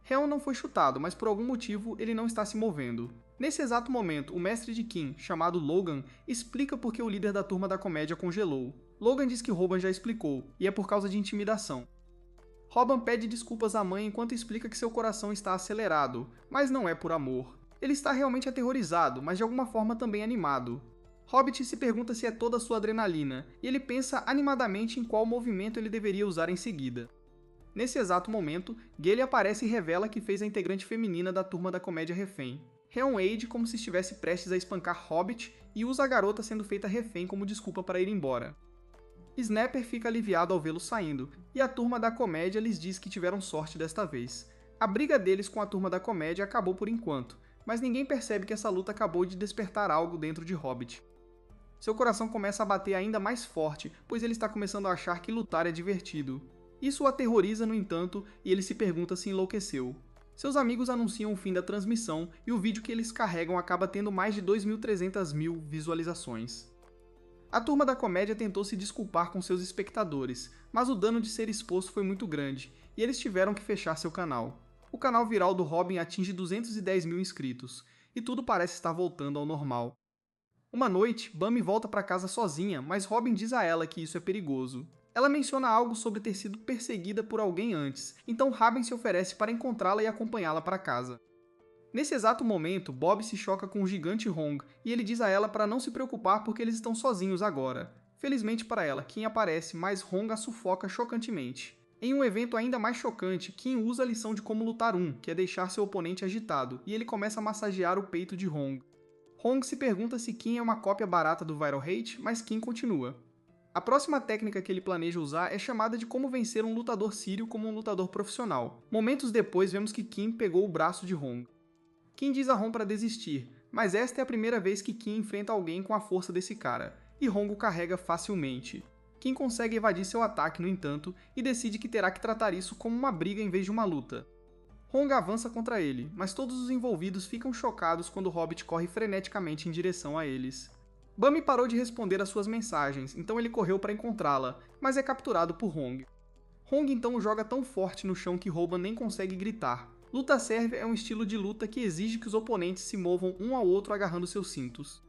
Rheon não foi chutado, mas por algum motivo ele não está se movendo. Nesse exato momento, o mestre de Kim, chamado Logan, explica por que o líder da Turma da Comédia congelou. Logan diz que Robin já explicou, e é por causa de intimidação. Robin pede desculpas à mãe enquanto explica que seu coração está acelerado, mas não é por amor. Ele está realmente aterrorizado, mas de alguma forma também animado. Hobbit se pergunta se é toda a sua adrenalina, e ele pensa animadamente em qual movimento ele deveria usar em seguida. Nesse exato momento, Gale aparece e revela que fez a integrante feminina da Turma da Comédia refém. Rheon age como se estivesse prestes a espancar Hobbit e usa a garota sendo feita refém como desculpa para ir embora. Snapper fica aliviado ao vê-los saindo, e a Turma da Comédia lhes diz que tiveram sorte desta vez. A briga deles com a Turma da Comédia acabou por enquanto, mas ninguém percebe que essa luta acabou de despertar algo dentro de Hobbit. Seu coração começa a bater ainda mais forte, pois ele está começando a achar que lutar é divertido. Isso o aterroriza, no entanto, e ele se pergunta se enlouqueceu. Seus amigos anunciam o fim da transmissão e o vídeo que eles carregam acaba tendo mais de 2.300.000 visualizações. A Turma da Comédia tentou se desculpar com seus espectadores, mas o dano de ser exposto foi muito grande, e eles tiveram que fechar seu canal. O canal viral do Robin atinge 210.000 inscritos, e tudo parece estar voltando ao normal. Uma noite, Bambi volta para casa sozinha, mas Robin diz a ela que isso é perigoso. Ela menciona algo sobre ter sido perseguida por alguém antes, então Robin se oferece para encontrá-la e acompanhá-la para casa. Nesse exato momento, Bob se choca com o gigante Hong, e ele diz a ela para não se preocupar porque eles estão sozinhos agora. Felizmente para ela, Kim aparece, mas Hong a sufoca chocantemente. Em um evento ainda mais chocante, Kim usa a lição de como lutar que é deixar seu oponente agitado, e ele começa a massagear o peito de Hong. Hong se pergunta se Kim é uma cópia barata do Viral Hate, mas Kim continua. A próxima técnica que ele planeja usar é chamada de como vencer um lutador sírio como um lutador profissional. Momentos depois, vemos que Kim pegou o braço de Hong. Kim diz a Hong para desistir, mas esta é a primeira vez que Kim enfrenta alguém com a força desse cara, e Hong o carrega facilmente. Kim consegue evadir seu ataque, no entanto, e decide que terá que tratar isso como uma briga em vez de uma luta. Hong avança contra ele, mas todos os envolvidos ficam chocados quando o Hobbit corre freneticamente em direção a eles. Bambi parou de responder às suas mensagens, então ele correu para encontrá-la, mas é capturado por Hong. Hong então o joga tão forte no chão que Roban nem consegue gritar. Luta serve é um estilo de luta que exige que os oponentes se movam um ao outro agarrando seus cintos.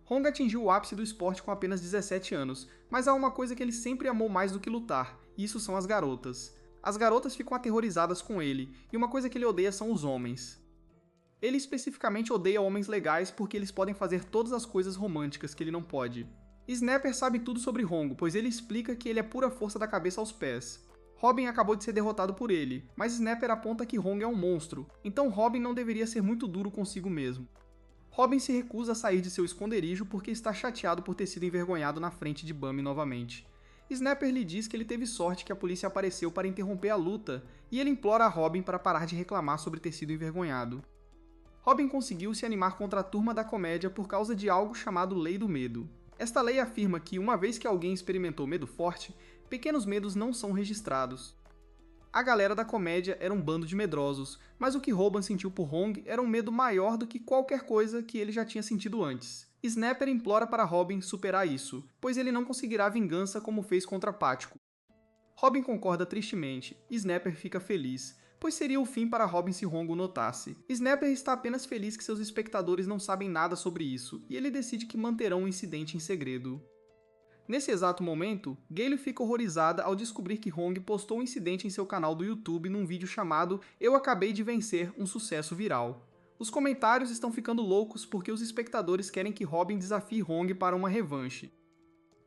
Hong atingiu o ápice do esporte com apenas 17 anos, mas há uma coisa que ele sempre amou mais do que lutar, e isso são as garotas. As garotas ficam aterrorizadas com ele, e uma coisa que ele odeia são os homens. Ele especificamente odeia homens legais porque eles podem fazer todas as coisas românticas que ele não pode. Snapper sabe tudo sobre Hong, pois ele explica que ele é pura força da cabeça aos pés. Robin acabou de ser derrotado por ele, mas Snapper aponta que Hong é um monstro, então Robin não deveria ser muito duro consigo mesmo. Robin se recusa a sair de seu esconderijo porque está chateado por ter sido envergonhado na frente de Bambi novamente. Snapper lhe diz que ele teve sorte que a polícia apareceu para interromper a luta, e ele implora a Robin para parar de reclamar sobre ter sido envergonhado. Robin conseguiu se animar contra a Turma da Comédia por causa de algo chamado Lei do Medo. Esta lei afirma que, uma vez que alguém experimentou medo forte, pequenos medos não são registrados. A galera da comédia era um bando de medrosos, mas o que Roban sentiu por Hong era um medo maior do que qualquer coisa que ele já tinha sentido antes. Snapper implora para Robin superar isso, pois ele não conseguirá vingança como fez contra Pático. Robin concorda tristemente, e Snapper fica feliz, pois seria o fim para Robin se Hong o notasse. Snapper está apenas feliz que seus espectadores não sabem nada sobre isso, e ele decide que manterão o incidente em segredo. Nesse exato momento, Gale fica horrorizada ao descobrir que Hong postou um incidente em seu canal do YouTube num vídeo chamado Eu Acabei de Vencer, um sucesso viral. Os comentários estão ficando loucos porque os espectadores querem que Robin desafie Hong para uma revanche.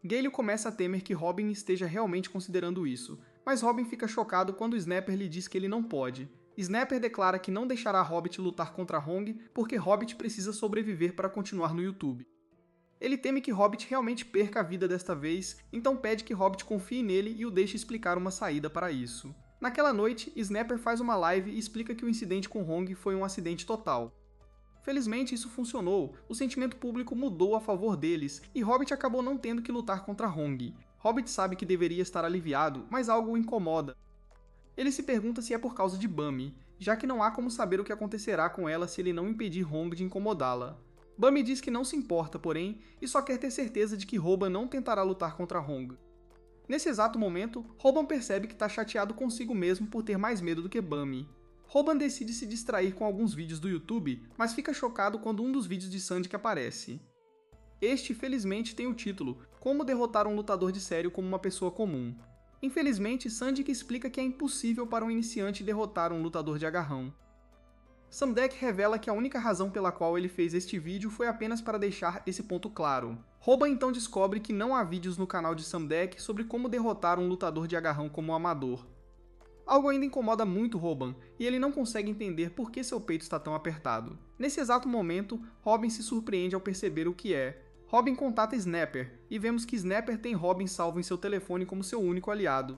Gale começa a temer que Robin esteja realmente considerando isso, mas Robin fica chocado quando Snapper lhe diz que ele não pode. Snapper declara que não deixará Hobbit lutar contra Hong porque Hobbit precisa sobreviver para continuar no YouTube. Ele teme que Hobbit realmente perca a vida desta vez, então pede que Hobbit confie nele e o deixe explicar uma saída para isso. Naquela noite, Snapper faz uma live e explica que o incidente com Hong foi um acidente total. Felizmente isso funcionou, o sentimento público mudou a favor deles, e Hobbit acabou não tendo que lutar contra Hong. Hobbit sabe que deveria estar aliviado, mas algo o incomoda. Ele se pergunta se é por causa de Bambi, já que não há como saber o que acontecerá com ela se ele não impedir Hong de incomodá-la. Bambi diz que não se importa, porém, e só quer ter certeza de que Roban não tentará lutar contra Hong. Nesse exato momento, Roban percebe que está chateado consigo mesmo por ter mais medo do que Bambi. Roban decide se distrair com alguns vídeos do YouTube, mas fica chocado quando um dos vídeos de Sandy aparece. Este, felizmente, tem o título Como derrotar um lutador de sério como uma pessoa comum. Infelizmente, Sandy explica que é impossível para um iniciante derrotar um lutador de agarrão. Samdek revela que a única razão pela qual ele fez este vídeo foi apenas para deixar esse ponto claro. Roban então descobre que não há vídeos no canal de Samdek sobre como derrotar um lutador de agarrão como um amador. Algo ainda incomoda muito Roban, e ele não consegue entender por que seu peito está tão apertado. Nesse exato momento, Robin se surpreende ao perceber o que é. Robin contata Snapper, e vemos que Snapper tem Robin salvo em seu telefone como seu único aliado.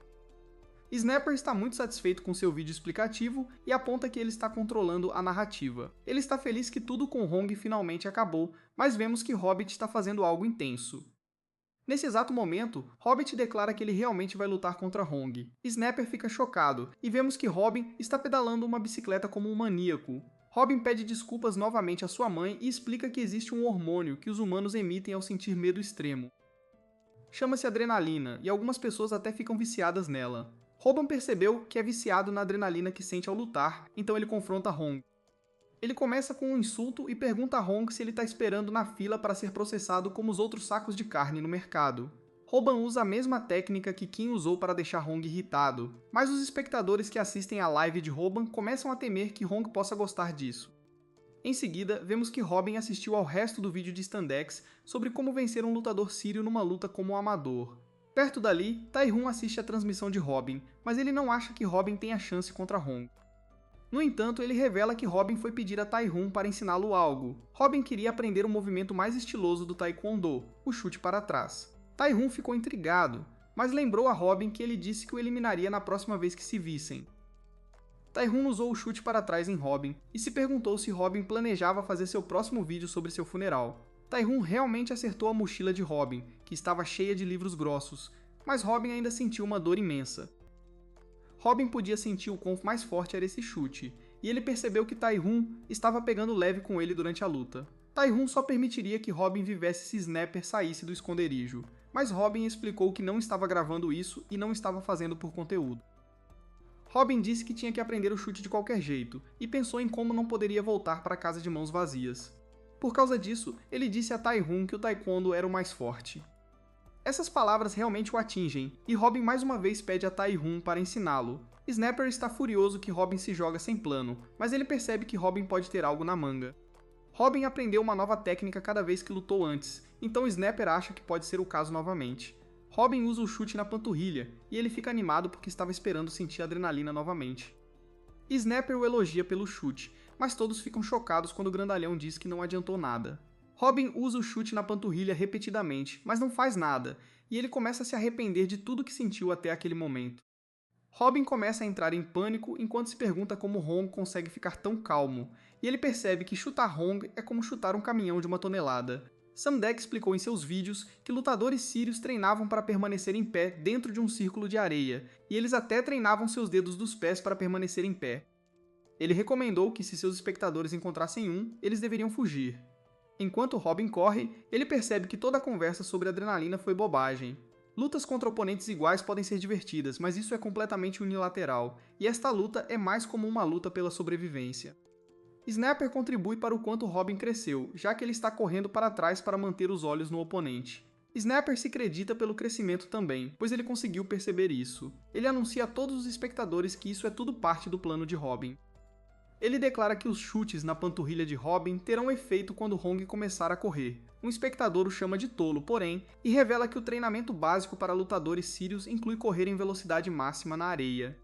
Snapper está muito satisfeito com seu vídeo explicativo e aponta que ele está controlando a narrativa. Ele está feliz que tudo com Hong finalmente acabou, mas vemos que Hobbit está fazendo algo intenso. Nesse exato momento, Hobbit declara que ele realmente vai lutar contra Hong. Snapper fica chocado, e vemos que Robin está pedalando uma bicicleta como um maníaco. Robin pede desculpas novamente à sua mãe e explica que existe um hormônio que os humanos emitem ao sentir medo extremo. Chama-se adrenalina, e algumas pessoas até ficam viciadas nela. Robin percebeu que é viciado na adrenalina que sente ao lutar, então ele confronta Hong. Ele começa com um insulto e pergunta a Hong se ele está esperando na fila para ser processado como os outros sacos de carne no mercado. Robin usa a mesma técnica que Kim usou para deixar Hong irritado, mas os espectadores que assistem à live de Robin começam a temer que Hong possa gostar disso. Em seguida, vemos que Robin assistiu ao resto do vídeo de Standex sobre como vencer um lutador sírio numa luta como um amador. Perto dali, Tae-Hun assiste a transmissão de Robin, mas ele não acha que Robin tenha chance contra Hong. No entanto, ele revela que Robin foi pedir a Tae-Hun para ensiná-lo algo. Robin queria aprender o movimento mais estiloso do Taekwondo, o chute para trás. Tae-Hun ficou intrigado, mas lembrou a Robin que ele disse que o eliminaria na próxima vez que se vissem. Tae-Hun usou o chute para trás em Robin e se perguntou se Robin planejava fazer seu próximo vídeo sobre seu funeral. Tae-Hun realmente acertou a mochila de Robin, que estava cheia de livros grossos, mas Robin ainda sentiu uma dor imensa. Robin podia sentir o quão mais forte era esse chute, e ele percebeu que Tae-Hun estava pegando leve com ele durante a luta. Tae-Hun só permitiria que Robin vivesse se Snapper saísse do esconderijo, mas Robin explicou que não estava gravando isso e não estava fazendo por conteúdo. Robin disse que tinha que aprender o chute de qualquer jeito, e pensou em como não poderia voltar para casa de mãos vazias. Por causa disso, ele disse a Tae-Hun que o Taekwondo era o mais forte. Essas palavras realmente o atingem, e Robin mais uma vez pede a Tae-Hun para ensiná-lo. Snapper está furioso que Robin se joga sem plano, mas ele percebe que Robin pode ter algo na manga. Robin aprendeu uma nova técnica cada vez que lutou antes, então Snapper acha que pode ser o caso novamente. Robin usa o chute na panturrilha, e ele fica animado porque estava esperando sentir a adrenalina novamente. Snapper o elogia pelo chute, mas todos ficam chocados quando o grandalhão diz que não adiantou nada. Robin usa o chute na panturrilha repetidamente, mas não faz nada, e ele começa a se arrepender de tudo que sentiu até aquele momento. Robin começa a entrar em pânico enquanto se pergunta como Hong consegue ficar tão calmo, e ele percebe que chutar Hong é como chutar um caminhão de 1 tonelada. Samdek explicou em seus vídeos que lutadores sírios treinavam para permanecer em pé dentro de um círculo de areia, e eles até treinavam seus dedos dos pés para permanecer em pé. Ele recomendou que se seus espectadores encontrassem um, eles deveriam fugir. Enquanto Robin corre, ele percebe que toda a conversa sobre adrenalina foi bobagem. Lutas contra oponentes iguais podem ser divertidas, mas isso é completamente unilateral, e esta luta é mais como uma luta pela sobrevivência. Snapper contribui para o quanto Robin cresceu, já que ele está correndo para trás para manter os olhos no oponente. Snapper se acredita pelo crescimento também, pois ele conseguiu perceber isso. Ele anuncia a todos os espectadores que isso é tudo parte do plano de Robin. Ele declara que os chutes na panturrilha de Robin terão efeito quando Hong começar a correr. Um espectador o chama de tolo, porém, e revela que o treinamento básico para lutadores sírios inclui correr em velocidade máxima na areia.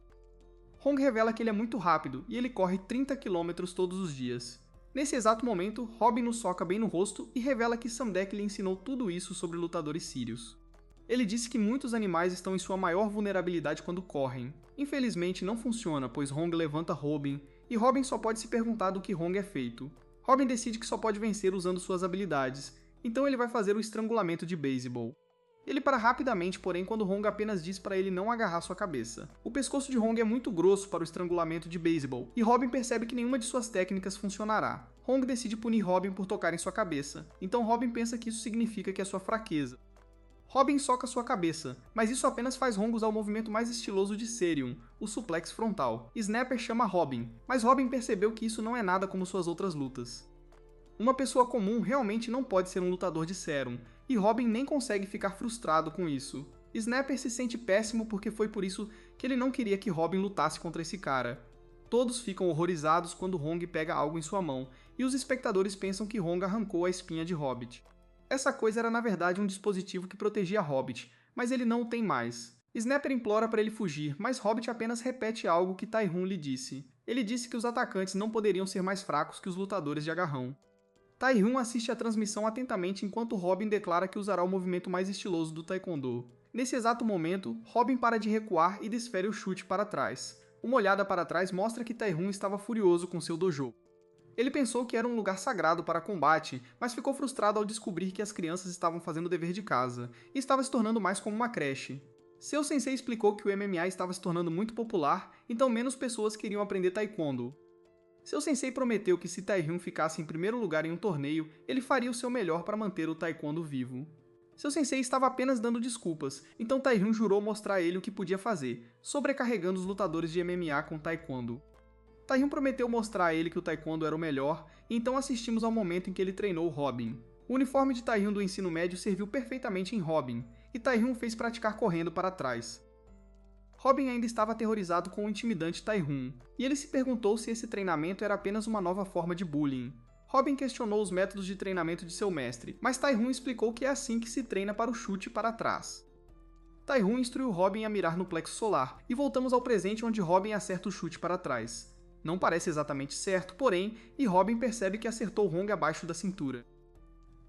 Hong revela que ele é muito rápido e ele corre 30 km todos os dias. Nesse exato momento, Robin o soca bem no rosto e revela que Samdek lhe ensinou tudo isso sobre lutadores sírios. Ele disse que muitos animais estão em sua maior vulnerabilidade quando correm. Infelizmente não funciona, pois Hong levanta Robin, e Robin só pode se perguntar do que Hong é feito. Robin decide que só pode vencer usando suas habilidades, então ele vai fazer o estrangulamento de beisebol. Ele para rapidamente, porém, quando Hong apenas diz para ele não agarrar sua cabeça. O pescoço de Hong é muito grosso para o estrangulamento de beisebol, e Robin percebe que nenhuma de suas técnicas funcionará. Hong decide punir Robin por tocar em sua cabeça, então Robin pensa que isso significa que é sua fraqueza. Robin soca sua cabeça, mas isso apenas faz Hong usar o movimento mais estiloso de Serium, o suplex frontal. Snapper chama Robin, mas Robin percebeu que isso não é nada como suas outras lutas. Uma pessoa comum realmente não pode ser um lutador de Serum, e Robin nem consegue ficar frustrado com isso. Snapper se sente péssimo porque foi por isso que ele não queria que Robin lutasse contra esse cara. Todos ficam horrorizados quando Hong pega algo em sua mão, e os espectadores pensam que Hong arrancou a espinha de Hobbit. Essa coisa era na verdade um dispositivo que protegia Hobbit, mas ele não o tem mais. Snapper implora para ele fugir, mas Hobbit apenas repete algo que Tae-Hun lhe disse. Ele disse que os atacantes não poderiam ser mais fracos que os lutadores de agarrão. Tae-Hun assiste a transmissão atentamente enquanto Robin declara que usará o movimento mais estiloso do Taekwondo. Nesse exato momento, Robin para de recuar e desfere o chute para trás. Uma olhada para trás mostra que Tae-Hun estava furioso com seu dojo. Ele pensou que era um lugar sagrado para combate, mas ficou frustrado ao descobrir que as crianças estavam fazendo o dever de casa, e estava se tornando mais como uma creche. Seu sensei explicou que o MMA estava se tornando muito popular, então menos pessoas queriam aprender taekwondo. Seu sensei prometeu que se Taehyung ficasse em primeiro lugar em um torneio, ele faria o seu melhor para manter o taekwondo vivo. Seu sensei estava apenas dando desculpas, então Taehyung jurou mostrar a ele o que podia fazer, sobrecarregando os lutadores de MMA com taekwondo. Taehyung prometeu mostrar a ele que o taekwondo era o melhor, e então assistimos ao momento em que ele treinou Robin. O uniforme de Taehyung do ensino médio serviu perfeitamente em Robin, e Taehyung fez praticar correndo para trás. Robin ainda estava aterrorizado com o intimidante Taehyung, e ele se perguntou se esse treinamento era apenas uma nova forma de bullying. Robin questionou os métodos de treinamento de seu mestre, mas Taehyung explicou que é assim que se treina para o chute para trás. Taehyung instruiu Robin a mirar no plexo solar, e voltamos ao presente onde Robin acerta o chute para trás. Não parece exatamente certo, porém, e Robin percebe que acertou Hong abaixo da cintura.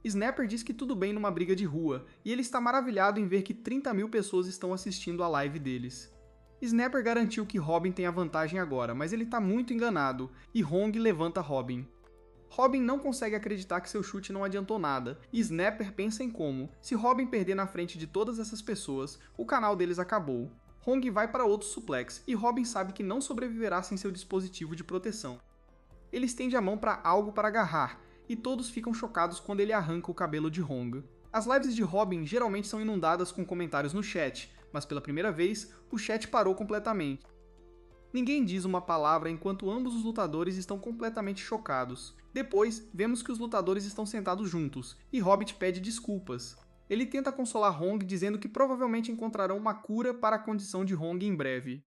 Snapper diz que tudo bem numa briga de rua, e ele está maravilhado em ver que 30.000 pessoas estão assistindo a live deles. Snapper garantiu que Robin tem a vantagem agora, mas ele está muito enganado, e Hong levanta Robin. Robin não consegue acreditar que seu chute não adiantou nada, e Snapper pensa em como, se Robin perder na frente de todas essas pessoas, o canal deles acabou. Hong vai para outro suplex, e Robin sabe que não sobreviverá sem seu dispositivo de proteção. Ele estende a mão para algo para agarrar, e todos ficam chocados quando ele arranca o cabelo de Hong. As lives de Robin geralmente são inundadas com comentários no chat, mas pela primeira vez, o chat parou completamente. Ninguém diz uma palavra enquanto ambos os lutadores estão completamente chocados. Depois, vemos que os lutadores estão sentados juntos, e Hobbit pede desculpas. Ele tenta consolar Hong dizendo que provavelmente encontrarão uma cura para a condição de Hong em breve.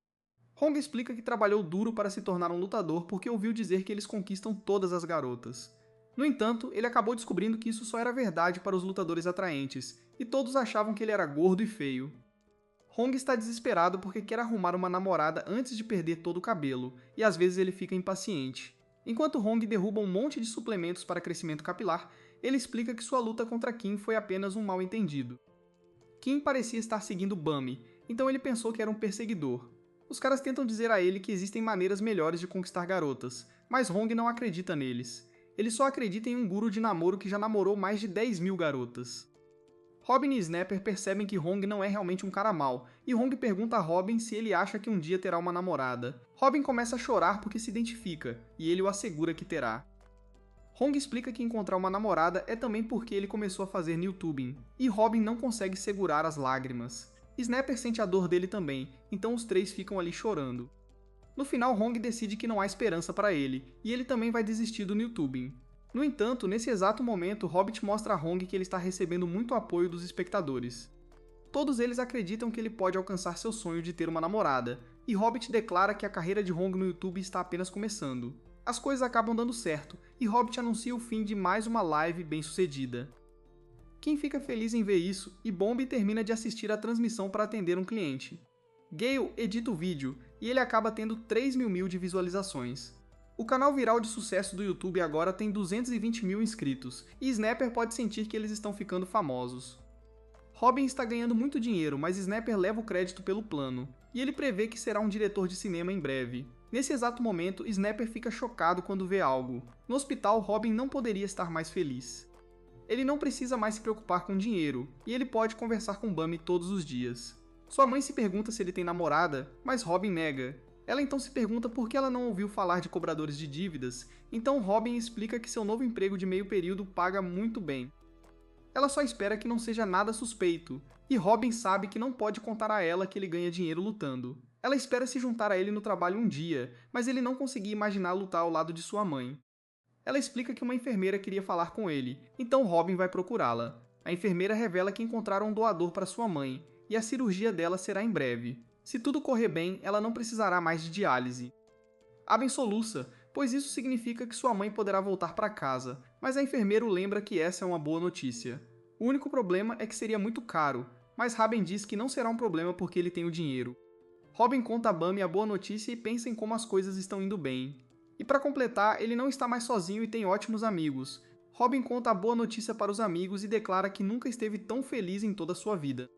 Hong explica que trabalhou duro para se tornar um lutador porque ouviu dizer que eles conquistam todas as garotas. No entanto, ele acabou descobrindo que isso só era verdade para os lutadores atraentes, e todos achavam que ele era gordo e feio. Hong está desesperado porque quer arrumar uma namorada antes de perder todo o cabelo, e às vezes ele fica impaciente. Enquanto Hong derruba um monte de suplementos para crescimento capilar, ele explica que sua luta contra Kim foi apenas um mal-entendido. Kim parecia estar seguindo Bami, então ele pensou que era um perseguidor. Os caras tentam dizer a ele que existem maneiras melhores de conquistar garotas, mas Hong não acredita neles. Ele só acredita em um guru de namoro que já namorou mais de 10.000 garotas. Robin e Snapper percebem que Hong não é realmente um cara mau, e Hong pergunta a Robin se ele acha que um dia terá uma namorada. Robin começa a chorar porque se identifica, e ele o assegura que terá. Hong explica que encontrar uma namorada é também porque ele começou a fazer newtubing, e Robin não consegue segurar as lágrimas. Snapper sente a dor dele também, então os três ficam ali chorando. No final, Hong decide que não há esperança para ele, e ele também vai desistir do newtubing. No entanto, nesse exato momento, Hobbit mostra a Hong que ele está recebendo muito apoio dos espectadores. Todos eles acreditam que ele pode alcançar seu sonho de ter uma namorada, e Hobbit declara que a carreira de Hong no YouTube está apenas começando. As coisas acabam dando certo, e Hobbit anuncia o fim de mais uma live bem-sucedida. Kim fica feliz em ver isso, e Bombi termina de assistir a transmissão para atender um cliente. Gale edita o vídeo, e ele acaba tendo 3.000 de visualizações. O canal viral de sucesso do YouTube agora tem 220.000 inscritos, e Snapper pode sentir que eles estão ficando famosos. Robin está ganhando muito dinheiro, mas Snapper leva o crédito pelo plano, e ele prevê que será um diretor de cinema em breve. Nesse exato momento, Snapper fica chocado quando vê algo. No hospital, Robin não poderia estar mais feliz. Ele não precisa mais se preocupar com dinheiro, e ele pode conversar com Bami todos os dias. Sua mãe se pergunta se ele tem namorada, mas Robin nega. Ela então se pergunta por que ela não ouviu falar de cobradores de dívidas, então Robin explica que seu novo emprego de meio período paga muito bem. Ela só espera que não seja nada suspeito, e Robin sabe que não pode contar a ela que ele ganha dinheiro lutando. Ela espera se juntar a ele no trabalho um dia, mas ele não conseguia imaginar lutar ao lado de sua mãe. Ela explica que uma enfermeira queria falar com ele, então Robin vai procurá-la. A enfermeira revela que encontraram um doador para sua mãe, e a cirurgia dela será em breve. Se tudo correr bem, ela não precisará mais de diálise. Aben soluça, pois isso significa que sua mãe poderá voltar para casa, mas a enfermeira o lembra que essa é uma boa notícia. O único problema é que seria muito caro, mas Raben diz que não será um problema porque ele tem o dinheiro. Robin conta a Bami a boa notícia e pensa em como as coisas estão indo bem. E para completar, ele não está mais sozinho e tem ótimos amigos. Robin conta a boa notícia para os amigos e declara que nunca esteve tão feliz em toda a sua vida.